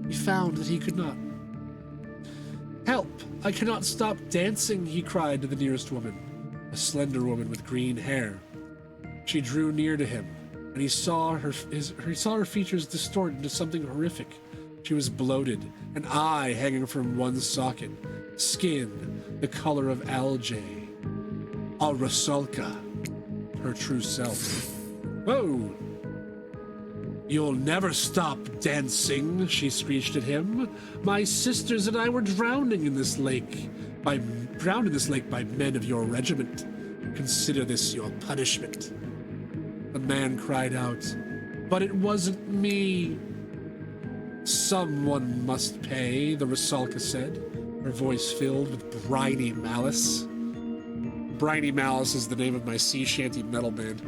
he found that he could not. Help! I cannot stop dancing, he cried to the nearest woman, a slender woman with green hair. She drew near to him, and he saw her features distort into something horrific. She was bloated, an eye hanging from one socket, skin the color of algae. A Rusalka, her true self. Whoa! You'll never stop dancing, she screeched at him. My sisters and I were drowning in this lake by men of your regiment. Consider this your punishment. The man cried out, but it wasn't me. Someone must pay, the Rusalka said, her voice filled with briny malice. Briny Malice is the name of my sea shanty metal band.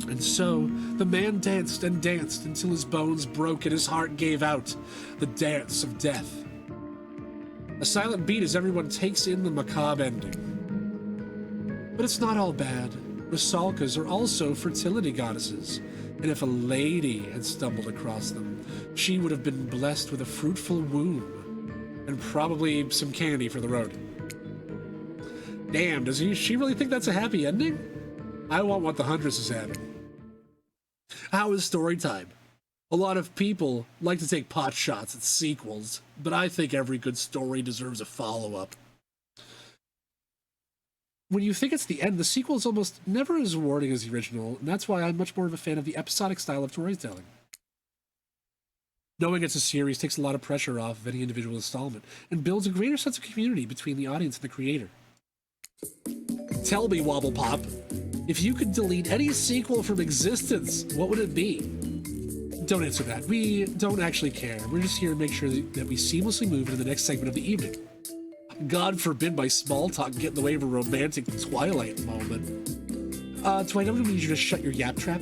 And so, the man danced and danced until his bones broke and his heart gave out. The dance of death. A silent beat as everyone takes in the macabre ending. But it's not all bad. Rusalkas are also fertility goddesses, and if a lady had stumbled across them, she would have been blessed with a fruitful womb, and probably some candy for the road. Damn, does she really think that's a happy ending? I want what the Huntress is having. How is story time? A lot of people like to take pot shots at sequels, but I think every good story deserves a follow-up. When you think it's the end, the sequel is almost never as rewarding as the original, and that's why I'm much more of a fan of the episodic style of storytelling. Knowing it's a series takes a lot of pressure off of any individual installment, and builds a greater sense of community between the audience and the creator. Tell me, Wobble Pop, if you could delete any sequel from existence, what would it be? Don't answer that. We don't actually care. We're just here to make sure that we seamlessly move into the next segment of the evening. God forbid my small talk get in the way of a romantic Twilight moment. Dwight, I'm gonna need you to shut your yap trap.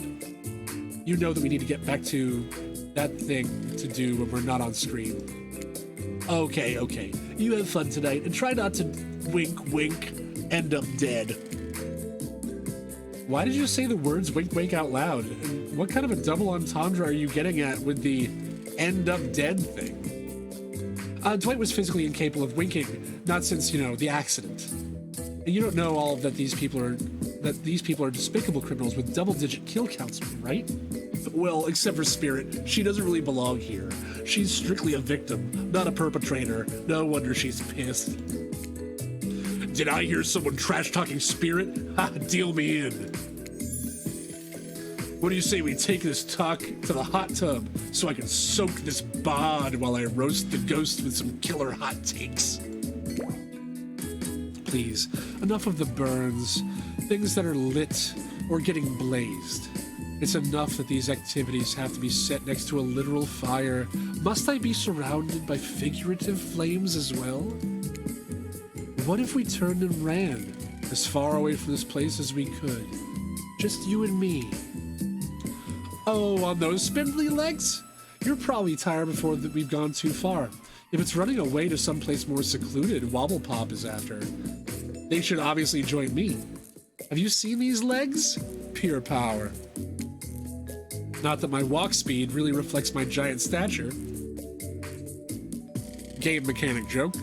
You know that we need to get back to that thing to do when we're not on screen. Okay. You have fun tonight, and try not to wink, end up dead. Why did you say the words wink out loud? And what kind of a double entendre are you getting at with the end up dead thing? Dwight was physically incapable of winking, not since, the accident. And you don't know all that these people are despicable criminals with double-digit kill counts, right? Well, except for Spirit, she doesn't really belong here. She's strictly a victim, not a perpetrator. No wonder she's pissed. Did I hear someone trash-talking Spirit? Ha, deal me in. What do you say we take this talk to the hot tub so I can soak this bod while I roast the ghost with some killer hot takes? Please, enough of the burns, things that are lit or getting blazed. It's enough that these activities have to be set next to a literal fire. Must I be surrounded by figurative flames as well? What if we turned and ran as far away from this place as we could? Just you and me. Oh, on those spindly legs? You're probably tired before we've gone too far. If it's running away to someplace more secluded, Wobble Pop is after. They should obviously join me. Have you seen these legs? Pure power. Not that my walk speed really reflects my giant stature. Game mechanic joke.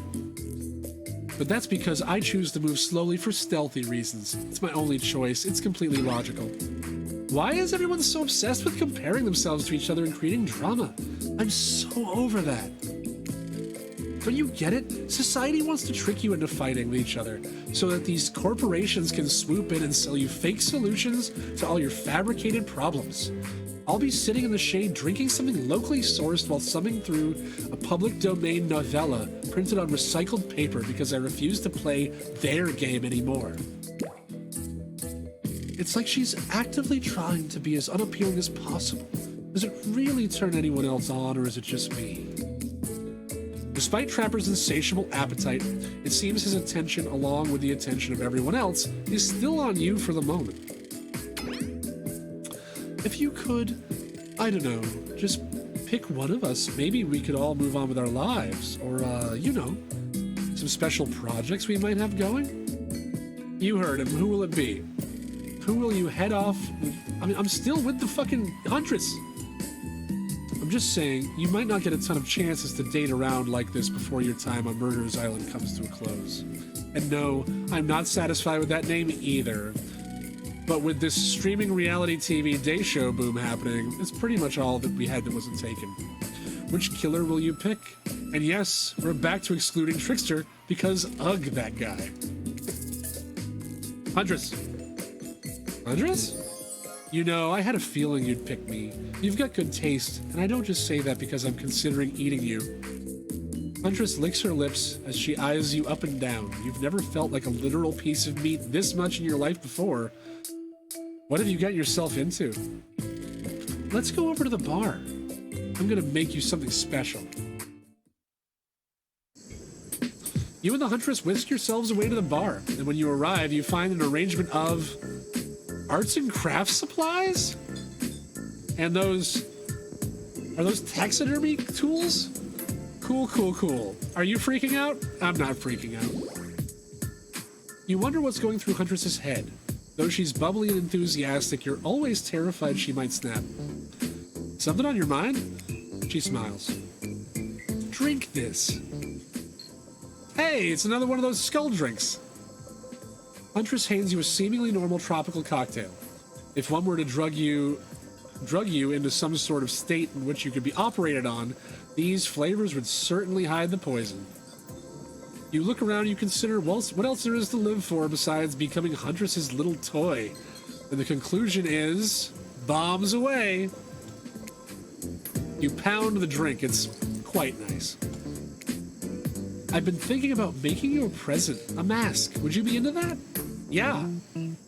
But that's because I choose to move slowly for stealthy reasons. It's my only choice. It's completely logical. Why is everyone so obsessed with comparing themselves to each other and creating drama? I'm so over that. Don't you get it? Society wants to trick you into fighting with each other so that these corporations can swoop in and sell you fake solutions to all your fabricated problems. I'll be sitting in the shade drinking something locally sourced while thumbing through a public domain novella printed on recycled paper because I refuse to play their game anymore. It's like she's actively trying to be as unappealing as possible. Does it really turn anyone else on, or is it just me? Despite Trapper's insatiable appetite, it seems his attention, along with the attention of everyone else, is still on you for the moment. If you could, I don't know, just pick one of us, maybe we could all move on with our lives, or, some special projects we might have going? You heard him. Who will it be? Who will you head off with? I'm still with the fucking Huntress. I'm just saying, you might not get a ton of chances to date around like this before your time on Murderer's Island comes to a close. And no, I'm not satisfied with that name either. But with this streaming reality TV day show boom happening, it's pretty much all that we had that wasn't taken. Which killer will you pick? And yes, we're back to excluding Trickster because ugh, that guy. Huntress. Huntress? You know, I had a feeling you'd pick me. You've got good taste, and I don't just say that because I'm considering eating you. Huntress licks her lips as she eyes you up and down. You've never felt like a literal piece of meat this much in your life before. What have you got yourself into? Let's go over to the bar. I'm gonna make you something special. You and the Huntress whisk yourselves away to the bar, and when you arrive, you find an arrangement of arts and crafts supplies? And those... are those taxidermy tools? Cool, cool, cool. Are you freaking out? I'm not freaking out. You wonder what's going through Huntress's head. Though she's bubbly and enthusiastic, you're always terrified she might snap. Something on your mind? She smiles. Drink this. Hey, it's another one of those skull drinks. Huntress hands you a seemingly normal tropical cocktail. If one were to drug you into some sort of state in which you could be operated on, these flavors would certainly hide the poison. You look around, you consider what else there is to live for besides becoming Huntress's little toy. And the conclusion is, bombs away. You pound the drink, it's quite nice. I've been thinking about making you a present, a mask. Would you be into that? Yeah,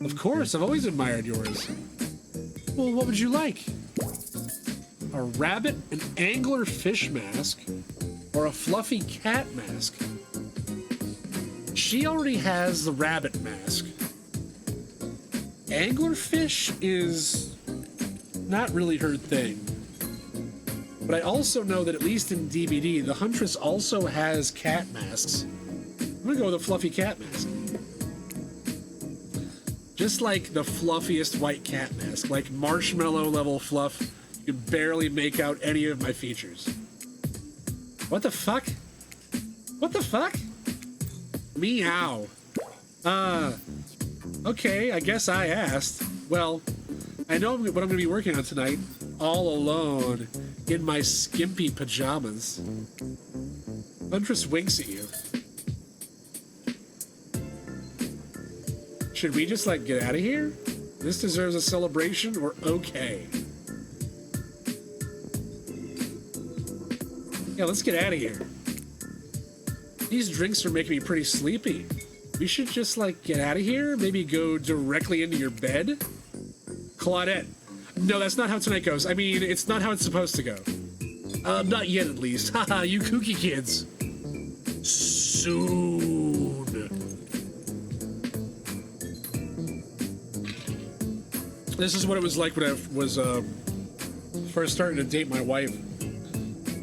of course, I've always admired yours. Well, what would you like? A rabbit, an angler fish mask, or a fluffy cat mask? She already has the rabbit mask. Anglerfish is not really her thing. But I also know that at least in DBD, the Huntress also has cat masks. I'm gonna go with a fluffy cat mask. Just like the fluffiest white cat mask, like marshmallow level fluff, you can barely make out any of my features. What the fuck? What the fuck? Meow. Okay, I guess I asked. Well, I know what I'm gonna be working on tonight, all alone, in my skimpy pajamas. Huntress winks at you. Should we just, like, get out of here? This deserves a celebration, or okay? Yeah, let's get out of here. These drinks are making me pretty sleepy. We should just, like, get out of here? Maybe go directly into your bed? Claudette. No, that's not how tonight goes. I mean, it's not how it's supposed to go. Not yet, at least. Haha, you kooky kids. Soon. This is what it was like when I was first starting to date my wife.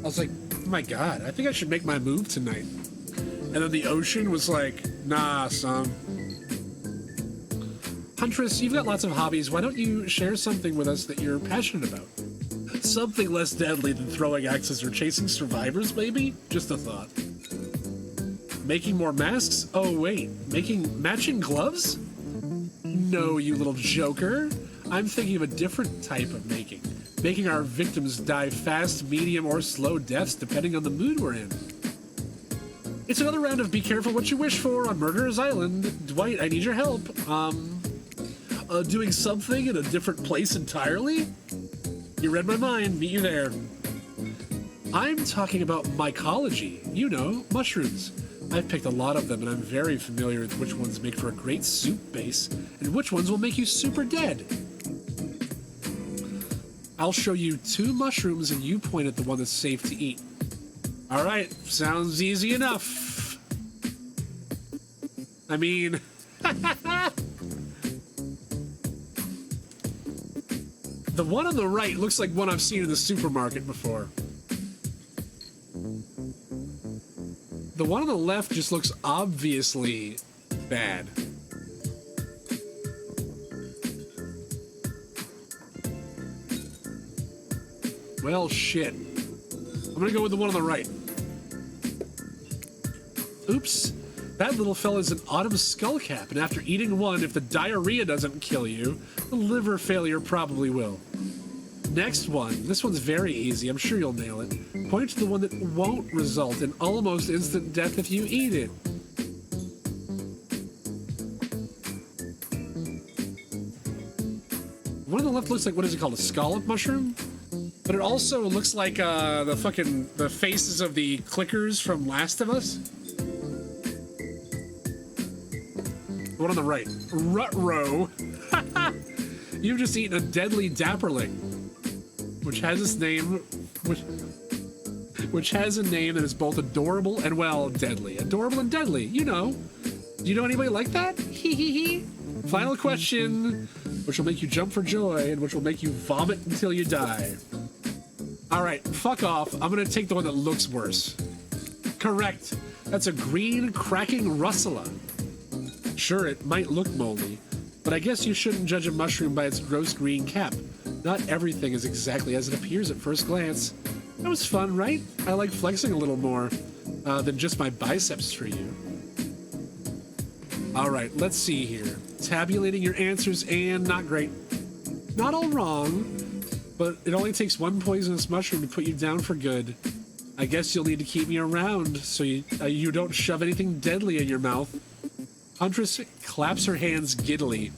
I was like, oh my god, I think I should make my move tonight. And then the ocean was like, nah, son. Huntress, you've got lots of hobbies. Why don't you share something with us that you're passionate about? Something less deadly than throwing axes or chasing survivors, maybe? Just a thought. Making more masks? Oh, wait. Making matching gloves? No, you little joker. I'm thinking of a different type of making. Making our victims die fast, medium, or slow deaths, depending on the mood we're in. It's another round of Be Careful What You Wish For on Murderer's Island. Dwight, I need your help. Doing something in a different place entirely? You read my mind. Meet you there. I'm talking about mycology. You know, mushrooms. I've picked a lot of them, and I'm very familiar with which ones make for a great soup base, and which ones will make you super dead. I'll show you 2 mushrooms, and you point at the one that's safe to eat. All right, sounds easy enough. I mean... The one on the right looks like one I've seen in the supermarket before. The one on the left just looks obviously bad. Well, shit. I'm gonna go with the one on the right. Oops. That little fella's an autumn skullcap, and after eating one, if the diarrhea doesn't kill you, the liver failure probably will. Next one. This one's very easy. I'm sure you'll nail it. Point to the one that won't result in almost instant death if you eat it. One on the left looks like, what is it called? A scallop mushroom? But it also looks like the faces of the clickers from Last of Us. The one on the right. Rutro. You've just eaten a deadly dapperling, which has its name, which has a name that is both adorable and, well, deadly. Adorable and deadly, you know. Do you know anybody like that? Hee hee hee. Final question, which will make you jump for joy and which will make you vomit until you die. All right, fuck off. I'm gonna take the one that looks worse. Correct. That's a green cracking russula. Sure, it might look moldy, but I guess you shouldn't judge a mushroom by its gross green cap. Not everything is exactly as it appears at first glance. That was fun, right? I like flexing a little more than just my biceps for you. All right, let's see here. Tabulating your answers, and not great. Not all wrong, but it only takes one poisonous mushroom to put you down for good. I guess you'll need to keep me around so you don't shove anything deadly in your mouth. Huntress claps her hands giddily.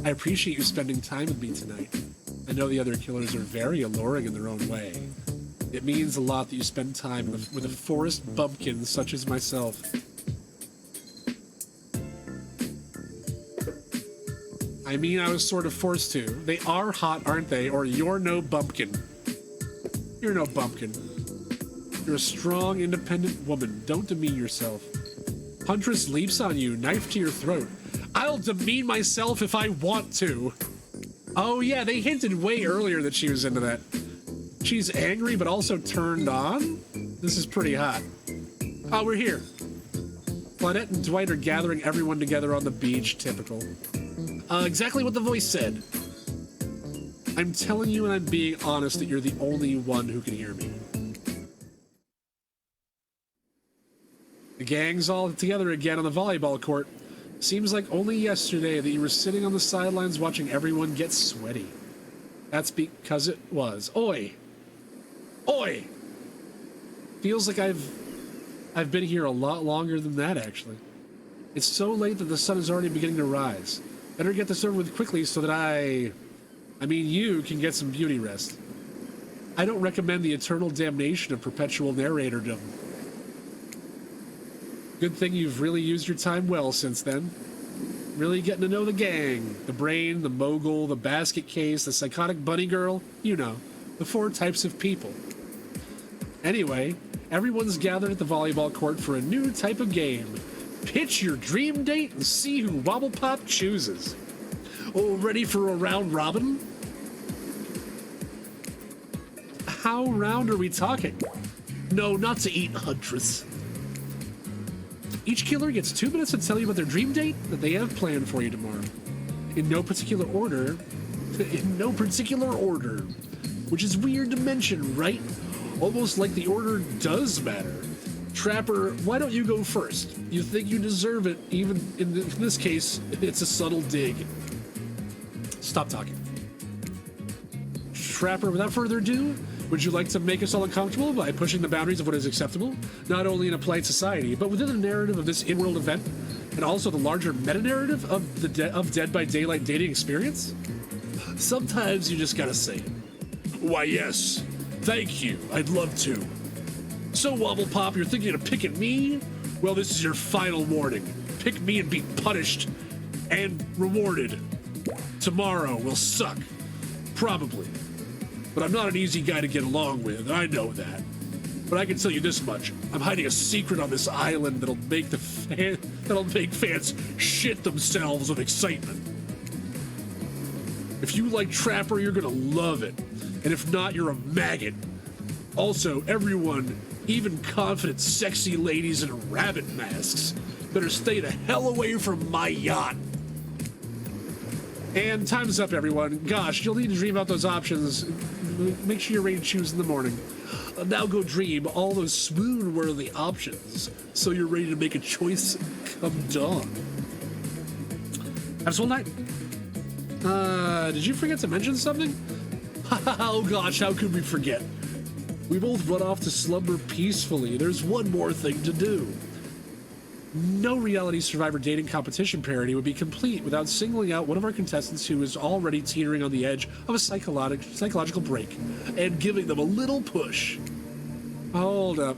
I appreciate you spending time with me tonight. I know the other killers are very alluring in their own way. It means a lot that you spend time with a forest bumpkin such as myself. I mean, I was sort of forced to. They are hot, aren't they? Or you're no bumpkin. You're no bumpkin. You're a strong, independent woman. Don't demean yourself. Huntress leaps on you, knife to your throat. I'll demean myself if I want to. Oh yeah, they hinted way earlier that she was into that. She's angry but also turned on? This is pretty hot. Oh, we're here. Claudette and Dwight are gathering everyone together on the beach. Typical. Exactly what the voice said. I'm telling you and I'm being honest that you're the only one who can hear me. The gang's all together again on the volleyball court. Seems like only yesterday that you were sitting on the sidelines watching everyone get sweaty. That's because it was. Oi! Oi! Feels like I've been here a lot longer than that, actually. It's so late that the sun is already beginning to rise. Better get this over with quickly so that you can get some beauty rest. I don't recommend the eternal damnation of perpetual narratordom. Good thing you've really used your time well since then. Really getting to know the gang. The brain, the mogul, the basket case, the psychotic bunny girl. You know, the 4 types of people. Anyway, everyone's gathered at the volleyball court for a new type of game. Pitch your dream date and see who Wobblepop chooses. Oh, ready for a round robin? How round are we talking? No, not to eat, Huntress. Each killer gets 2 minutes to tell you about their dream date that they have planned for you tomorrow. In no particular order. Which is weird to mention, right? Almost like the order does matter. Trapper, why don't you go first? You think you deserve it, even in this case, it's a subtle dig. Stop talking. Trapper, without further ado, would you like to make us all uncomfortable by pushing the boundaries of what is acceptable, not only in a polite society, but within the narrative of this in-world event, and also the larger meta-narrative of Dead by Daylight dating experience? Sometimes you just gotta say it. Why, yes. Thank you. I'd love to. So, Wobblepop, you're thinking of picking me? Well, this is your final warning. Pick me and be punished and rewarded. Tomorrow will suck. Probably. But I'm not an easy guy to get along with, I know that. But I can tell you this much. I'm hiding a secret on this island that'll make fans shit themselves with excitement. If you like Trapper, you're gonna love it. And if not, you're a maggot. Also, everyone, even confident sexy ladies in rabbit masks, better stay the hell away from my yacht. And time's up, everyone. Gosh, you'll need to dream out those options. Make sure you're ready to choose in the morning. Now go dream all those swoon-worthy options, so you're ready to make a choice come dawn. Have a swell night. Did you forget to mention something? Oh gosh, how could we forget? We both run off to slumber peacefully. There's one more thing to do. No reality survivor dating competition parody would be complete without singling out one of our contestants who is already teetering on the edge of a psychological break and giving them a little push. Hold up.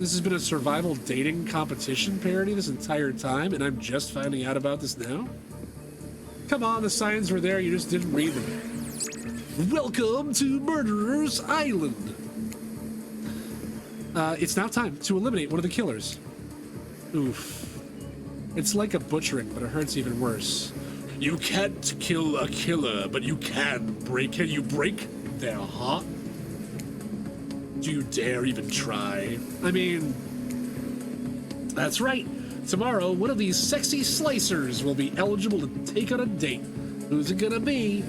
This has been a survival dating competition parody this entire time, and I'm just finding out about this now? Come on, the signs were there, you just didn't read them. Welcome to Murderer's Island. It's now time to eliminate one of the killers. Oof. It's like a butchering, but it hurts even worse. You can't kill a killer, but you can break. Can you break their heart? Do you dare even try? I mean, that's right. Tomorrow, one of these sexy slicers will be eligible to take on a date. Who's it gonna be?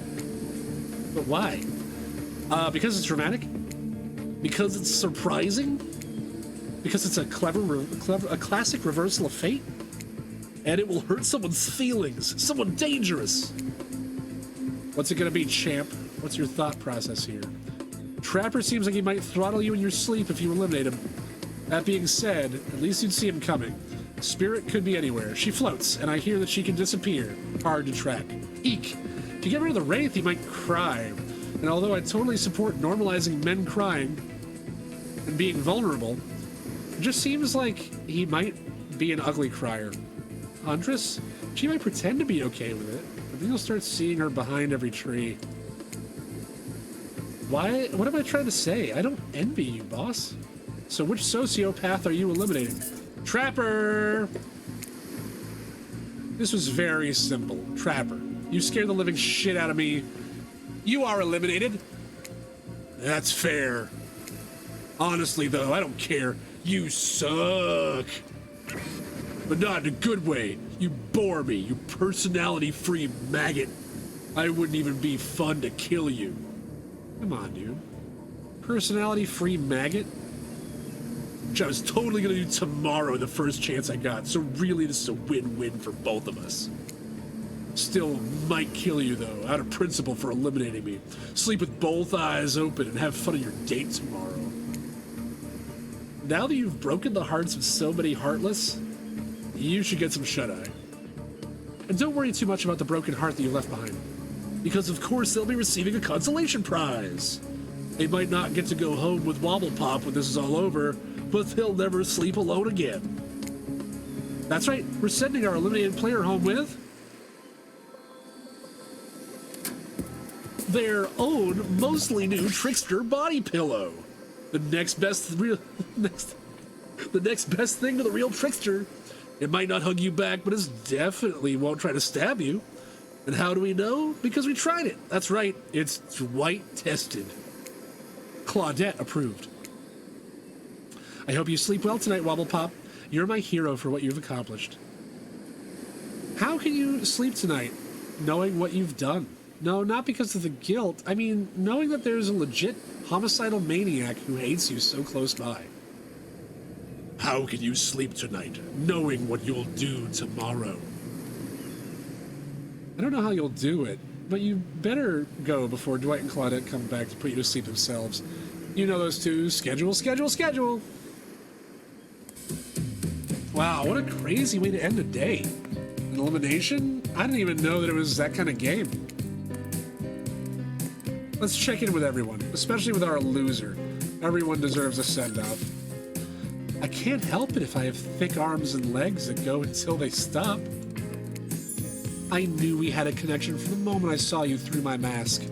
But why? Because it's dramatic? Because it's surprising? Because it's a a classic reversal of fate? And it will hurt someone's feelings. Someone dangerous. What's it gonna be, champ? What's your thought process here? Trapper seems like he might throttle you in your sleep if you eliminate him. That being said, at least you'd see him coming. Spirit could be anywhere. She floats, and I hear that she can disappear. Hard to track. Eek. If you get rid of the Wraith, he might cry. And although I totally support normalizing men crying and being vulnerable, it just seems like he might be an ugly crier. Huntress? She might pretend to be okay with it, but then you'll start seeing her behind every tree. Why? What am I trying to say? I don't envy you, boss. So which sociopath are you eliminating? Trapper! This was very simple. Trapper, you scared the living shit out of me. You are eliminated. That's fair. Honestly, though, I don't care. You suck. But not in a good way. You bore me, you personality-free maggot. I wouldn't even be fun to kill you. Come on, dude. Personality-free maggot? Which I was totally gonna do tomorrow the first chance I got, so really this is a win-win for both of us. Still might kill you, though, out of principle for eliminating me. Sleep with both eyes open and have fun on your date tomorrow. Now that you've broken the hearts of so many heartless, you should get some shut-eye. And don't worry too much about the broken heart that you left behind, because of course they'll be receiving a consolation prize. They might not get to go home with Wobble Pop when this is all over, but they'll never sleep alone again. That's right, we're sending our eliminated player home with their own mostly new Trickster body pillow. The next best thing to the real Trickster. It might not hug you back, but it definitely won't try to stab you. And how do we know? Because we tried it. That's right, it's Dwight tested. Claudette approved. I hope you sleep well tonight, Wobble Pop. You're my hero for what you've accomplished. How can you sleep tonight knowing what you've done? No, not because of the guilt. I mean, knowing that there's a legit homicidal maniac who hates you so close by. How can you sleep tonight knowing what you'll do tomorrow? I don't know how you'll do it, but you better go before Dwight and Claudette come back to put you to sleep themselves. You know those two. Schedule, schedule, schedule. Wow, what a crazy way to end a day. An elimination? I didn't even know that it was that kind of game. Let's check in with everyone, especially with our loser. Everyone deserves a send-off. I can't help it if I have thick arms and legs that go until they stop. I knew we had a connection from the moment I saw you through my mask.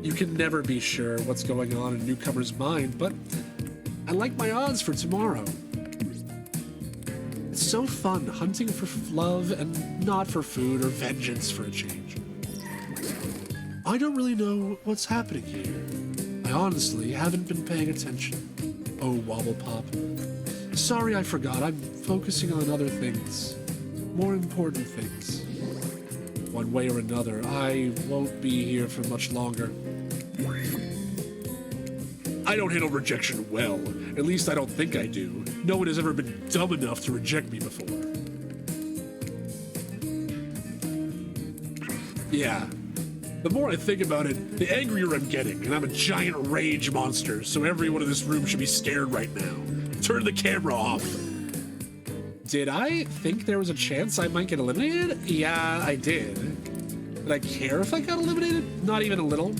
You can never be sure what's going on in a newcomer's mind, but I like my odds for tomorrow. It's so fun hunting for love and not for food or vengeance for a change. I don't really know what's happening here. I honestly haven't been paying attention. Oh, Wobble Pop. Sorry I forgot. I'm focusing on other things. More important things. One way or another, I won't be here for much longer. I don't handle rejection well. At least I don't think I do. No one has ever been dumb enough to reject me before. Yeah. The more I think about it, the angrier I'm getting, and I'm a giant rage monster, so everyone in this room should be scared right now. Turn the camera off. Did I think there was a chance I might get eliminated? Yeah, I did. Did I care if I got eliminated? Not even a little.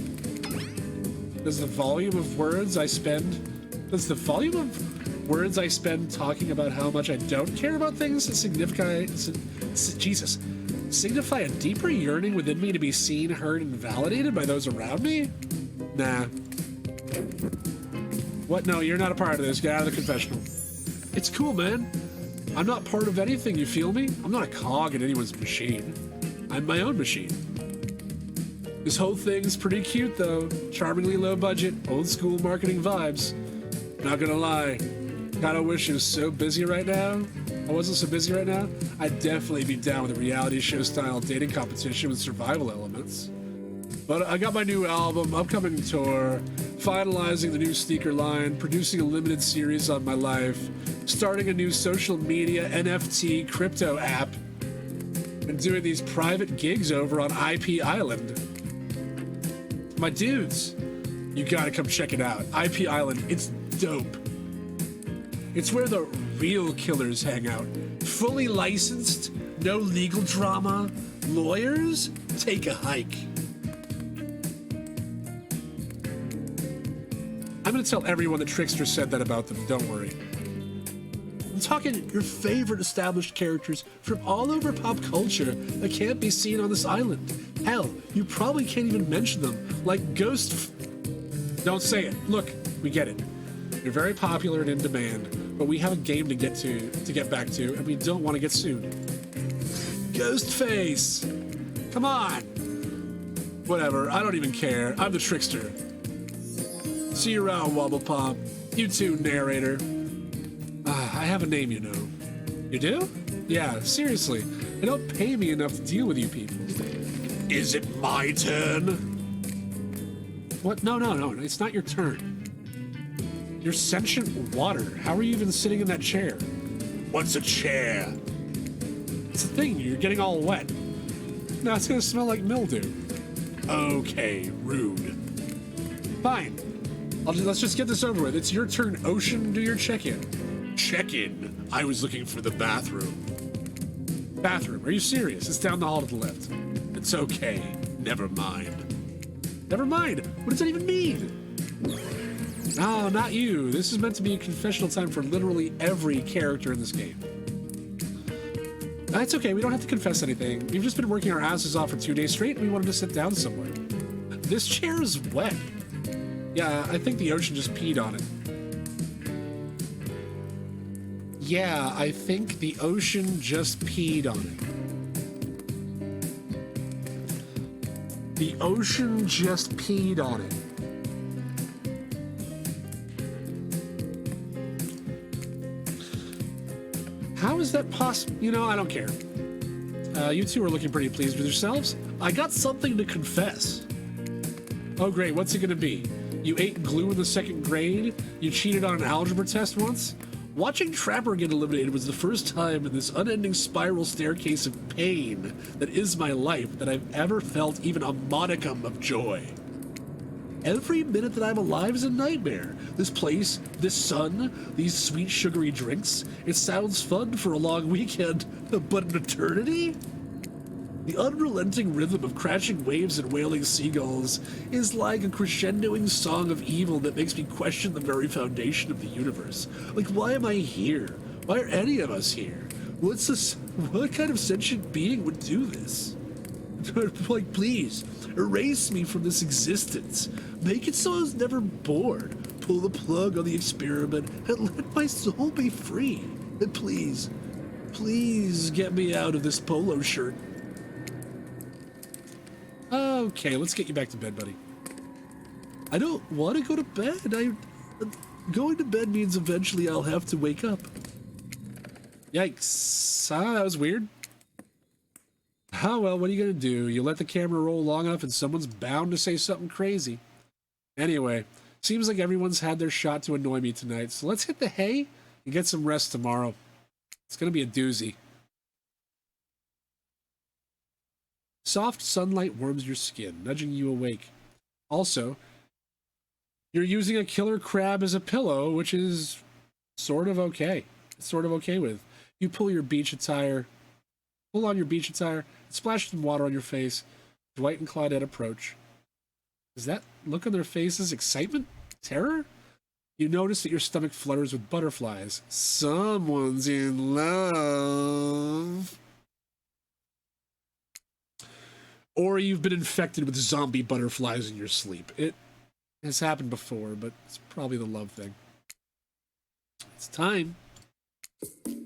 Does the volume of words I spend talking about how much I don't care about things signify a deeper yearning within me to be seen, heard, and validated by those around me? Nah. What? No, you're not a part of this. Get out of the confessional. It's cool, man. I'm not part of anything, you feel me? I'm not a cog in anyone's machine. I'm my own machine. This whole thing's pretty cute, though. Charmingly low budget, old school marketing vibes. Not gonna lie, kinda wish I was so busy right now. I wasn't so busy right now. I'd definitely be down with a reality show style dating competition with survival elements. But I got my new album, upcoming tour, finalizing the new sneaker line, producing a limited series on my life, starting a new social media NFT crypto app, and doing these private gigs over on IP Island. My dudes, you gotta come check it out. IP Island, it's dope. It's where the real killers hang out. Fully licensed, no legal drama. Lawyers, take a hike. I'm gonna tell everyone that Trickster said that about them, don't worry. I'm talking your favorite established characters from all over pop culture that can't be seen on this island. Hell, you probably can't even mention them, like Don't say it. Look, we get it. You're very popular and in demand, but we have a game to get back to, and we don't want to get sued. Ghostface! Come on! Whatever, I don't even care. I'm the Trickster. See you around, Wobblepop. You too, narrator. I have a name, you know. You do? Yeah, seriously. They don't pay me enough to deal with you people. Is it my turn? What? No, it's not your turn. You're sentient water. How are you even sitting in that chair? What's a chair? It's a thing, you're getting all wet. Now it's gonna smell like mildew. Okay, rude. Fine. Let's just get this over with. It's your turn, Ocean. Do your check-in. Check-in? I was looking for the bathroom. Bathroom? Are you serious? It's down the hall to the left. It's okay. Never mind. Never mind? What does that even mean? No, not you. This is meant to be a confessional time for literally every character in this game. It's okay. We don't have to confess anything. We've just been working our asses off for 2 days straight, and we wanted to sit down somewhere. This chair is wet. Yeah, I think the ocean just peed on it. Yeah, I think the ocean just peed on it. The ocean just peed on it. How is that possible? You know, I don't care. You two are looking pretty pleased with yourselves. I got something to confess. Oh, great. What's it going to be? You ate glue in the 2nd grade? You cheated on an algebra test once? Watching Trapper get eliminated was the first time in this unending spiral staircase of pain that is my life that I've ever felt even a modicum of joy. Every minute that I'm alive is a nightmare. This place, this sun, these sweet sugary drinks, it sounds fun for a long weekend, but an eternity? The unrelenting rhythm of crashing waves and wailing seagulls is like a crescendoing song of evil that makes me question the very foundation of the universe. Like, why am I here? Why are any of us here? What's this? What kind of sentient being would do this? Like, please, erase me from this existence. Make it so I was never bored. Pull the plug on the experiment and let my soul be free. And please, please get me out of this polo shirt. Okay, let's get you back to bed, buddy. I don't want to go to bed. Going to bed means eventually I'll have to wake up. Yikes. That was weird. Oh, well, what are you going to do? You let the camera roll long enough and someone's bound to say something crazy. Anyway, Seems like everyone's had their shot to annoy me tonight, so let's hit the hay and get some rest tomorrow. It's gonna be a doozy. Soft sunlight warms your skin, nudging you awake. Also, you're using a killer crab as a pillow, which is sort of okay. It's sort of okay with. You pull on your beach attire, splash some water on your face. Dwight and Claudette approach. Is that look on their faces excitement? Terror? You notice that your stomach flutters with butterflies. Someone's in love. Or you've been infected with zombie butterflies in your sleep. It has happened before, but it's probably the love thing. It's time.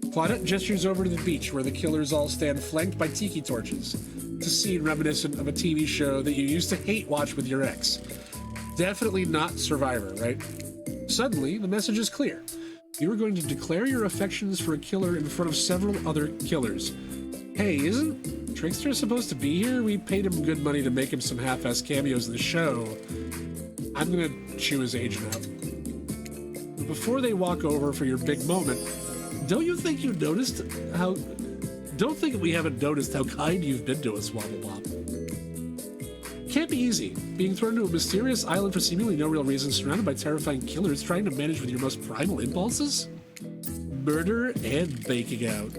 Claudette gestures over to the beach where the killers all stand flanked by tiki torches. It's a scene reminiscent of a TV show that you used to hate watch with your ex. Definitely not Survivor, right? Suddenly, the message is clear. You are going to declare your affections for a killer in front of several other killers. Hey, isn't Trickster supposed to be here? We paid him good money to make him some half-ass cameos in the show. I'm gonna chew his agent out. But before they walk over for your big moment, don't you think you noticed how... Don't think we haven't noticed how kind you've been to us, Wobblebop. Can't be easy, being thrown to a mysterious island for seemingly no real reason, surrounded by terrifying killers, trying to manage with your most primal impulses? Murder and baking out.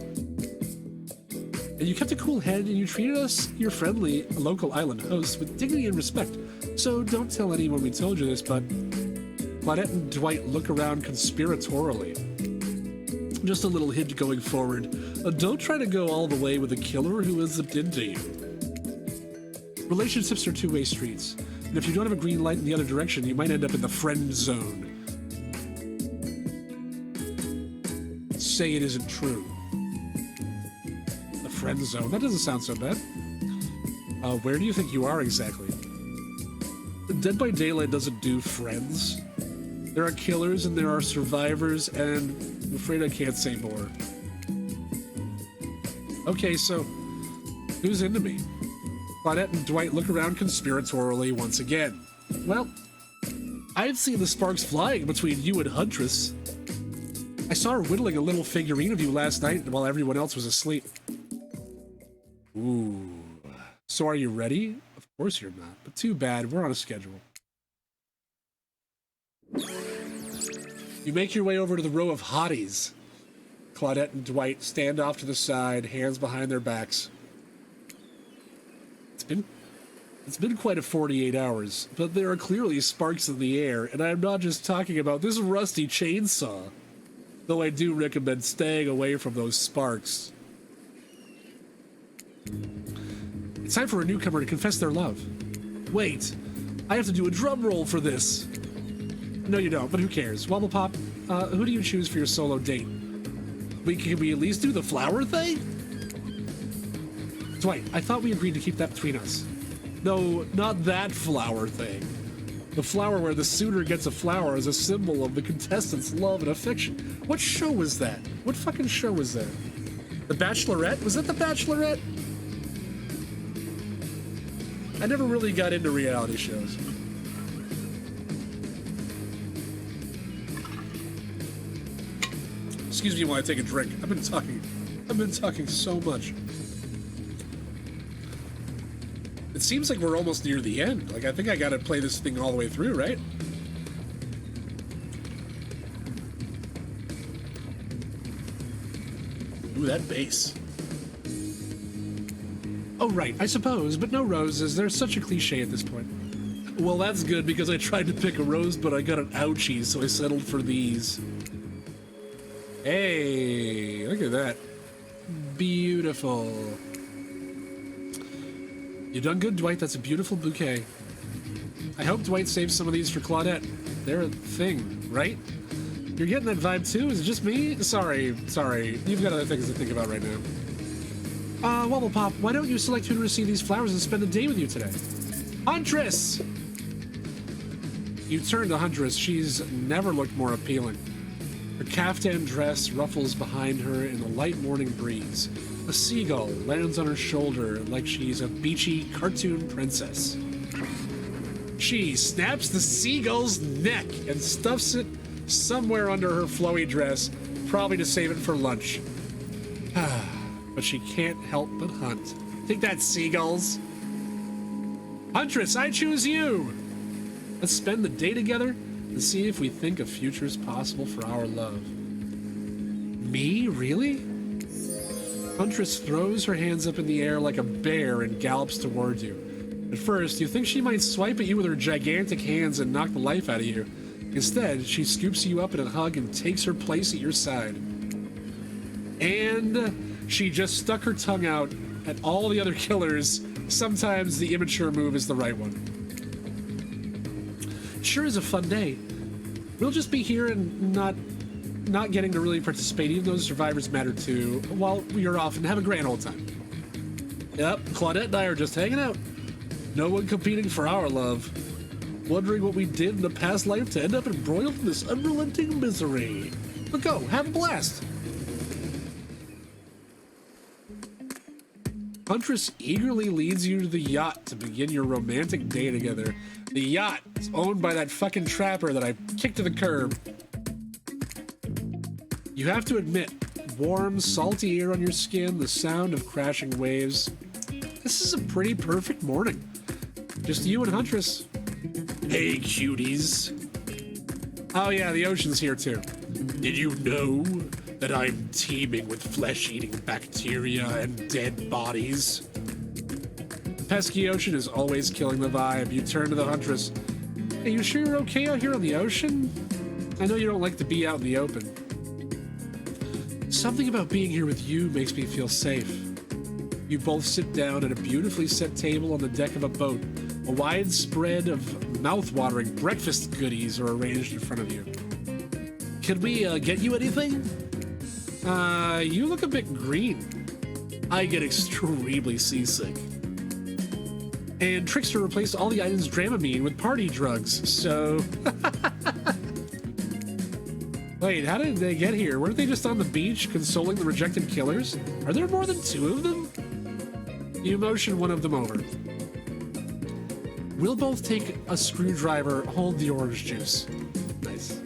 And you kept a cool head and you treated us, your friendly local island hosts, with dignity and respect. So don't tell anyone we told you this, but Claudette and Dwight look around conspiratorially. Just a little hint going forward. Don't try to go all the way with a killer who has zipped into you. Relationships are two-way streets, and if you don't have a green light in the other direction, you might end up in the friend zone. Say it isn't true. The friend zone? That doesn't sound so bad. Where do you think you are exactly? Dead by Daylight doesn't do friends. There are killers and there are survivors, and I'm afraid I can't say more. Okay, so who's into me? Claudette and Dwight look around conspiratorially once again. Well, I've seen the sparks flying between you and Huntress. I saw her whittling a little figurine of you last night while everyone else was asleep. Ooh. So are you ready? Of course you're not, but too bad, we're on a schedule. You make your way over to the row of hotties. Claudette and Dwight stand off to the side, hands behind their backs. It's been quite a 48 hours, but there are clearly sparks in the air, and I'm not just talking about this rusty chainsaw, though I do recommend staying away from those sparks. It's time for a newcomer to confess their love. Wait, I have to do a drum roll for this. No, you don't, but who cares? Wobblepop, who do you choose for your solo date? Can we at least do the flower thing? Dwight, I thought we agreed to keep that between us. No, not that flower thing. The flower where the suitor gets a flower as a symbol of the contestant's love and affection. What show was that? What fucking show was that? The Bachelorette? Was that The Bachelorette? I never really got into reality shows. Excuse me while I take a drink. I've been talking so much. It seems like we're almost near the end. Like, I think I gotta play this thing all the way through, right? Ooh, that bass. Oh, right, I suppose, but no roses. They're such a cliche at this point. Well, that's good, because I tried to pick a rose, but I got an ouchie, so I settled for these. Hey, look at that. Beautiful. You done good, Dwight. That's a beautiful bouquet. I hope Dwight saves some of these for Claudette. They're a thing, right? You're getting that vibe too? Is it just me? Sorry. You've got other things to think about right now. Wobblepop, why don't you select who to receive these flowers and spend the day with you today? Huntress! You turn to Huntress. She's never looked more appealing. Her caftan dress ruffles behind her in the light morning breeze. A seagull lands on her shoulder like she's a beachy cartoon princess. She snaps the seagull's neck and stuffs it somewhere under her flowy dress, probably to save it for lunch. But she can't help but hunt. Think that, seagulls? Huntress, I choose you! Let's spend the day together and see if we think a future is possible for our love. Me? Really? Huntress throws her hands up in the air like a bear and gallops towards you. At first, you think she might swipe at you with her gigantic hands and knock the life out of you. Instead, she scoops you up in a hug and takes her place at your side. And she just stuck her tongue out at all the other killers. Sometimes the immature move is the right one. Sure is a fun day. We'll just be here and not getting to really participate, even though the survivors matter too, while you're off and have a grand old time. Yep, Claudette and I are just hanging out. No one competing for our love. Wondering what we did in a past life to end up embroiled in this unrelenting misery. But go, have a blast. Huntress eagerly leads you to the yacht to begin your romantic day together. The yacht is owned by that fucking trapper that I kicked to the curb. You have to admit, warm, salty air on your skin, the sound of crashing waves. This is a pretty perfect morning. Just you and Huntress. Hey, cuties. Oh yeah, the ocean's here too. Did you know that I'm teeming with flesh-eating bacteria and dead bodies? The pesky ocean is always killing the vibe. You turn to the Huntress. Hey, you sure you're okay out here on the ocean? I know you don't like to be out in the open. Something about being here with you makes me feel safe. You both sit down at a beautifully set table on the deck of a boat. A wide spread of mouth-watering breakfast goodies are arranged in front of you. Can we get you anything? You look a bit green. I get extremely seasick. And Trickster replaced all the items Dramamine with party drugs, so... Wait, how did they get here? Weren't they just on the beach consoling the rejected killers? Are there more than two of them? You motion one of them over. We'll both take a screwdriver, hold the orange juice. Nice.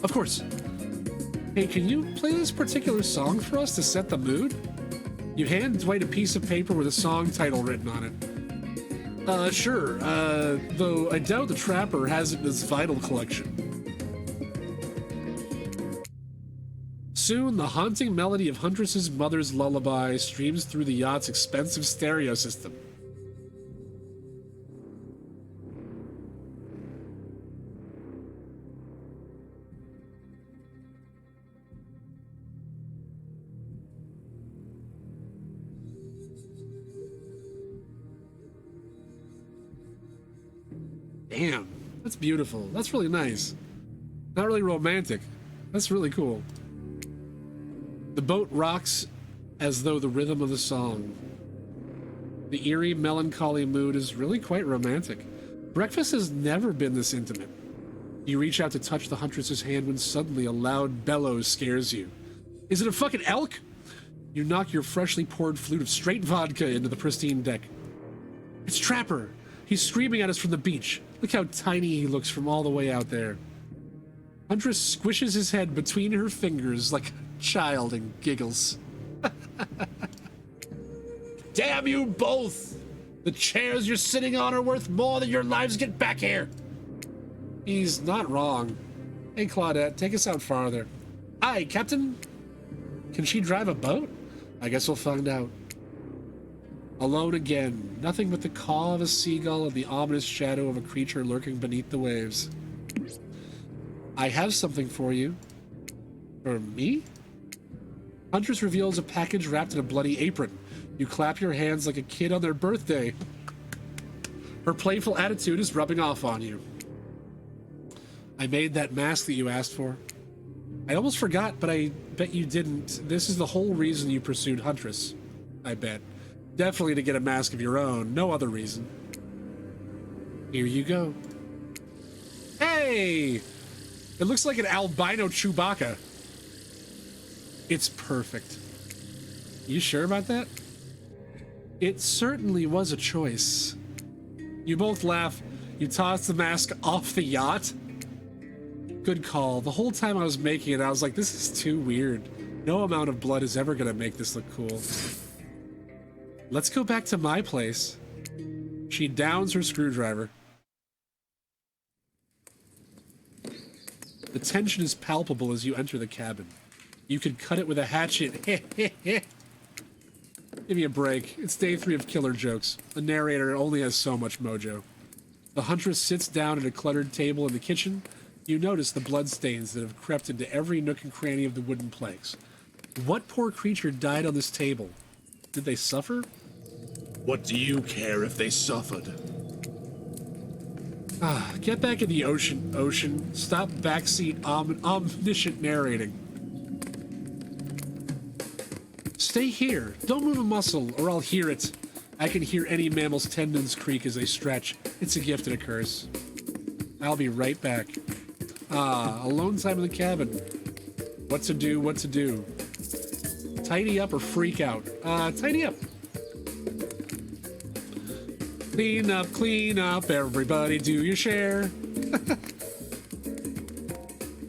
Of course. Hey, can you play this particular song for us to set the mood? You hand Dwight a piece of paper with a song title written on it. Sure, though I doubt the Trapper has it in his Vinyl collection. Soon, the haunting melody of Huntress's mother's lullaby streams through the yacht's expensive stereo system. Damn, that's beautiful. That's really nice. Not really romantic. That's really cool. The boat rocks as though the rhythm of the song. The eerie, melancholy mood is really quite romantic. Breakfast has never been this intimate. You reach out to touch the Huntress's hand when suddenly a loud bellow scares you. Is it a fucking elk? You knock your freshly poured flute of straight vodka into the pristine deck. It's Trapper. He's screaming at us from the beach. Look how tiny he looks from all the way out there. Huntress squishes his head between her fingers like a child and giggles. Damn you both! The chairs you're sitting on are worth more than your lives. Get back here! He's not wrong. Hey, Claudette, take us out farther. Aye, Captain. Can she drive a boat? I guess we'll find out. Alone again, nothing but the caw of a seagull and the ominous shadow of a creature lurking beneath the waves. I have something for you. For me? Huntress reveals a package wrapped in a bloody apron. You clap your hands like a kid on their birthday. Her playful attitude is rubbing off on you. I made that mask that you asked for. I almost forgot, but I bet you didn't. This is the whole reason you pursued Huntress. I bet. Definitely to get a mask of your own. No other reason. Here you go. Hey! It looks like an albino Chewbacca. It's perfect. You sure about that? It certainly was a choice. You both laugh. You tossed the mask off the yacht? Good call. The whole time I was making it, I was like, this is too weird. No amount of blood is ever gonna make this look cool. Let's go back to my place. She downs her screwdriver. The tension is palpable as you enter the cabin. You could cut it with a hatchet. Give me a break. It's day 3 of killer jokes. The narrator only has so much mojo. The huntress sits down at a cluttered table in the kitchen. You notice the bloodstains that have crept into every nook and cranny of the wooden planks. What poor creature died on this table? Did they suffer? What do you care if they suffered? Get back in the ocean. Stop backseat omniscient narrating. Stay here. Don't move a muscle, or I'll hear it. I can hear any mammal's tendons creak as they stretch. It's a gift and a curse. I'll be right back. Alone time in the cabin. What to do, what to do. Tidy up or freak out? Tidy up. Clean up, everybody do your share.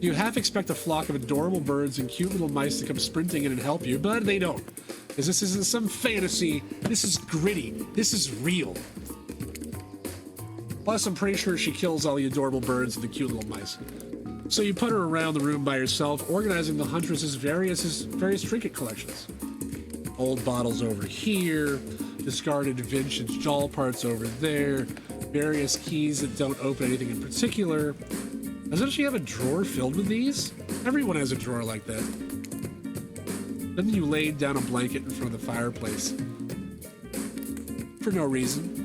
You half expect a flock of adorable birds and cute little mice to come sprinting in and help you, but they don't. Because this isn't some fantasy, this is gritty, this is real. Plus, I'm pretty sure she kills all the adorable birds and the cute little mice. So you put her around the room by herself, organizing the huntress's various trinket collections. Old bottles over here, discarded vintage doll parts over there, various keys that don't open anything in particular. Doesn't she have a drawer filled with these? Everyone has a drawer like that. Then you laid down a blanket in front of the fireplace. For no reason.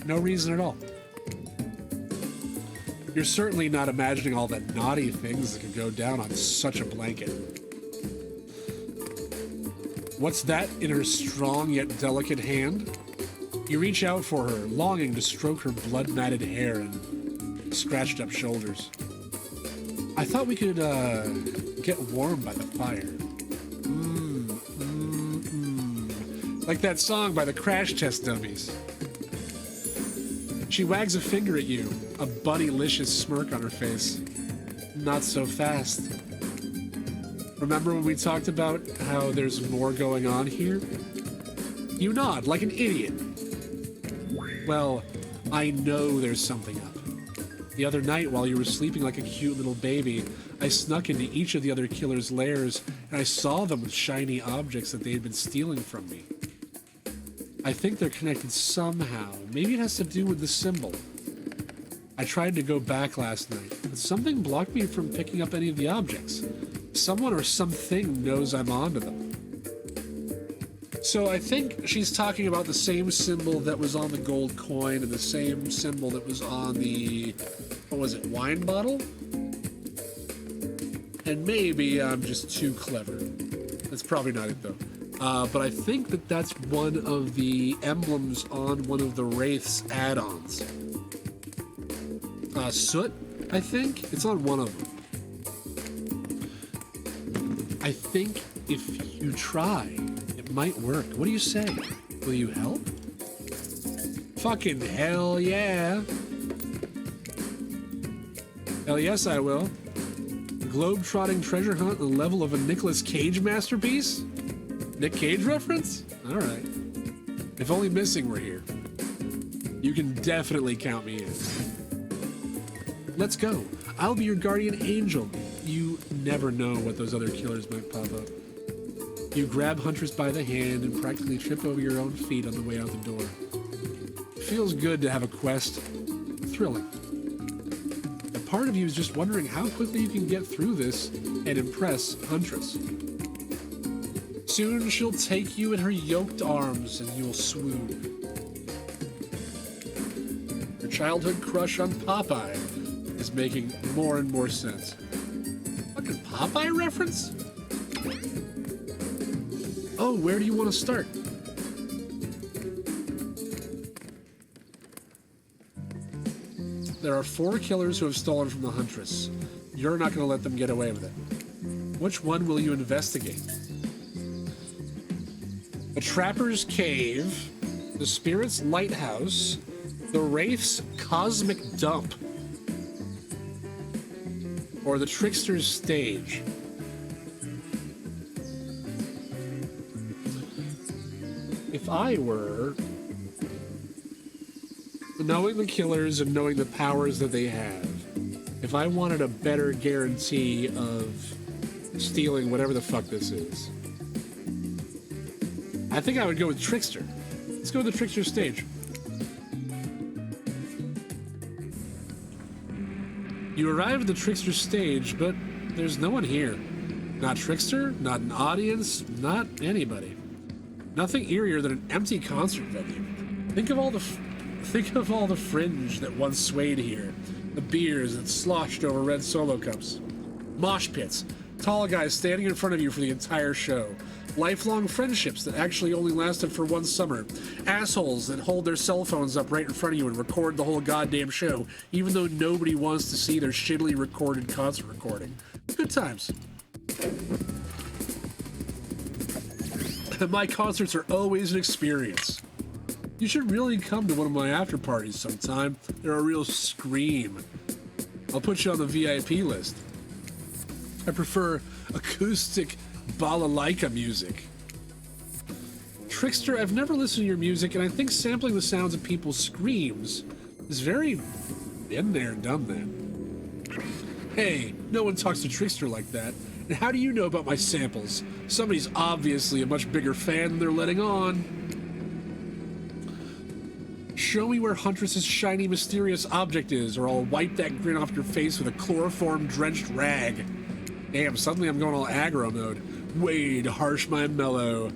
No reason at all. You're certainly not imagining all the naughty things that could go down on such a blanket. What's that in her strong yet delicate hand? You reach out for her, longing to stroke her blood-matted hair and scratched up shoulders. I thought we could, get warm by the fire. Like that song by the Crash Test Dummies. She wags a finger at you, a bunnylicious smirk on her face. Not so fast. Remember when we talked about how there's more going on here? You nod like an idiot. Well, I know there's something up. The other night, while you were sleeping like a cute little baby, I snuck into each of the other killers' lairs, and I saw them with shiny objects that they had been stealing from me. I think they're connected somehow. Maybe it has to do with the symbol. I tried to go back last night, but something blocked me from picking up any of the objects. Someone or something knows I'm onto them. So I think she's talking about the same symbol that was on the gold coin and the same symbol that was on the, what was it, wine bottle? And maybe I'm just too clever. That's probably not it though. But I think that that's one of the emblems on one of the Wraith's add-ons. Soot, I think? It's on one of them. I think if you try, it might work. What do you say? Will you help? Fucking hell yeah. Hell yes, I will. A globe-trotting treasure hunt on the level of a Nicolas Cage masterpiece? Nick Cage reference? All right. If only Missing were here. You can definitely count me in. Let's go. I'll be your guardian angel. You never know what those other killers might pop up. You grab Huntress by the hand and practically trip over your own feet on the way out the door. It feels good to have a quest. Thrilling. A part of you is just wondering how quickly you can get through this and impress Huntress. Soon she'll take you in her yoked arms and you'll swoon. Your childhood crush on Popeye is making more and more sense. Fucking Popeye reference? Oh, where do you want to start? There are 4 killers who have stolen from the Huntress. You're not going to let them get away with it. Which one will you investigate? The Trapper's Cave, the Spirit's Lighthouse, The Wraith's Cosmic Dump. Or the Trickster's Stage. If I were knowing the killers and knowing the powers that they have, if I wanted a better guarantee of stealing whatever the fuck this is, I think I would go with Trickster. Let's go with the Trickster Stage. You arrive at the Trickster Stage, but there's no one here. Not Trickster, not an audience, not anybody. Nothing eerier than an empty concert venue. Think of all the fringe that once swayed here, the beers that sloshed over red Solo cups, mosh pits, tall guys standing in front of you for the entire show, lifelong friendships that actually only lasted for one summer, assholes that hold their cell phones up right in front of you and record the whole goddamn show, even though nobody wants to see their shittily recorded concert recording. Good times. My concerts are always an experience. You should really come to one of my after parties sometime. They're a real scream. I'll put you on the VIP list. I prefer acoustic balalaika music. Trickster, I've never listened to your music, and I think sampling the sounds of people's screams is very been there, done that. Hey, no one talks to Trickster like that. And how do you know about my samples? Somebody's obviously a much bigger fan than they're letting on. Show me where Huntress's shiny, mysterious object is, or I'll wipe that grin off your face with a chloroform-drenched rag. Damn, suddenly I'm going all aggro mode. Wade, harsh my mellow.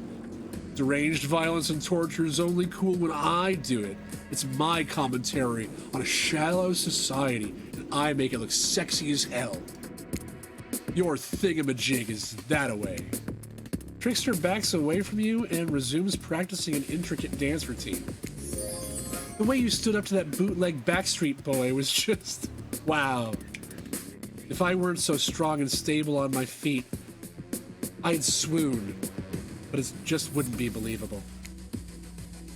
Deranged violence and torture is only cool when I do it. It's my commentary on a shallow society, and I make it look sexy as hell. Your thingamajig is that-a-way. Trickster backs away from you and resumes practicing an intricate dance routine. The way you stood up to that bootleg Backstreet Boy was just... wow. If I weren't so strong and stable on my feet, I'd swoon. But it just wouldn't be believable.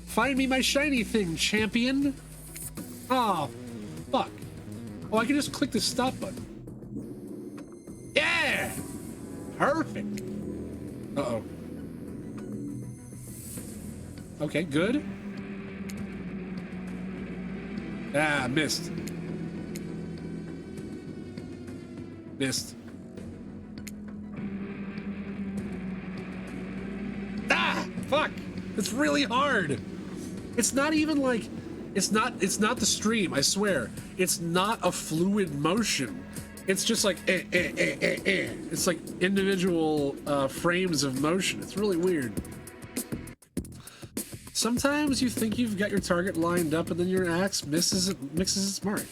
Find me my shiny thing, champion! Aw, fuck. Oh, I can just click the stop button. Yeah! Perfect! Uh-oh. Okay, good. Ah, missed. Missed. Ah! Fuck! It's really hard! It's not even like... It's not the stream, I swear. It's not a fluid motion. It's just like It's like individual frames of motion. It's really weird. Sometimes you think you've got your target lined up and then your axe mixes its mark.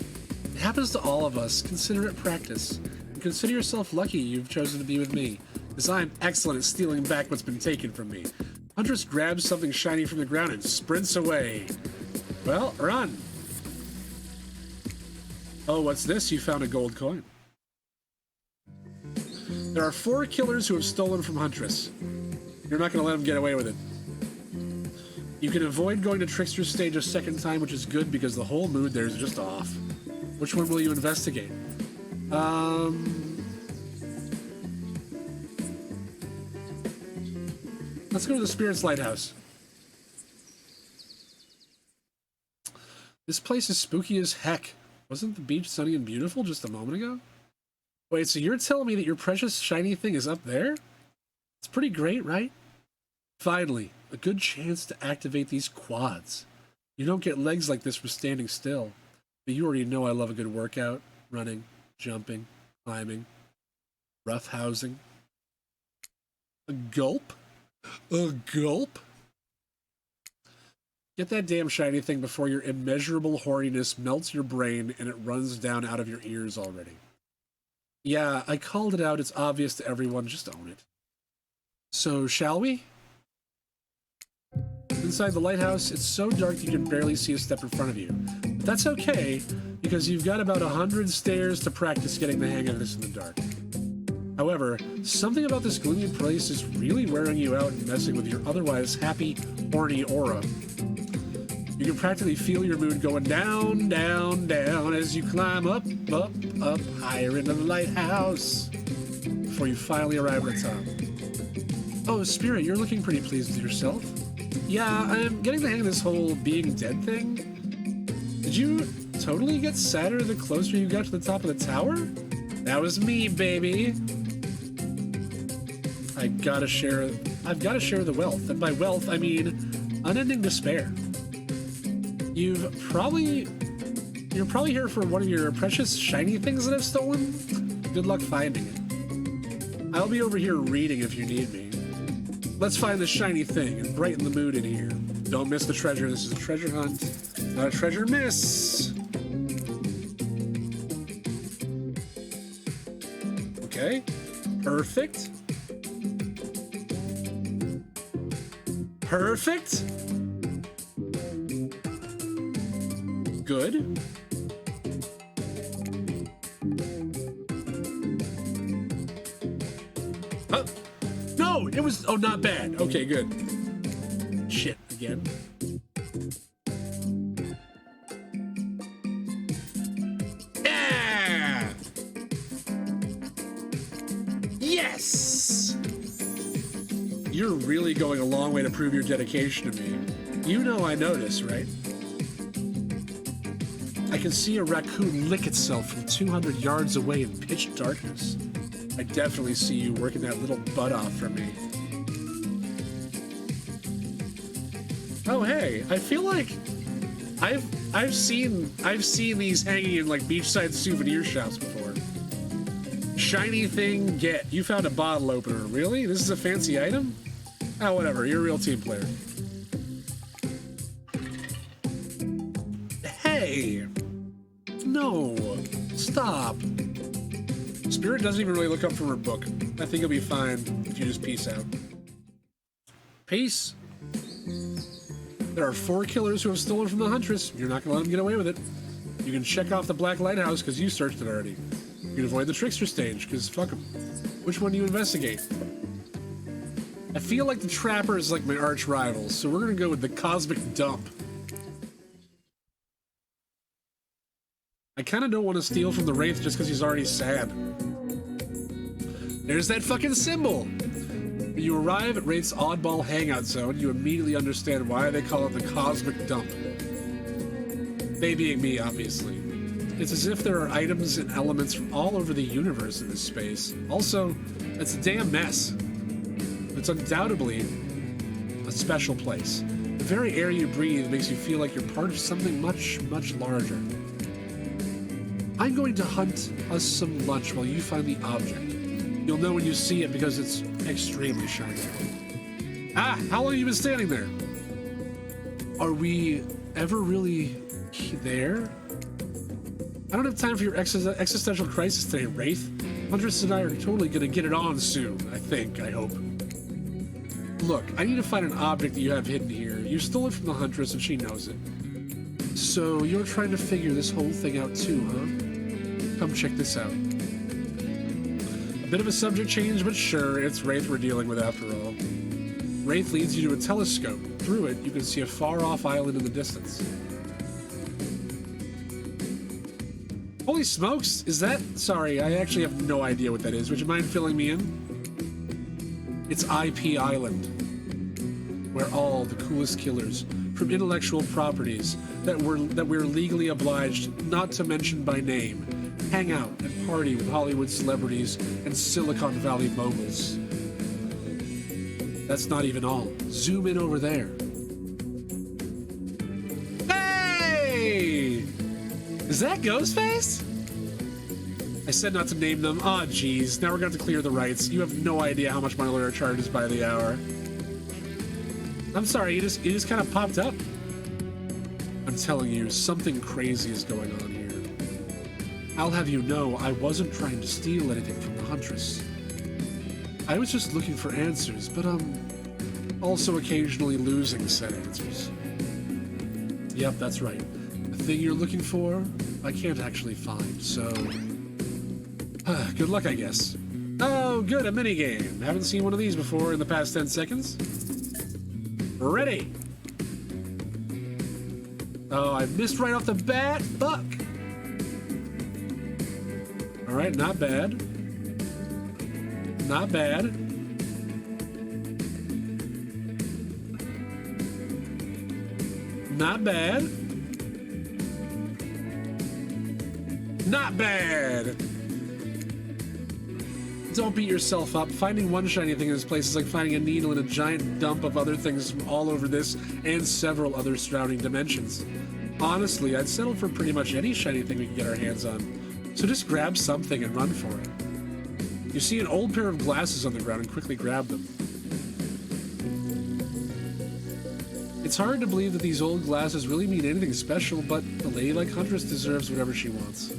It happens to all of us. Consider it practice. And consider yourself lucky you've chosen to be with me, because I'm excellent at stealing back what's been taken from me. Huntress grabs something shiny from the ground and sprints away. Well, run. Oh, what's this? You found a gold coin. There are 4 killers who have stolen from Huntress. You're not going to let them get away with it. You can avoid going to Trickster's stage a second time, which is good because the whole mood there is just off. Which one will you investigate? Let's go to the Spirit's Lighthouse. This place is spooky as heck. Wasn't the beach sunny and beautiful just a moment ago? Wait, so you're telling me that your precious shiny thing is up there? It's pretty great, right? Finally, a good chance to activate these quads. You don't get legs like this from standing still, but you already know I love a good workout. Running, jumping, climbing, rough housing. A gulp? A gulp? Get that damn shiny thing before your immeasurable horniness melts your brain and it runs down out of your ears already. Yeah, I called it out. It's obvious to everyone. Just own it. So, shall we? Inside the lighthouse, it's so dark you can barely see a step in front of you. But that's okay, because you've got about 100 stairs to practice getting the hang of this in the dark. However, something about this gloomy place is really wearing you out and messing with your otherwise happy, horny aura. You can practically feel your mood going down, down, down as you climb up, up, up, higher into the lighthouse before you finally arrive at the top. Oh, Spirit, you're looking pretty pleased with yourself. Yeah, I'm getting the hang of this whole being dead thing. Did you totally get sadder the closer you got to the top of the tower? That was me, baby. I've got to share the wealth, and by wealth I mean unending despair. You're probably here for one of your precious shiny things that I've stolen. Good luck finding it. I'll be over here reading if you need me. Let's find the shiny thing and brighten the mood in here. Don't miss the treasure. This is a treasure hunt, not a treasure miss. Okay, perfect. Perfect. Good. No, it was, oh, not bad. Okay, good. Shit, again. Yeah! Yes! You're really going a long way to prove your dedication to me. You know I notice, right? I can see a raccoon lick itself from 200 yards away in pitch darkness. I definitely see you working that little butt off for me. Oh hey, I feel like I've seen these hanging in like beachside souvenir shops before. Shiny thing, get. You found a bottle opener. Really? This is a fancy item? Oh, whatever. You're a real team player. Hey! No! Stop! Spirit doesn't even really look up from her book. I think you'll be fine if you just peace out. Peace! There are 4 killers who have stolen from the Huntress. You're not gonna let them get away with it. You can check off the Black Lighthouse because you searched it already. You can avoid the Trickster stage because fuck them. Which one do you investigate? I feel like the Trapper is like my arch rival, so we're gonna go with the Cosmic Dump. I kind of don't want to steal from the Wraith just because he's already sad. There's that fucking symbol! When you arrive at Wraith's oddball hangout zone, you immediately understand why they call it the Cosmic Dump. They being me, obviously. It's as if there are items and elements from all over the universe in this space. Also, it's a damn mess. It's undoubtedly a special place. The very air you breathe makes you feel like you're part of something much, much larger. I'm going to hunt us some lunch while you find the object. You'll know when you see it because it's extremely shiny. Ah, how long have you been standing there? Are we ever really there? I don't have time for your existential crisis today, Wraith. Huntress and I are totally gonna get it on soon, I hope. Look, I need to find an object that you have hidden here. You stole it from the Huntress and she knows it. So you're trying to figure this whole thing out too, huh? Come check this out. A bit of a subject change, but sure, it's Wraith we're dealing with after all. Wraith leads you to a telescope. Through it, you can see a far-off island in the distance. Holy smokes, is that... Sorry, I actually have no idea what that is. Would you mind filling me in? It's IP Island, where all the coolest killers from intellectual properties that we're legally obliged not to mention by name hang out and party with Hollywood celebrities and Silicon Valley moguls. That's not even all. Zoom in over there. Hey! Is that Ghostface? I said not to name them. Aw, geez. Now we're going to have to clear the rights. You have no idea how much my lawyer charges by the hour. I'm sorry, you just kind of popped up. I'm telling you, something crazy is going on here. I'll have you know, I wasn't trying to steal anything from the Huntress. I was just looking for answers, but also occasionally losing said answers. Yep, that's right. The thing you're looking for, I can't actually find, so... good luck, I guess. Oh, good, a minigame. Haven't seen one of these before in the past 10 seconds. Ready! Oh, I missed right off the bat. Fuck. All right, not bad. Not bad. Not bad. Not bad. Don't beat yourself up. Finding one shiny thing in this place is like finding a needle in a giant dump of other things from all over this and several other surrounding dimensions. Honestly, I'd settle for pretty much any shiny thing we can get our hands on. So just grab something and run for it. You see an old pair of glasses on the ground and quickly grab them. It's hard to believe that these old glasses really mean anything special, but the ladylike huntress deserves whatever she wants.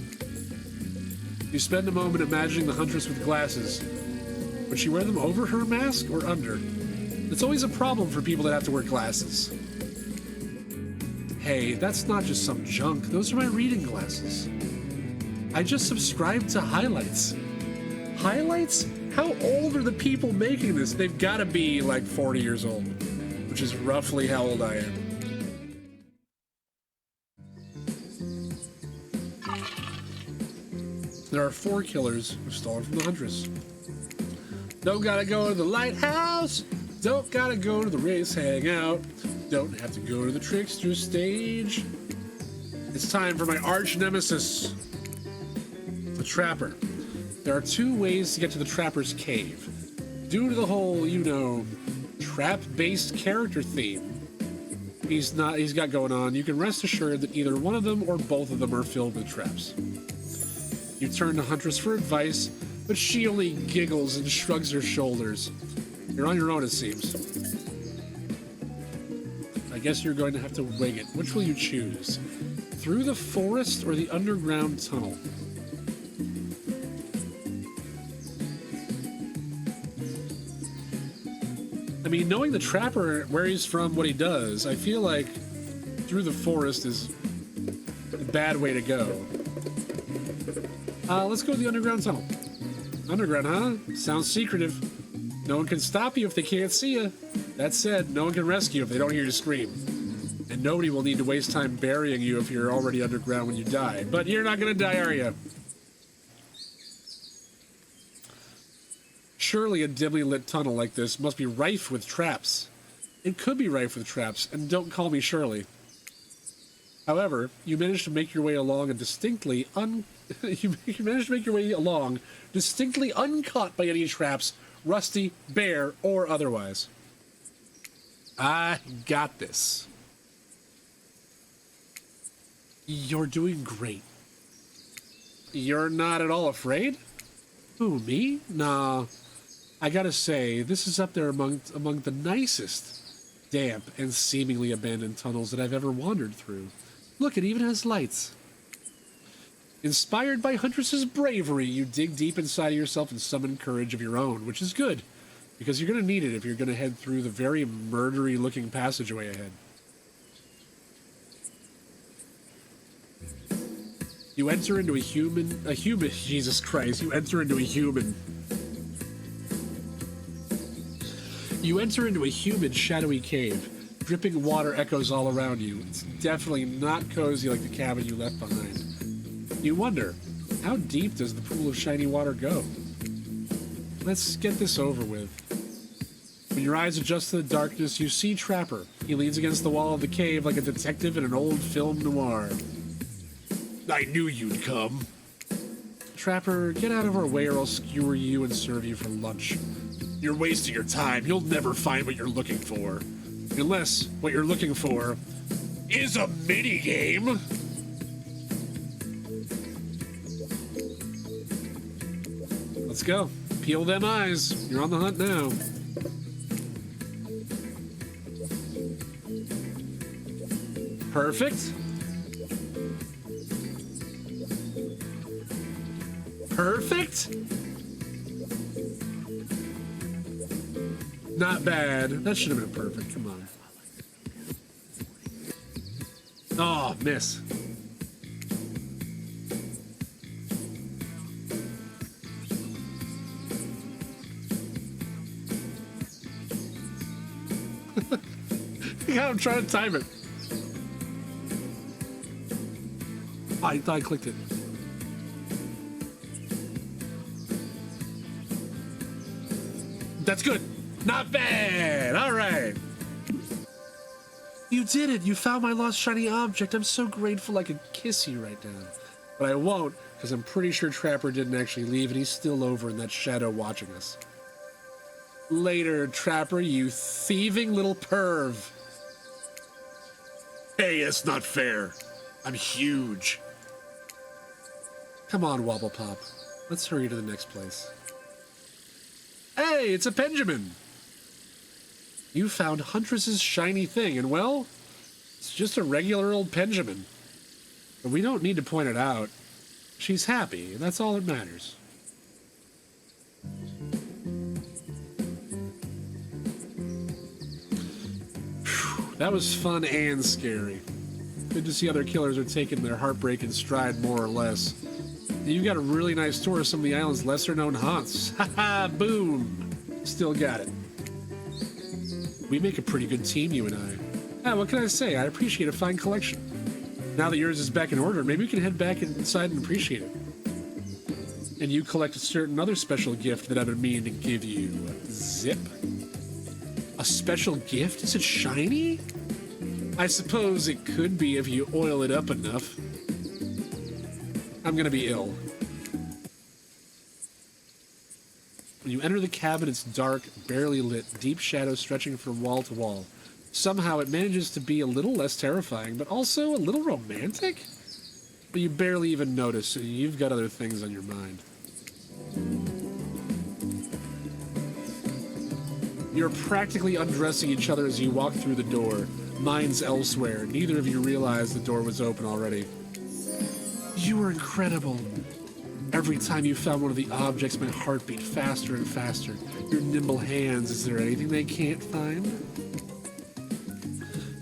You spend a moment imagining the huntress with glasses. Would she wear them over her mask or under? It's always a problem for people that have to wear glasses. Hey, that's not just some junk. Those are my reading glasses. I just subscribed to Highlights. Highlights? How old are the people making this? They've got to be like 40 years old, which is roughly how old I am. There are 4 killers who've stolen from the Huntress. Don't gotta go to the lighthouse. Don't gotta go to the race hangout. Don't have to go to the trickster stage. It's time for my arch nemesis, the Trapper. There are 2 ways to get to the Trapper's cave. Due to the whole, you know, trap-based character theme he's got going on, you can rest assured that either one of them or both of them are filled with traps. You turn to Huntress for advice, but she only giggles and shrugs her shoulders. You're on your own, it seems. I guess you're going to have to wing it. Which will you choose? Through the forest or the underground tunnel? I mean, knowing the Trapper, where he's from, what he does, I feel like through the forest is a bad way to go. Let's go to the underground tunnel. Underground, huh? Sounds secretive. No one can stop you if they can't see you. That said, no one can rescue you if they don't hear you scream. And nobody will need to waste time burying you if you're already underground when you die. But you're not gonna die, are you? Surely a dimly lit tunnel like this must be rife with traps. It could be rife with traps, and don't call me Shirley. However, you managed to make your way along a distinctly distinctly uncaught by any traps, rusty, bare, or otherwise. I got this. You're doing great. You're not at all afraid? Who, me? Nah. I gotta say, this is up there among the nicest, damp, and seemingly abandoned tunnels that I've ever wandered through. Look, it even has lights. Inspired by Huntress's bravery, you dig deep inside of yourself and summon courage of your own, which is good, because you're going to need it if you're going to head through the very murdery-looking passageway ahead. You enter into Jesus Christ, you enter into a human. You enter into a humid, shadowy cave. Dripping water echoes all around you. It's definitely not cozy like the cabin you left behind. You wonder, how deep does the pool of shiny water go? Let's get this over with. When your eyes adjust to the darkness, you see Trapper. He leans against the wall of the cave like a detective in an old film noir. I knew you'd come. Trapper, get out of our way or I'll skewer you and serve you for lunch. You're wasting your time. You'll never find what you're looking for. Unless what you're looking for is a minigame. Let's go. Peel them eyes. You're on the hunt now. Perfect. Perfect. Not bad. That should have been perfect. Come on. Oh, miss. I'm trying to time it. I thought I clicked it. That's good. Not bad. All right. You did it. You found my lost shiny object. I'm so grateful I could kiss you right now. But I won't, because I'm pretty sure Trapper didn't actually leave and he's still over in that shadow watching us. Later, Trapper, you thieving little perv. Hey, it's not fair. I'm huge. Come on, Wobblepop. Let's hurry to the next place. Hey, it's a Benjamin. You found Huntress's shiny thing, and well, it's just a regular old Benjamin. But we don't need to point it out. She's happy, and that's all that matters. Whew, that was fun and scary. Good to see other killers are taking their heartbreak in stride, more or less. You got a really nice tour of some of the island's lesser-known haunts. Haha, boom! Still got it. We make a pretty good team, you and I. Ah, what can I say? I appreciate a fine collection. Now that yours is back in order, maybe we can head back inside and appreciate it. And you collect a certain other special gift that I've been meaning to give you. Zip? A special gift? Is it shiny? I suppose it could be if you oil it up enough. I'm gonna be ill. When you enter the cabin, it's dark, barely lit, deep shadows stretching from wall to wall. Somehow it manages to be a little less terrifying, but also a little romantic? But you barely even notice, so you've got other things on your mind. You're practically undressing each other as you walk through the door. Mine's elsewhere. Neither of you realize the door was open already. You were incredible. Every time you found one of the objects, my heart beat faster and faster. Your nimble hands, is there anything they can't find?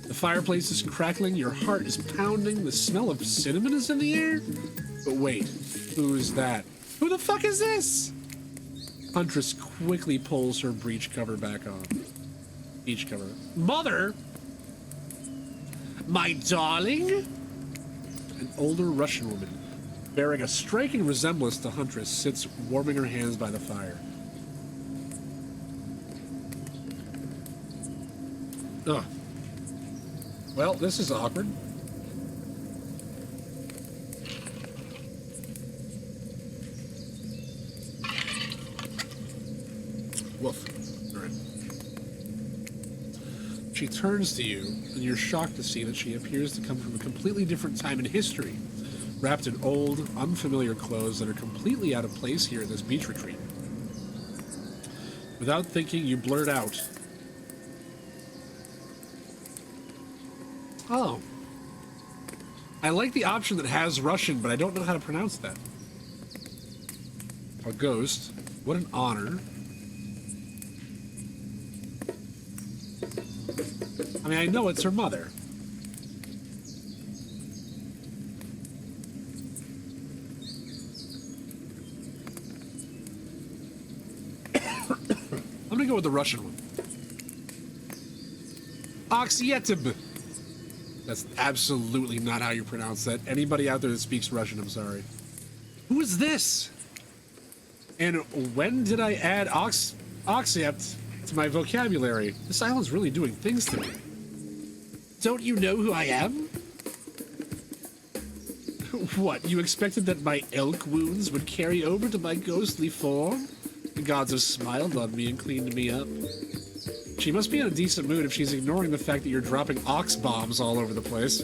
The fireplace is crackling, your heart is pounding, the smell of cinnamon is in the air? But wait, who's that? Who the fuck is this? Huntress quickly pulls her breech cover back on. Beach cover. Mother! My darling? An older Russian woman, bearing a striking resemblance to Huntress, sits warming her hands by the fire. Ugh. Well, this is awkward. Woof. All right. She turns to you, and you're shocked to see that she appears to come from a completely different time in history, wrapped in old, unfamiliar clothes that are completely out of place here in this beach retreat. Without thinking, you blurt out, "Oh, I like the option that has Russian, but I don't know how to pronounce that." A ghost. What an honor. I mean, I know it's her mother. I'm gonna go with the Russian one. Oxyetib. That's absolutely not how you pronounce that. Anybody out there that speaks Russian, I'm sorry. Who is this? And when did I add oxyept to my vocabulary? This island's really doing things to me. Don't you know who I am? What, you expected that my elk wounds would carry over to my ghostly form? The gods have smiled on me and cleaned me up. She must be in a decent mood if she's ignoring the fact that you're dropping ox bombs all over the place.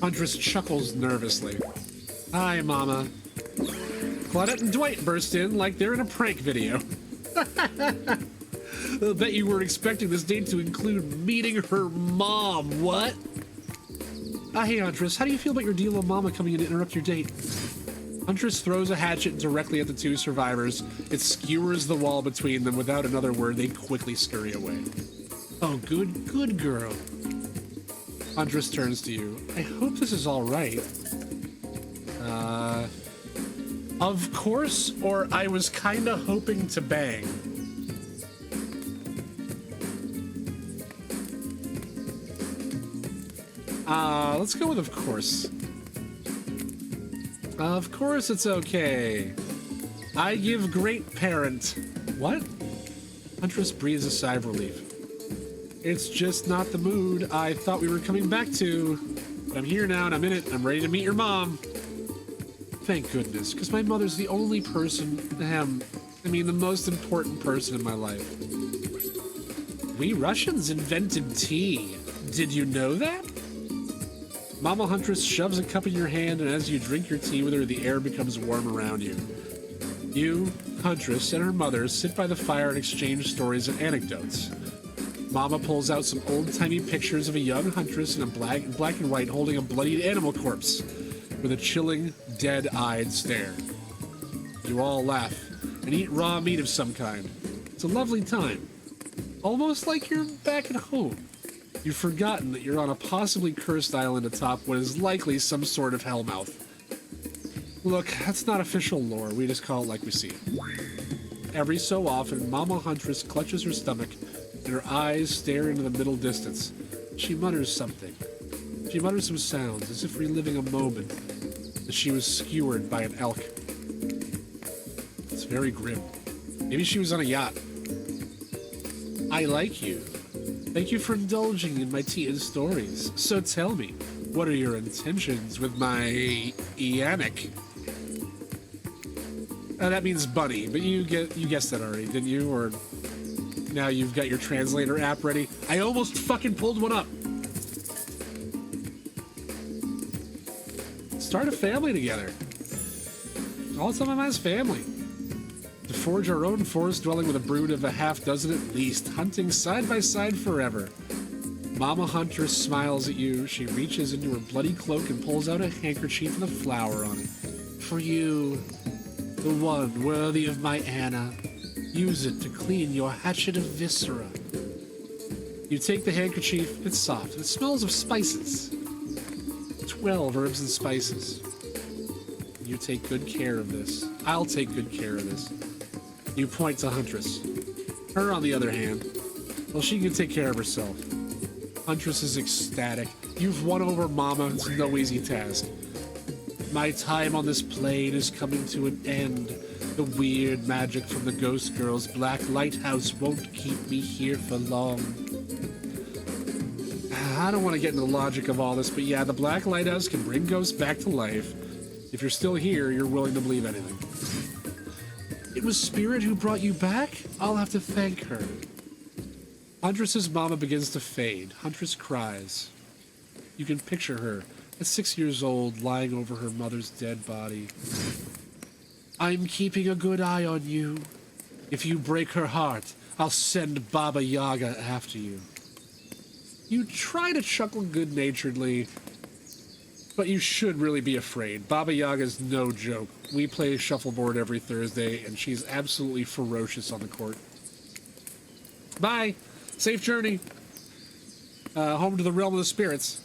Huntress chuckles nervously. Hi, Mama. Claudette and Dwight burst in like they're in a prank video. I'll bet you weren't expecting this date to include meeting her mom. What? Hey, Huntress, how do you feel about your deal with Mama coming in to interrupt your date? Huntress throws a hatchet directly at the two survivors. It skewers the wall between them. Without another word, they quickly scurry away. Oh, good girl. Huntress turns to you. I hope this is all right. Of course, or I was kinda hoping to bang. Let's go with of course. Of course it's okay. I give great parent. What? Huntress breathes a sigh of relief. It's just not the mood I thought we were coming back to. But I'm here now and I'm in it. I'm ready to meet your mom. Thank goodness, because my mother's the only person, the most important person in my life. We Russians invented tea. Did you know that? Mama Huntress shoves a cup in your hand, and as you drink your tea with her, the air becomes warm around you. You, Huntress, and her mother sit by the fire and exchange stories and anecdotes. Mama pulls out some old-timey pictures of a young Huntress in a black and white holding a bloodied animal corpse with a chilling, dead-eyed stare. You all laugh and eat raw meat of some kind. It's a lovely time. Almost like you're back at home. You've forgotten that you're on a possibly cursed island atop what is likely some sort of hellmouth. Look, that's not official lore. We just call it like we see it. Every so often, Mama Huntress clutches her stomach and her eyes stare into the middle distance. She mutters something. She mutters some sounds, as if reliving a moment that she was skewered by an elk. It's very grim. Maybe she was on a yacht. I like you. Thank you for indulging in my tea and stories. So tell me, what are your intentions with my Yannick? That means bunny, but you guessed that already, didn't you? Or now you've got your translator app ready? I almost fucking pulled one up. Start a family together. All some of us family. To forge our own forest dwelling with a brood of a half dozen at least, hunting side by side forever. Mama Huntress smiles at you. She reaches into her bloody cloak and pulls out a handkerchief with a flower on it. For you, the one worthy of my Anna. Use it to clean your hatchet of viscera. You take the handkerchief. It's soft. It smells of spices. 12 herbs and spices. You take good care of this. I'll take good care of this. You point to Huntress. Her, on the other hand, well, she can take care of herself. Huntress is ecstatic. You've won over Mama. It's no easy task. My time on this plane is coming to an end. The weird magic from the Ghost Girl's Black Lighthouse won't keep me here for long. I don't want to get into the logic of all this, but yeah, the Black Lighthouse can bring ghosts back to life. If you're still here, you're willing to believe anything. It was Spirit who brought you back? I'll have to thank her. Huntress's mama begins to fade. Huntress cries. You can picture her at 6 years old, lying over her mother's dead body. I'm keeping a good eye on you. If you break her heart, I'll send Baba Yaga after you. You try to chuckle good-naturedly, but you should really be afraid. Baba Yaga's no joke. We play shuffleboard every Thursday, and she's absolutely ferocious on the court. Bye. Safe journey. Home to the realm of the spirits.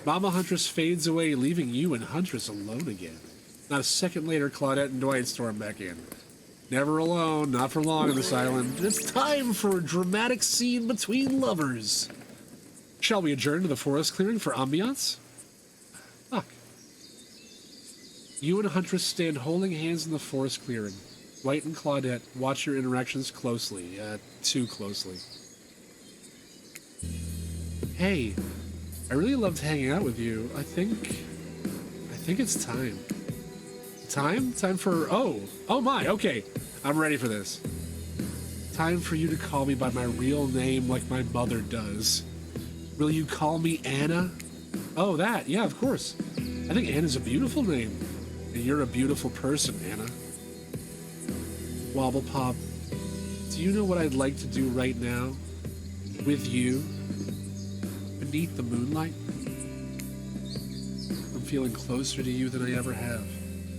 Mama Huntress fades away, leaving you and Huntress alone again. Not a second later, Claudette and Dwight storm back in. Never alone, not for long on this island. It's time for a dramatic scene between lovers. Shall we adjourn to the forest clearing for ambiance? Fuck. You and Huntress stand holding hands in the forest clearing. Dwight and Claudette watch your interactions closely, too closely. Hey, I really loved hanging out with you. I think it's time. Time for, oh my, okay. I'm ready for this. Time for you to call me by my real name like my mother does. Will you call me Anna? Oh, that, yeah, of course. I think Anna's a beautiful name. And you're a beautiful person, Anna. Wobblepop, do you know what I'd like to do right now? With you? Beneath the moonlight? I'm feeling closer to you than I ever have.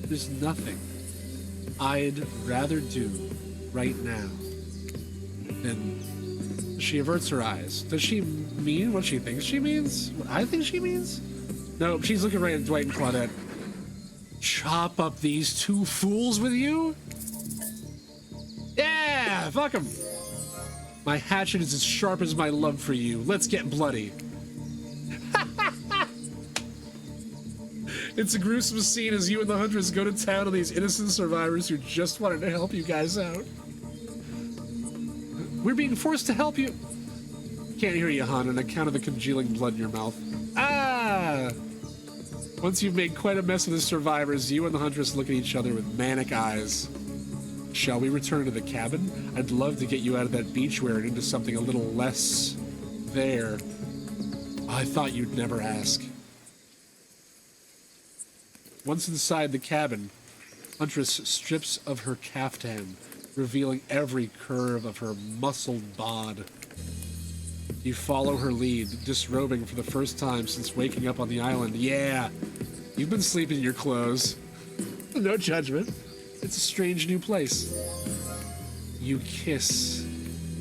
There's nothing I'd rather do right now than... She averts her eyes. Does she mean what she thinks she means? What I think she means? No, she's looking right at Dwight and Claudette. Chop up these two fools with you? Yeah, fuck them. My hatchet is as sharp as my love for you. Let's get bloody. It's a gruesome scene as you and the Huntress go to town on these innocent survivors who just wanted to help you guys out. We're being forced to help you. Can't hear you, Han, on account of the congealing blood in your mouth. Ah! Once you've made quite a mess of the survivors, you and the Huntress look at each other with manic eyes. Shall we return to the cabin? I'd love to get you out of that beachwear and into something a little less there. I thought you'd never ask. Once inside the cabin, Huntress strips of her caftan, revealing every curve of her muscled bod. You follow her lead, disrobing for the first time since waking up on the island. Yeah, you've been sleeping in your clothes. No judgment. It's a strange new place. You kiss.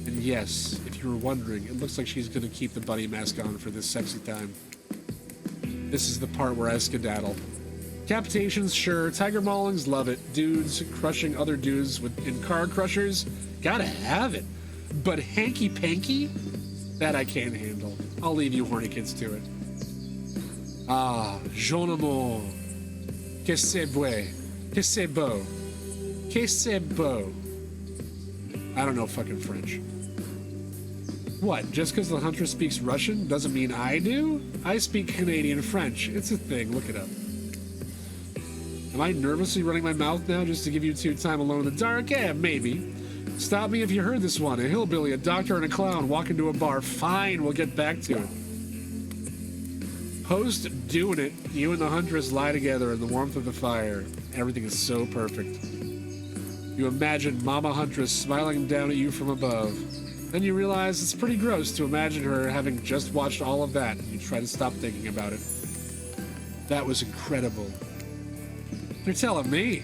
And yes, if you were wondering, it looks like she's going to keep the bunny mask on for this sexy time. This is the part where I skedaddle. Captations, sure. Tiger maulings, love it. Dudes crushing other dudes in car crushers, gotta have it. But hanky-panky? That I can't handle. I'll leave you horny kids to it. Ah, jeune amour. Que c'est beau. Que c'est beau. Que c'est beau. I don't know fucking French. What, just because the Huntress speaks Russian doesn't mean I do? I speak Canadian French. It's a thing, look it up. Am I nervously running my mouth now just to give you two time alone in the dark? Yeah, maybe. Stop me if you heard this one. A hillbilly, a doctor, and a clown walk into a bar. Fine, we'll get back to it. Post doing it, you and the Huntress lie together in the warmth of the fire. Everything is so perfect. You imagine Mama Huntress smiling down at you from above. Then you realize it's pretty gross to imagine her having just watched all of that, and you try to stop thinking about it. That was incredible. You're telling me.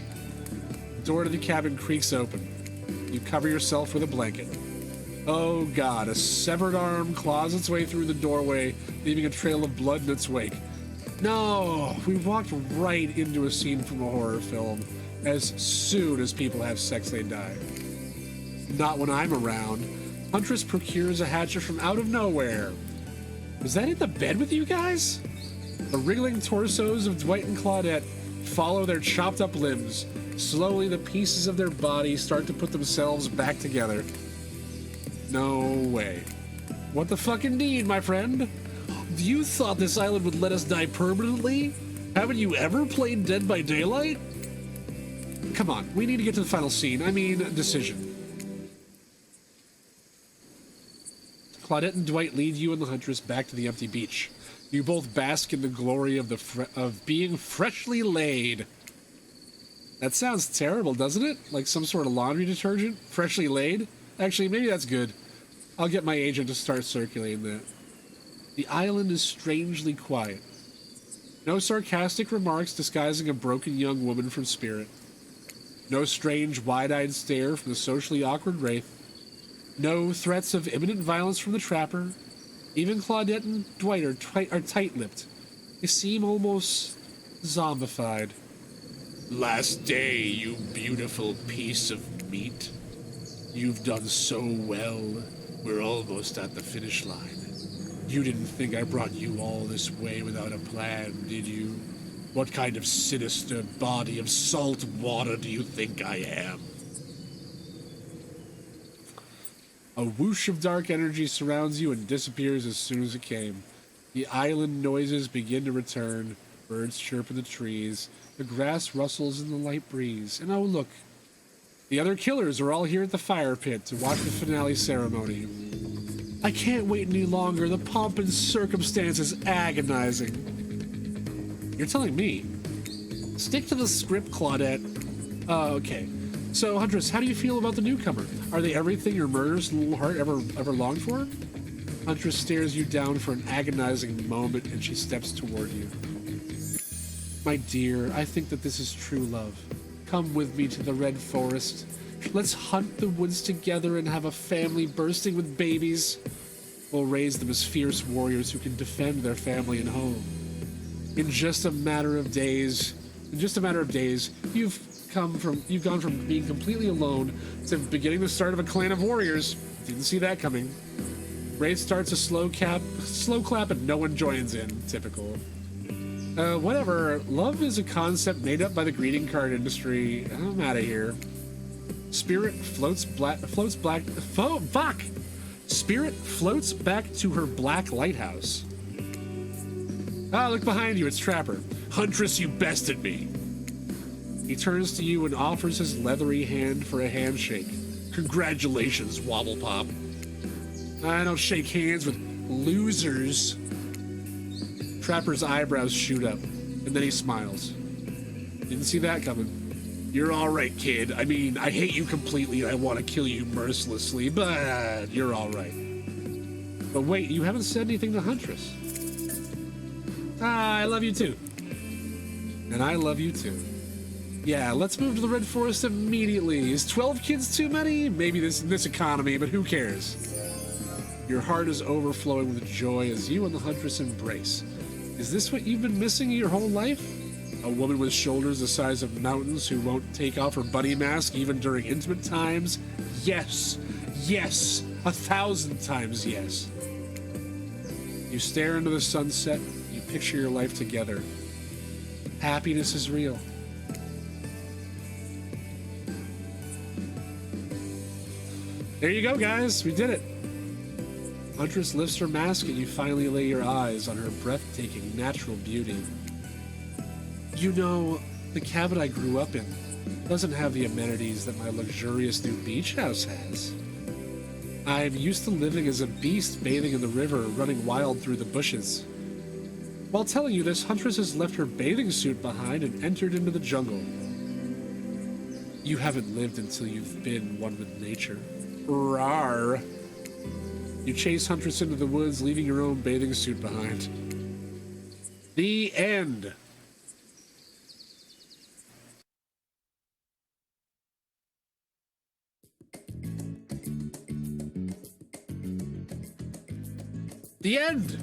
The door to the cabin creaks open. You cover yourself with a blanket. Oh God, a severed arm claws its way through the doorway, leaving a trail of blood in its wake. No, we walked right into a scene from a horror film. As soon as people have sex, they die. Not when I'm around. Huntress procures a hatchet from out of nowhere. Was that in the bed with you guys? The wriggling torsos of Dwight and Claudette follow their chopped up limbs. Slowly, the pieces of their bodies start to put themselves back together. No way. What the fuck indeed, my friend? You thought this island would let us die permanently? Haven't you ever played Dead by Daylight? Come on, we need to get to the final scene. I mean, decision. Claudette and Dwight lead you and the Huntress back to the empty beach. You both bask in the glory of being freshly laid. That sounds terrible, doesn't it? Like some sort of laundry detergent? Freshly laid? Actually, maybe that's good. I'll get my agent to start circulating that. The island is strangely quiet. No sarcastic remarks disguising a broken young woman from Spirit. No strange, wide-eyed stare from the socially awkward Wraith. No threats of imminent violence from the Trapper. Even Claudette and Dwight are tight-lipped. They seem almost zombified. Last day, you beautiful piece of meat. You've done so well. We're almost at the finish line. You didn't think I brought you all this way without a plan, did you? What kind of sinister body of salt water do you think I am? A whoosh of dark energy surrounds you and disappears as soon as it came. The island noises begin to return. Birds chirp in the trees. The grass rustles in the light breeze. And oh, look. The other killers are all here at the fire pit to watch the finale ceremony. I can't wait any longer. The pomp and circumstance is agonizing. You're telling me. Stick to the script, Claudette. Oh, okay. So, Huntress, how do you feel about the newcomer? Are they everything your murderous little heart ever longed for? Huntress stares you down for an agonizing moment, and she steps toward you. My dear, I think that this is true love. Come with me to the Red Forest. Let's hunt the woods together and have a family bursting with babies. We'll raise them as fierce warriors who can defend their family and home. In just a matter of days, you've gone from being completely alone to beginning the start of a clan of warriors. Didn't see that coming. Wraith starts a slow clap and no one joins in. Typical. Whatever. Love is a concept made up by the greeting card industry. I'm out of here. Spirit floats black. Fuck! Spirit floats back to her black lighthouse. Ah, look behind you. It's Trapper. Huntress, you bested me. He turns to you and offers his leathery hand for a handshake. Congratulations, Wobble Pop. I don't shake hands with losers. Trapper's eyebrows shoot up, and then he smiles. Didn't see that coming. You're all right, kid. I mean, I hate you completely and I want to kill you mercilessly, but you're all right. But wait, you haven't said anything to Huntress. Ah, I love you too. And I love you too. Yeah, let's move to the Red Forest immediately. Is 12 kids too many? Maybe this economy, but who cares? Your heart is overflowing with joy as you and the Huntress embrace. Is this what you've been missing your whole life? A woman with shoulders the size of mountains who won't take off her bunny mask even during intimate times? Yes. Yes. 1,000 times yes. You stare into the sunset. You picture your life together. Happiness is real. There you go, guys. We did it. Huntress lifts her mask and you finally lay your eyes on her breathtaking natural beauty. You know, the cabin I grew up in doesn't have the amenities that my luxurious new beach house has. I'm used to living as a beast bathing in the river, running wild through the bushes. While telling you this, Huntress has left her bathing suit behind and entered into the jungle. You haven't lived until you've been one with nature. Rawr. You chase Huntress into the woods, leaving your own bathing suit behind. The end. The end.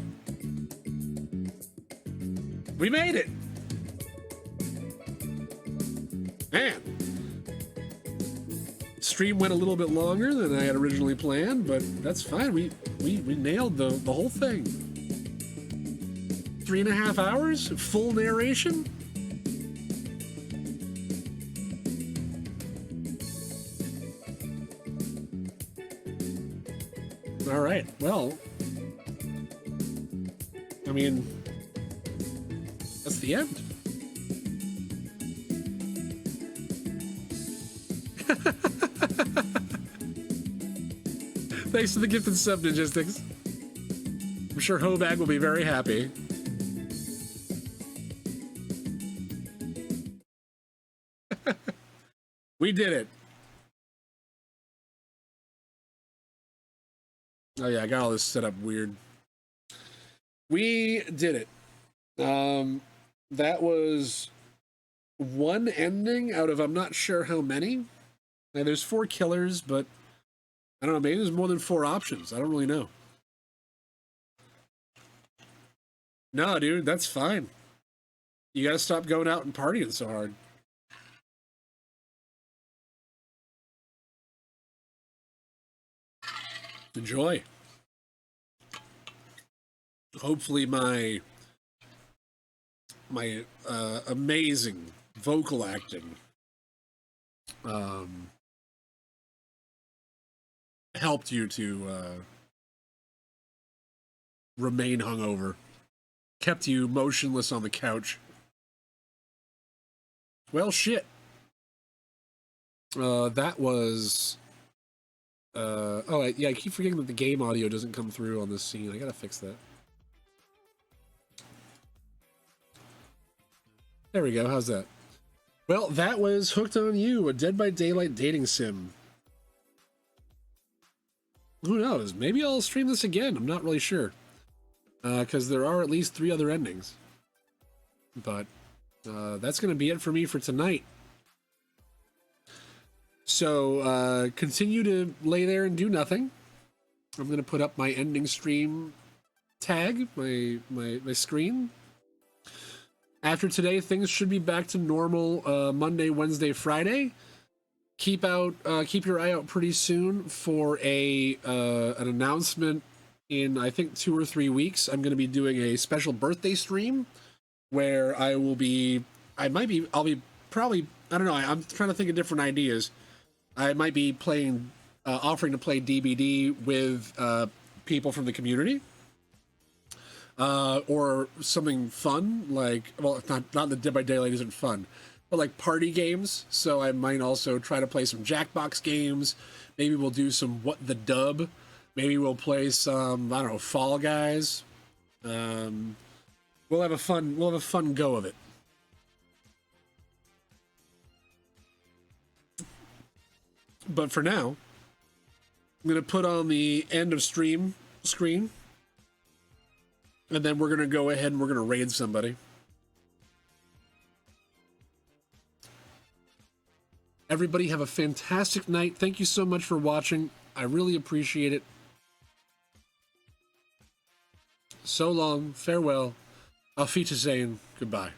We made it. Man. Stream went a little bit longer than I had originally planned, but that's fine. We nailed the whole thing. 3.5 hours, full narration. All right. Well, I mean, that's the end. Thanks to the gifted sub, Ninjistics. I'm sure Hobag will be very happy. We did it. Oh yeah, I got all this set up weird. We did it. That was one ending out of I'm not sure how many. Now, there's 4 killers, but I don't know, maybe there's more than 4 options. I don't really know. No, dude, that's fine. You gotta stop going out and partying so hard. Enjoy. Hopefully my amazing vocal acting helped you to remain hungover, kept you motionless on the couch. Well, shit. That was I keep forgetting that the game audio doesn't come through on this scene. I gotta fix that. There we go. How's that? Well, that was Hooked on You, a Dead by Daylight dating sim. Who knows? Maybe I'll stream this again. I'm not really sure. Because there are at least 3 other endings. But that's going to be it for me for tonight. So continue to lay there and do nothing. I'm going to put up my ending stream tag, my screen. After today, things should be back to normal Monday, Wednesday, Friday. Keep your eye out pretty soon for an announcement in, I think, 2 or 3 weeks. I'm going to be doing a special birthday stream where I'll be probably, I don't know, I'm trying to think of different ideas. I might be playing, offering to play DBD with people from the community, or something fun like, well, not the Dead by Daylight isn't fun, but like party games. So I might also try to play some Jackbox games. Maybe we'll do some What the Dub. Maybe we'll play some, I don't know, Fall Guys. We'll have a fun go of it. But for now, I'm going to put on the end of stream screen. And then we're going to go ahead and we're going to raid somebody. Everybody have a fantastic night. Thank you so much for watching. I really appreciate it. So long. Farewell. Auf Wiedersehen. Goodbye.